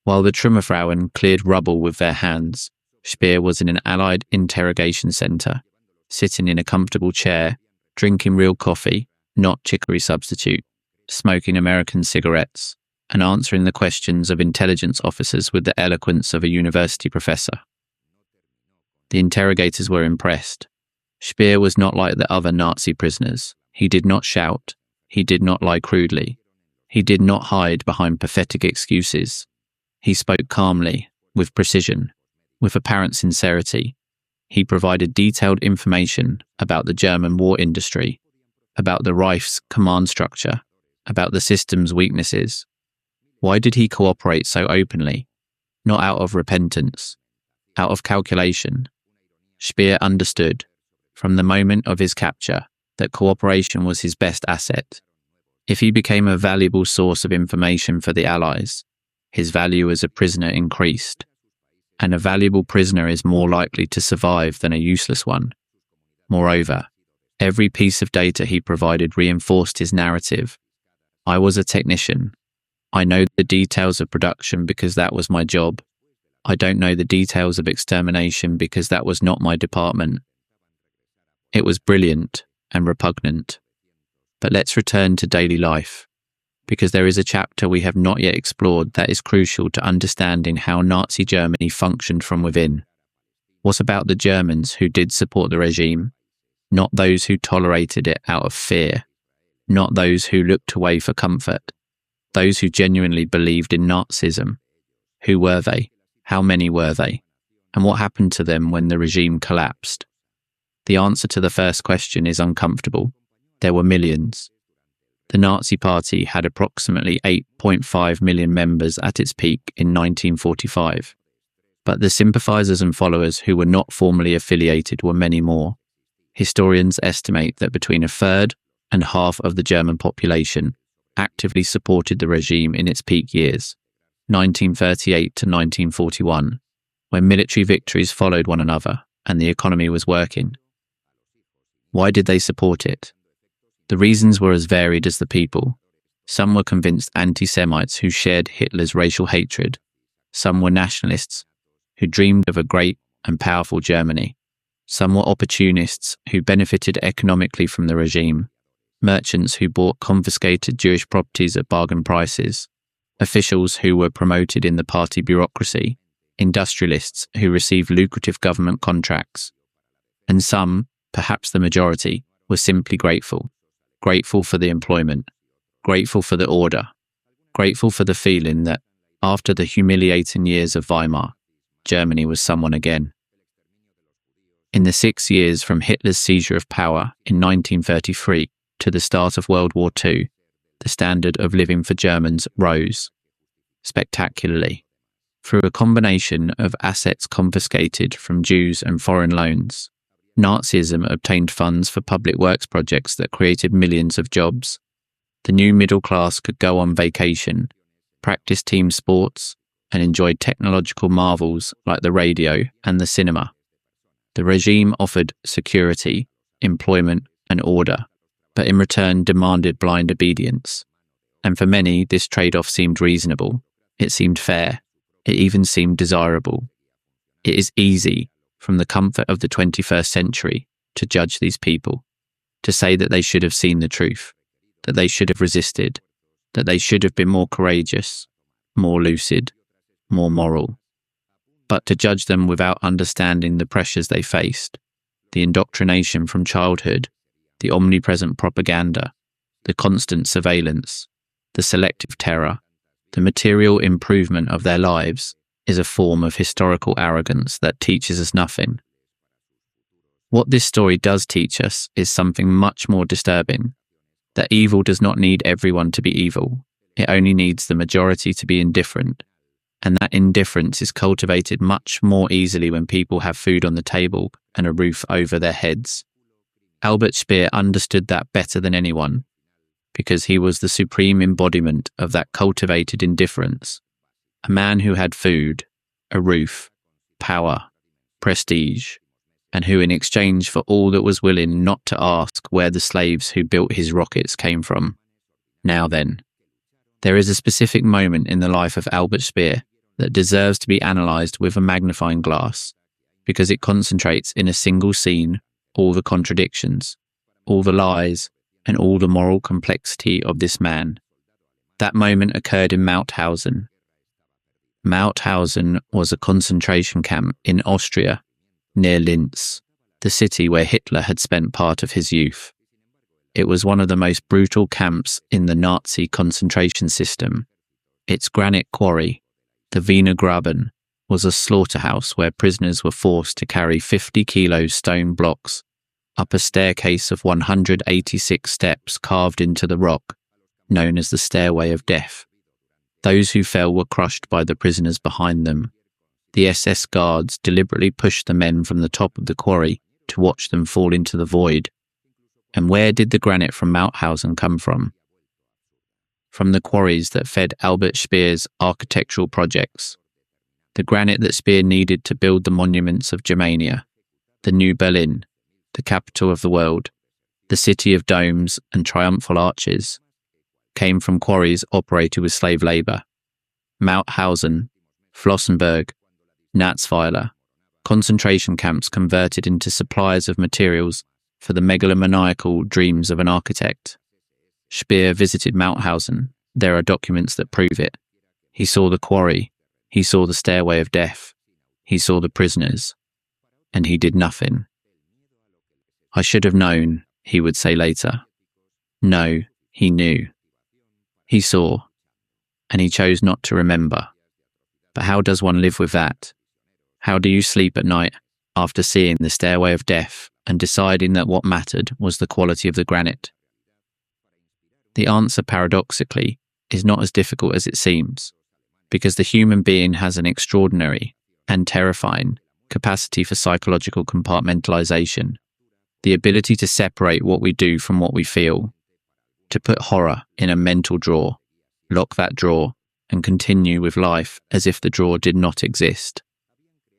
While the Trümmerfrauen cleared rubble with their hands, Speer was in an Allied interrogation centre, sitting in a comfortable chair, drinking real coffee, not chicory substitute, smoking American cigarettes, and answering the questions of intelligence officers with the eloquence of a university professor. The interrogators were impressed. Speer was not like the other Nazi prisoners. He did not shout. He did not lie crudely. He did not hide behind pathetic excuses. He spoke calmly, with precision, with apparent sincerity. He provided detailed information about the German war industry, about the Reich's command structure, about the system's weaknesses. Why did he cooperate so openly? Not out of repentance, out of calculation. Speer understood, from the moment of his capture, that cooperation was his best asset. If he became a valuable source of information for the Allies, his value as a prisoner increased. And a valuable prisoner is more likely to survive than a useless one. Moreover, every piece of data he provided reinforced his narrative. I was a technician. I know the details of production because that was my job. I don't know the details of extermination because that was not my department. It was brilliant and repugnant. But let's return to daily life, because there is a chapter we have not yet explored that is crucial to understanding how Nazi Germany functioned from within. What about the Germans who did support the regime? Not those who tolerated it out of fear. Not those who looked away for comfort. Those who genuinely believed in Nazism. Who were they? How many were they? And what happened to them when the regime collapsed? The answer to the first question is uncomfortable. There were millions. The Nazi Party had approximately 8.5 million members at its peak in 1945. But the sympathizers and followers who were not formally affiliated were many more. Historians estimate that between a third and half of the German population actively supported the regime in its peak years, 1938 to 1941, when military victories followed one another and the economy was working. Why did they support it? The reasons were as varied as the people. Some were convinced anti-Semites who shared Hitler's racial hatred. Some were nationalists who dreamed of a great and powerful Germany. Some were opportunists who benefited economically from the regime. Merchants who bought confiscated Jewish properties at bargain prices. Officials who were promoted in the party bureaucracy. Industrialists who received lucrative government contracts. And some, perhaps the majority, were simply grateful. Grateful for the employment, grateful for the order, grateful for the feeling that, after the humiliating years of Weimar, Germany was someone again. In the 6 years from Hitler's seizure of power in 1933 to the start of World War II, the standard of living for Germans rose spectacularly through a combination of assets confiscated from Jews and foreign loans, Nazism obtained funds for public works projects that created millions of jobs. The new middle class could go on vacation, practice team sports, and enjoy technological marvels like the radio and the cinema. The regime offered security, employment, and order, but in return demanded blind obedience. And for many, this trade-off seemed reasonable. It seemed fair. It even seemed desirable. It is easy, from the comfort of the 21st century, to judge these people, to say that they should have seen the truth, that they should have resisted, that they should have been more courageous, more lucid, more moral. But to judge them without understanding the pressures they faced, the indoctrination from childhood, the omnipresent propaganda, the constant surveillance, the selective terror, the material improvement of their lives, is a form of historical arrogance that teaches us nothing. What this story does teach us is something much more disturbing, that evil does not need everyone to be evil. It only needs the majority to be indifferent, and that indifference is cultivated much more easily when people have food on the table and a roof over their heads. Albert Speer understood that better than anyone, because he was the supreme embodiment of that cultivated indifference. A man who had food, a roof, power, prestige, and who in exchange for all that was willing not to ask where the slaves who built his rockets came from. Now then, there is a specific moment in the life of Albert Speer that deserves to be analysed with a magnifying glass, because it concentrates in a single scene all the contradictions, all the lies, and all the moral complexity of this man. That moment occurred in Mauthausen. Mauthausen was a concentration camp in Austria, near Linz, the city where Hitler had spent part of his youth. It was one of the most brutal camps in the Nazi concentration system. Its granite quarry, the Wiener Graben, was a slaughterhouse where prisoners were forced to carry 50-kilo stone blocks up a staircase of 186 steps carved into the rock, known as the Stairway of Death. Those who fell were crushed by the prisoners behind them. The SS guards deliberately pushed the men from the top of the quarry to watch them fall into the void. And where did the granite from Mauthausen come from? From the quarries that fed Albert Speer's architectural projects. The granite that Speer needed to build the monuments of Germania, the New Berlin, the capital of the world, the city of domes and triumphal arches, came from quarries operated with slave labour. Mauthausen, Flossenburg, Natzweiler, concentration camps converted into suppliers of materials for the megalomaniacal dreams of an architect. Speer visited Mauthausen. There are documents that prove it. He saw the quarry. He saw the Stairway of Death. He saw the prisoners. And he did nothing. I should have known, he would say later. No, he knew. He saw, and he chose not to remember. But how does one live with that? How do you sleep at night after seeing the Stairway of Death and deciding that what mattered was the quality of the granite? The answer, paradoxically, is not as difficult as it seems, because the human being has an extraordinary and terrifying capacity for psychological compartmentalization, the ability to separate what we do from what we feel, to put horror in a mental drawer, lock that drawer, and continue with life as if the drawer did not exist.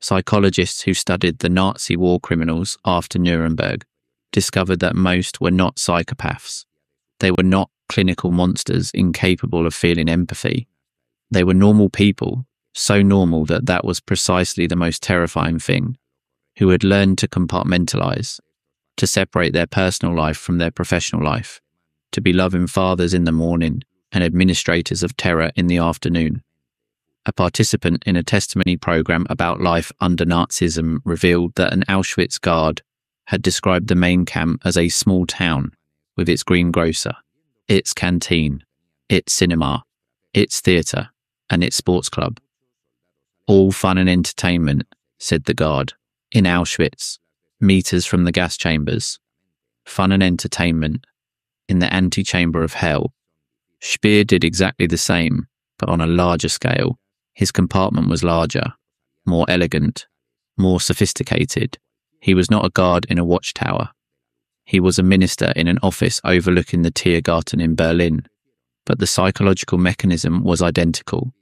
Psychologists who studied the Nazi war criminals after Nuremberg discovered that most were not psychopaths. They were not clinical monsters incapable of feeling empathy. They were normal people, so normal that that was precisely the most terrifying thing, who had learned to compartmentalize, to separate their personal life from their professional life, to be loving fathers in the morning and administrators of terror in the afternoon. A participant in a testimony program about life under Nazism revealed that an Auschwitz guard had described the main camp as a small town with its greengrocer, its canteen, its cinema, its theatre, and its sports club. All fun and entertainment, said the guard, in Auschwitz, meters from the gas chambers. Fun and entertainment in the antechamber of hell. Speer did exactly the same, but on a larger scale. His compartment was larger, more elegant, more sophisticated. He was not a guard in a watchtower. He was a minister in an office overlooking the Tiergarten in Berlin. But the psychological mechanism was identical.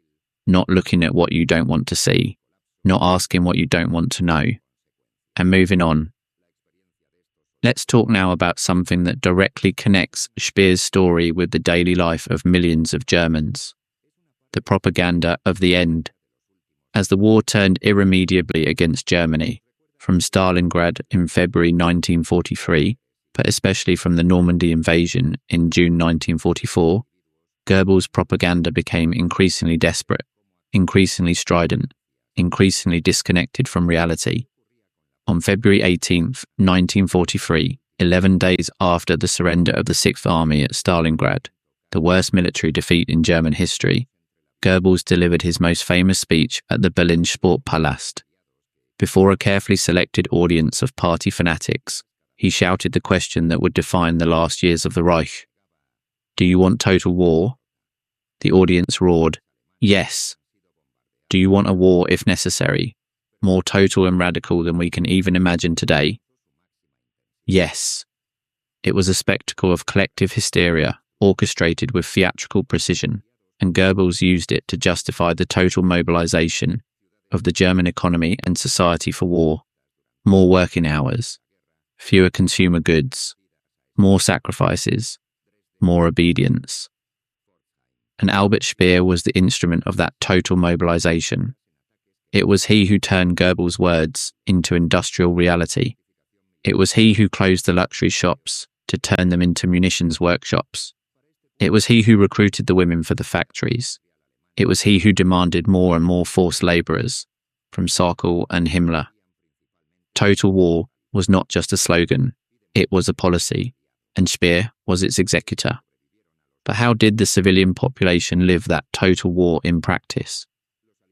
Not looking at what you don't want to see, not asking what you don't want to know, and moving on. Let's talk now about something that directly connects Speer's story with the daily life of millions of Germans. The propaganda of the end. As the war turned irremediably against Germany, from Stalingrad in February 1943, but especially from the Normandy invasion in June 1944, Goebbels' propaganda became increasingly desperate, increasingly strident, increasingly disconnected from reality. On February 18, 1943, 11 days after the surrender of the Sixth Army at Stalingrad, the worst military defeat in German history, Goebbels delivered his most famous speech at the Berlin Sportpalast. Before a carefully selected audience of party fanatics, he shouted the question that would define the last years of the Reich. Do you want total war? The audience roared, yes. Do you want a war if necessary, more total and radical than we can even imagine today? Yes. It was a spectacle of collective hysteria, orchestrated with theatrical precision, and Goebbels used it to justify the total mobilization of the German economy and society for war. More working hours, fewer consumer goods, more sacrifices, more obedience. And Albert Speer was the instrument of that total mobilization. It was he who turned Goebbels' words into industrial reality. It was he who closed the luxury shops to turn them into munitions workshops. It was he who recruited the women for the factories. It was he who demanded more and more forced labourers, from Sokol and Himmler. Total war was not just a slogan, it was a policy, and Speer was its executor. But how did the civilian population live that total war in practice?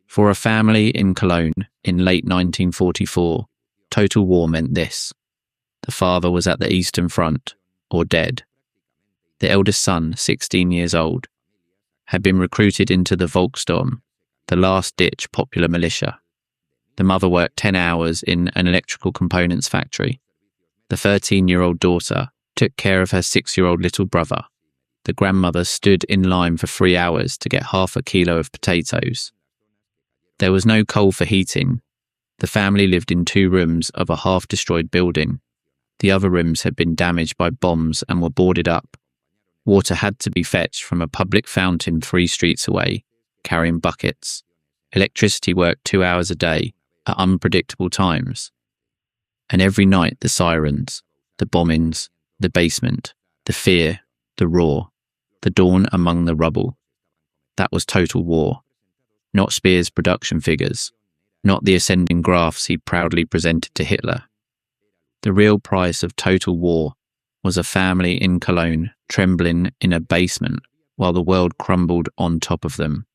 For a family in Cologne in late 1944, total war meant this. The father was at the Eastern Front, or dead. The eldest son, 16 years old, had been recruited into the Volkssturm, the last-ditch popular militia. The mother worked 10 hours in an electrical components factory. The 13-year-old daughter took care of her 6-year-old little brother. The grandmother stood in line for 3 hours to get half a kilo of potatoes. There was no coal for heating. The family lived in 2 rooms of a half-destroyed building. The other rooms had been damaged by bombs and were boarded up. Water had to be fetched from a public fountain 3 streets away, carrying buckets. Electricity worked 2 hours a day at unpredictable times. And every night the sirens, the bombings, the basement, the fear, the roar, the dawn among the rubble. That was total war. Not Speer's production figures, not the ascending graphs he proudly presented to Hitler. The real price of total war was a family in Cologne trembling in a basement while the world crumbled on top of them.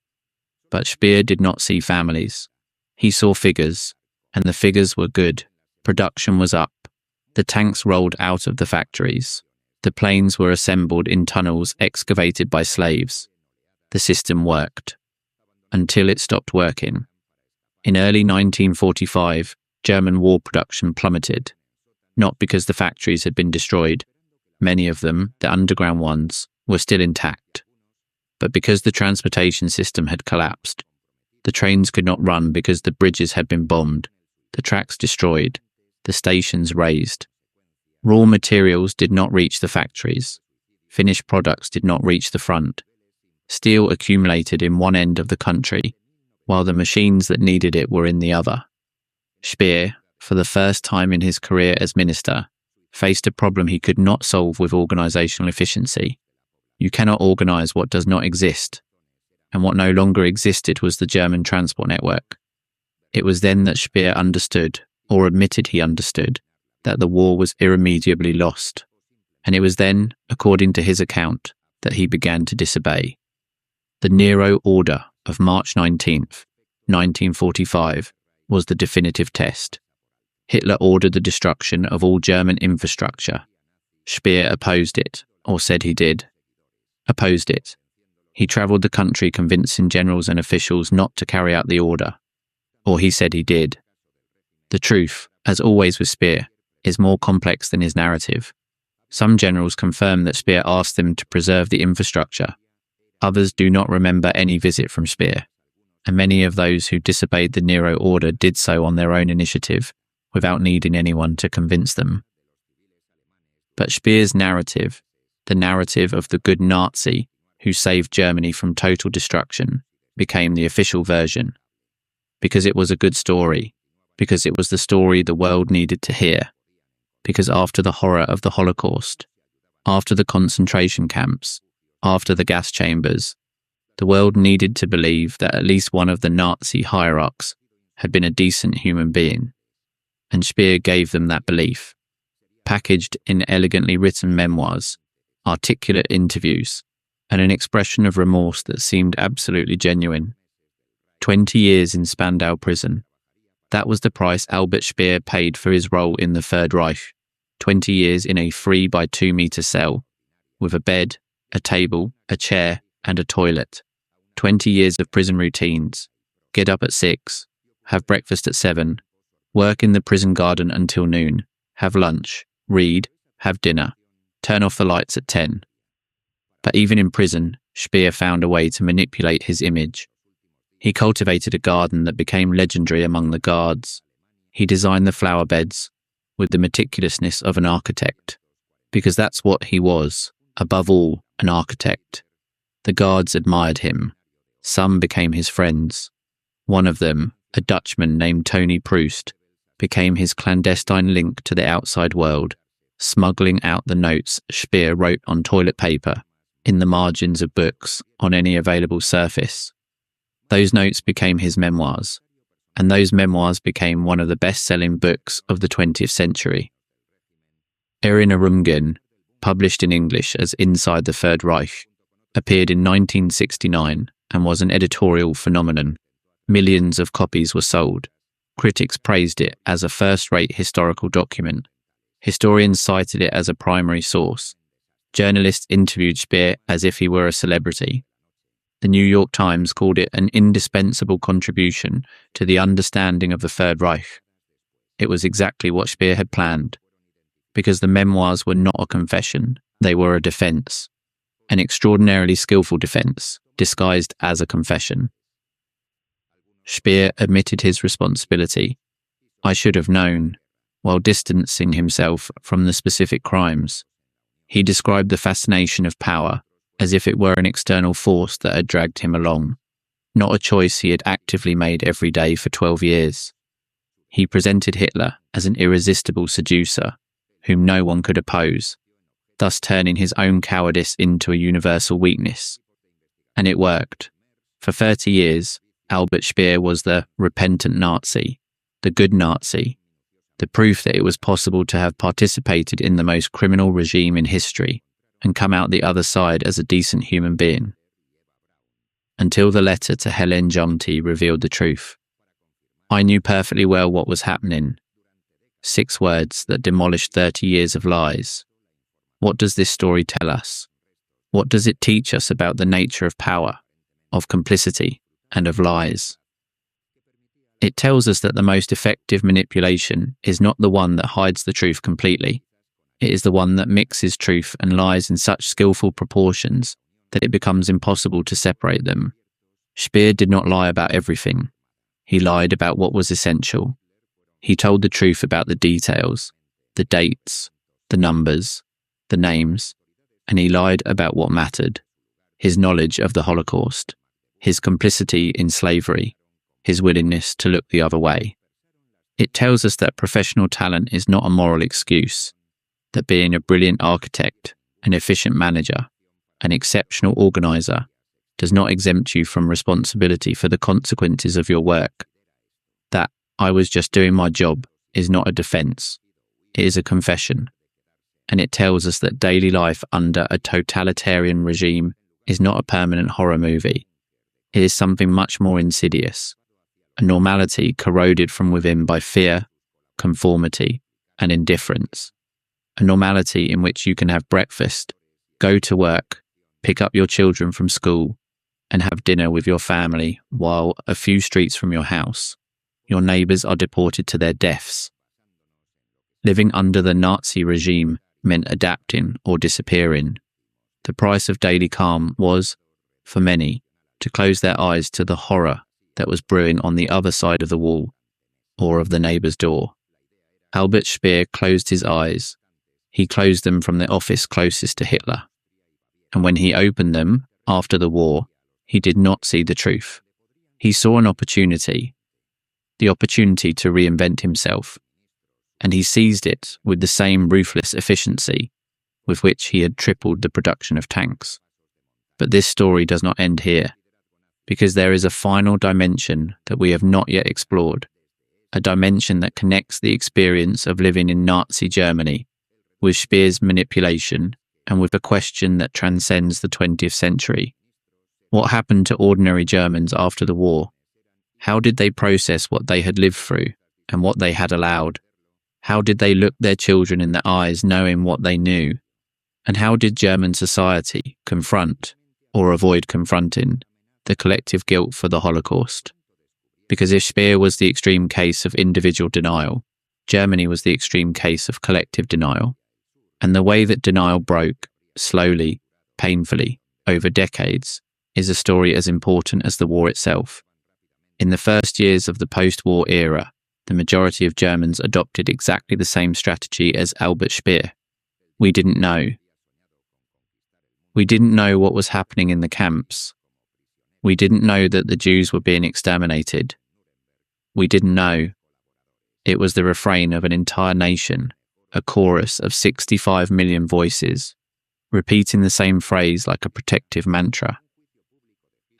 But Speer did not see families. He saw figures, and the figures were good. Production was up. The tanks rolled out of the factories. The planes were assembled in tunnels excavated by slaves. The system worked. Until it stopped working. In early 1945, German war production plummeted. Not because the factories had been destroyed. Many of them, the underground ones, were still intact. But because the transportation system had collapsed. The trains could not run because the bridges had been bombed, the tracks destroyed, the stations razed. Raw materials did not reach the factories. Finished products did not reach the front. Steel accumulated in one end of the country, while the machines that needed it were in the other. Speer, for the first time in his career as minister, faced a problem he could not solve with organisational efficiency. You cannot organise what does not exist, and what no longer existed was the German transport network. It was then that Speer understood, or admitted he understood, that the war was irremediably lost, and it was then, according to his account, that he began to disobey. The Nero Order of March 19th, 1945, was the definitive test. Hitler ordered the destruction of all German infrastructure. Speer opposed it, or said he did. Opposed it. He travelled the country convincing generals and officials not to carry out the order. Or he said he did. The truth, as always with Speer, is more complex than his narrative. Some generals confirm that Speer asked them to preserve the infrastructure. Others do not remember any visit from Speer, and many of those who disobeyed the Nero order did so on their own initiative, without needing anyone to convince them. But Speer's narrative, the narrative of the good Nazi who saved Germany from total destruction, became the official version. Because it was a good story, because it was the story the world needed to hear, because after the horror of the Holocaust, after the concentration camps, after the gas chambers, the world needed to believe that at least one of the Nazi hierarchs had been a decent human being, and Speer gave them that belief, packaged in elegantly written memoirs, articulate interviews, and an expression of remorse that seemed absolutely genuine. 20 years in Spandau prison. That was the price Albert Speer paid for his role in the Third Reich. 20 years in a 3 by 2 meter cell, with a bed, a table, a chair, and a toilet. 20 years of prison routines. Get up at 6, have breakfast at 7, work in the prison garden until noon, have lunch, read, have dinner, turn off the lights at 10. But even in prison, Speer found a way to manipulate his image. He cultivated a garden that became legendary among the guards. He designed the flower beds with the meticulousness of an architect, because that's what he was, above all, an architect. The guards admired him. Some became his friends. One of them, a Dutchman named Tony Proust, became his clandestine link to the outside world, smuggling out the notes Speer wrote on toilet paper, in the margins of books, on any available surface. Those notes became his memoirs, and those memoirs became one of the best-selling books of the 20th century. Erinnerungen, published in English as Inside the Third Reich, appeared in 1969 and was an editorial phenomenon. Millions of copies were sold. Critics praised it as a first-rate historical document. Historians cited it as a primary source. Journalists interviewed Speer as if he were a celebrity. The New York Times called it an indispensable contribution to the understanding of the Third Reich. It was exactly what Speer had planned, because the memoirs were not a confession, they were a defense, an extraordinarily skillful defense, disguised as a confession. Speer admitted his responsibility. I should have known, while distancing himself from the specific crimes. He described the fascination of power as if it were an external force that had dragged him along, not a choice he had actively made every day for 12 years. He presented Hitler as an irresistible seducer, whom no one could oppose, thus turning his own cowardice into a universal weakness. And it worked. For 30 years, Albert Speer was the repentant Nazi, the good Nazi, the proof that it was possible to have participated in the most criminal regime in history and come out the other side as a decent human being. Until the letter to Helen Jumty revealed the truth. I knew perfectly well what was happening. 6 words that demolished 30 years of lies. What does this story tell us? What does it teach us about the nature of power, of complicity, and of lies? It tells us that the most effective manipulation is not the one that hides the truth completely. It is the one that mixes truth and lies in such skillful proportions that it becomes impossible to separate them. Speer did not lie about everything. He lied about what was essential. He told the truth about the details, the dates, the numbers, the names, and he lied about what mattered: his knowledge of the Holocaust, his complicity in slavery, his willingness to look the other way. It tells us that professional talent is not a moral excuse, that being a brilliant architect, an efficient manager, an exceptional organizer, does not exempt you from responsibility for the consequences of your work. That I was just doing my job is not a defense, it is a confession. And it tells us that daily life under a totalitarian regime is not a permanent horror movie. It is something much more insidious, a normality corroded from within by fear, conformity, and indifference. A normality in which you can have breakfast, go to work, pick up your children from school, and have dinner with your family while a few streets from your house, your neighbours are deported to their deaths. Living under the Nazi regime meant adapting or disappearing. The price of daily calm was, for many, to close their eyes to the horror that was brewing on the other side of the wall or of the neighbour's door. Albert Speer closed his eyes. He closed them from the office closest to Hitler. And when he opened them after the war, he did not see the truth. He saw an opportunity, the opportunity to reinvent himself, and he seized it with the same ruthless efficiency with which he had tripled the production of tanks. But this story does not end here, because there is a final dimension that we have not yet explored, a dimension that connects the experience of living in Nazi Germany with Speer's manipulation and with a question that transcends the 20th century. What happened to ordinary Germans after the war? How did they process what they had lived through and what they had allowed? How did they look their children in the eyes knowing what they knew? And how did German society confront, or avoid confronting, the collective guilt for the Holocaust? Because if Speer was the extreme case of individual denial, Germany was the extreme case of collective denial. And the way that denial broke, slowly, painfully, over decades, is a story as important as the war itself. In the first years of the post-war era, the majority of Germans adopted exactly the same strategy as Albert Speer. We didn't know. We didn't know what was happening in the camps. We didn't know that the Jews were being exterminated. We didn't know. It was the refrain of an entire nation, a chorus of 65 million voices, repeating the same phrase like a protective mantra.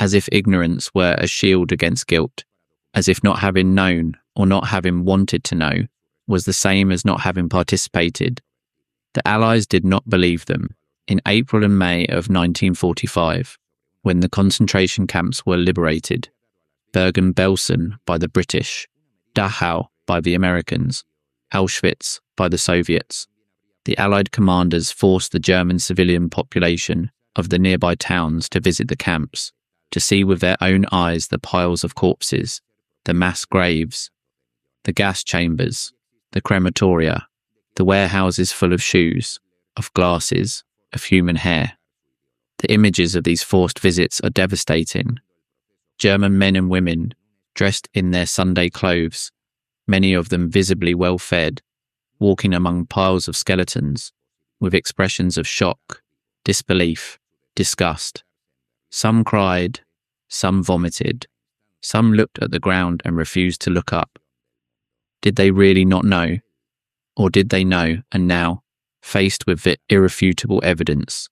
As if ignorance were a shield against guilt, as if not having known or not having wanted to know was the same as not having participated. The Allies did not believe them. In April and May of 1945, when the concentration camps were liberated, Bergen-Belsen by the British, Dachau by the Americans, Auschwitz by the Soviets, the Allied commanders forced the German civilian population of the nearby towns to visit the camps, to see with their own eyes the piles of corpses, the mass graves, the gas chambers, the crematoria, the warehouses full of shoes, of glasses, of human hair. The images of these forced visits are devastating. German men and women, dressed in their Sunday clothes, many of them visibly well-fed, walking among piles of skeletons, with expressions of shock, disbelief, disgust. Some cried, some vomited, some looked at the ground and refused to look up. Did they really not know? Or did they know and now, faced with the irrefutable evidence,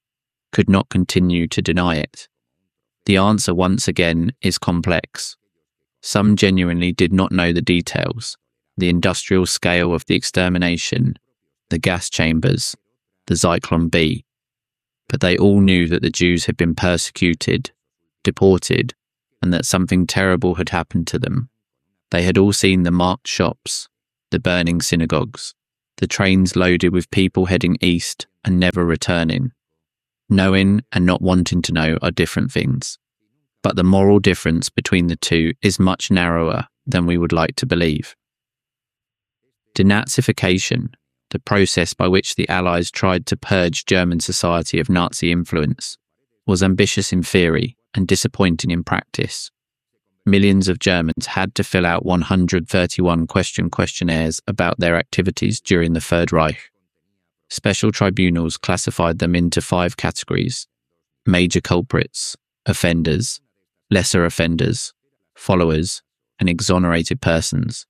could not continue to deny it? The answer once again is complex. Some genuinely did not know the details, the industrial scale of the extermination, the gas chambers, the Zyklon B. But they all knew that the Jews had been persecuted, deported, and that something terrible had happened to them. They had all seen the marked shops, the burning synagogues, the trains loaded with people heading east and never returning. Knowing and not wanting to know are different things, but the moral difference between the two is much narrower than we would like to believe. Denazification, the process by which the Allies tried to purge German society of Nazi influence, was ambitious in theory and disappointing in practice. Millions of Germans had to fill out 131 questionnaires about their activities during the Third Reich. Special tribunals classified them into 5 categories: major culprits, offenders, lesser offenders, followers, and exonerated persons.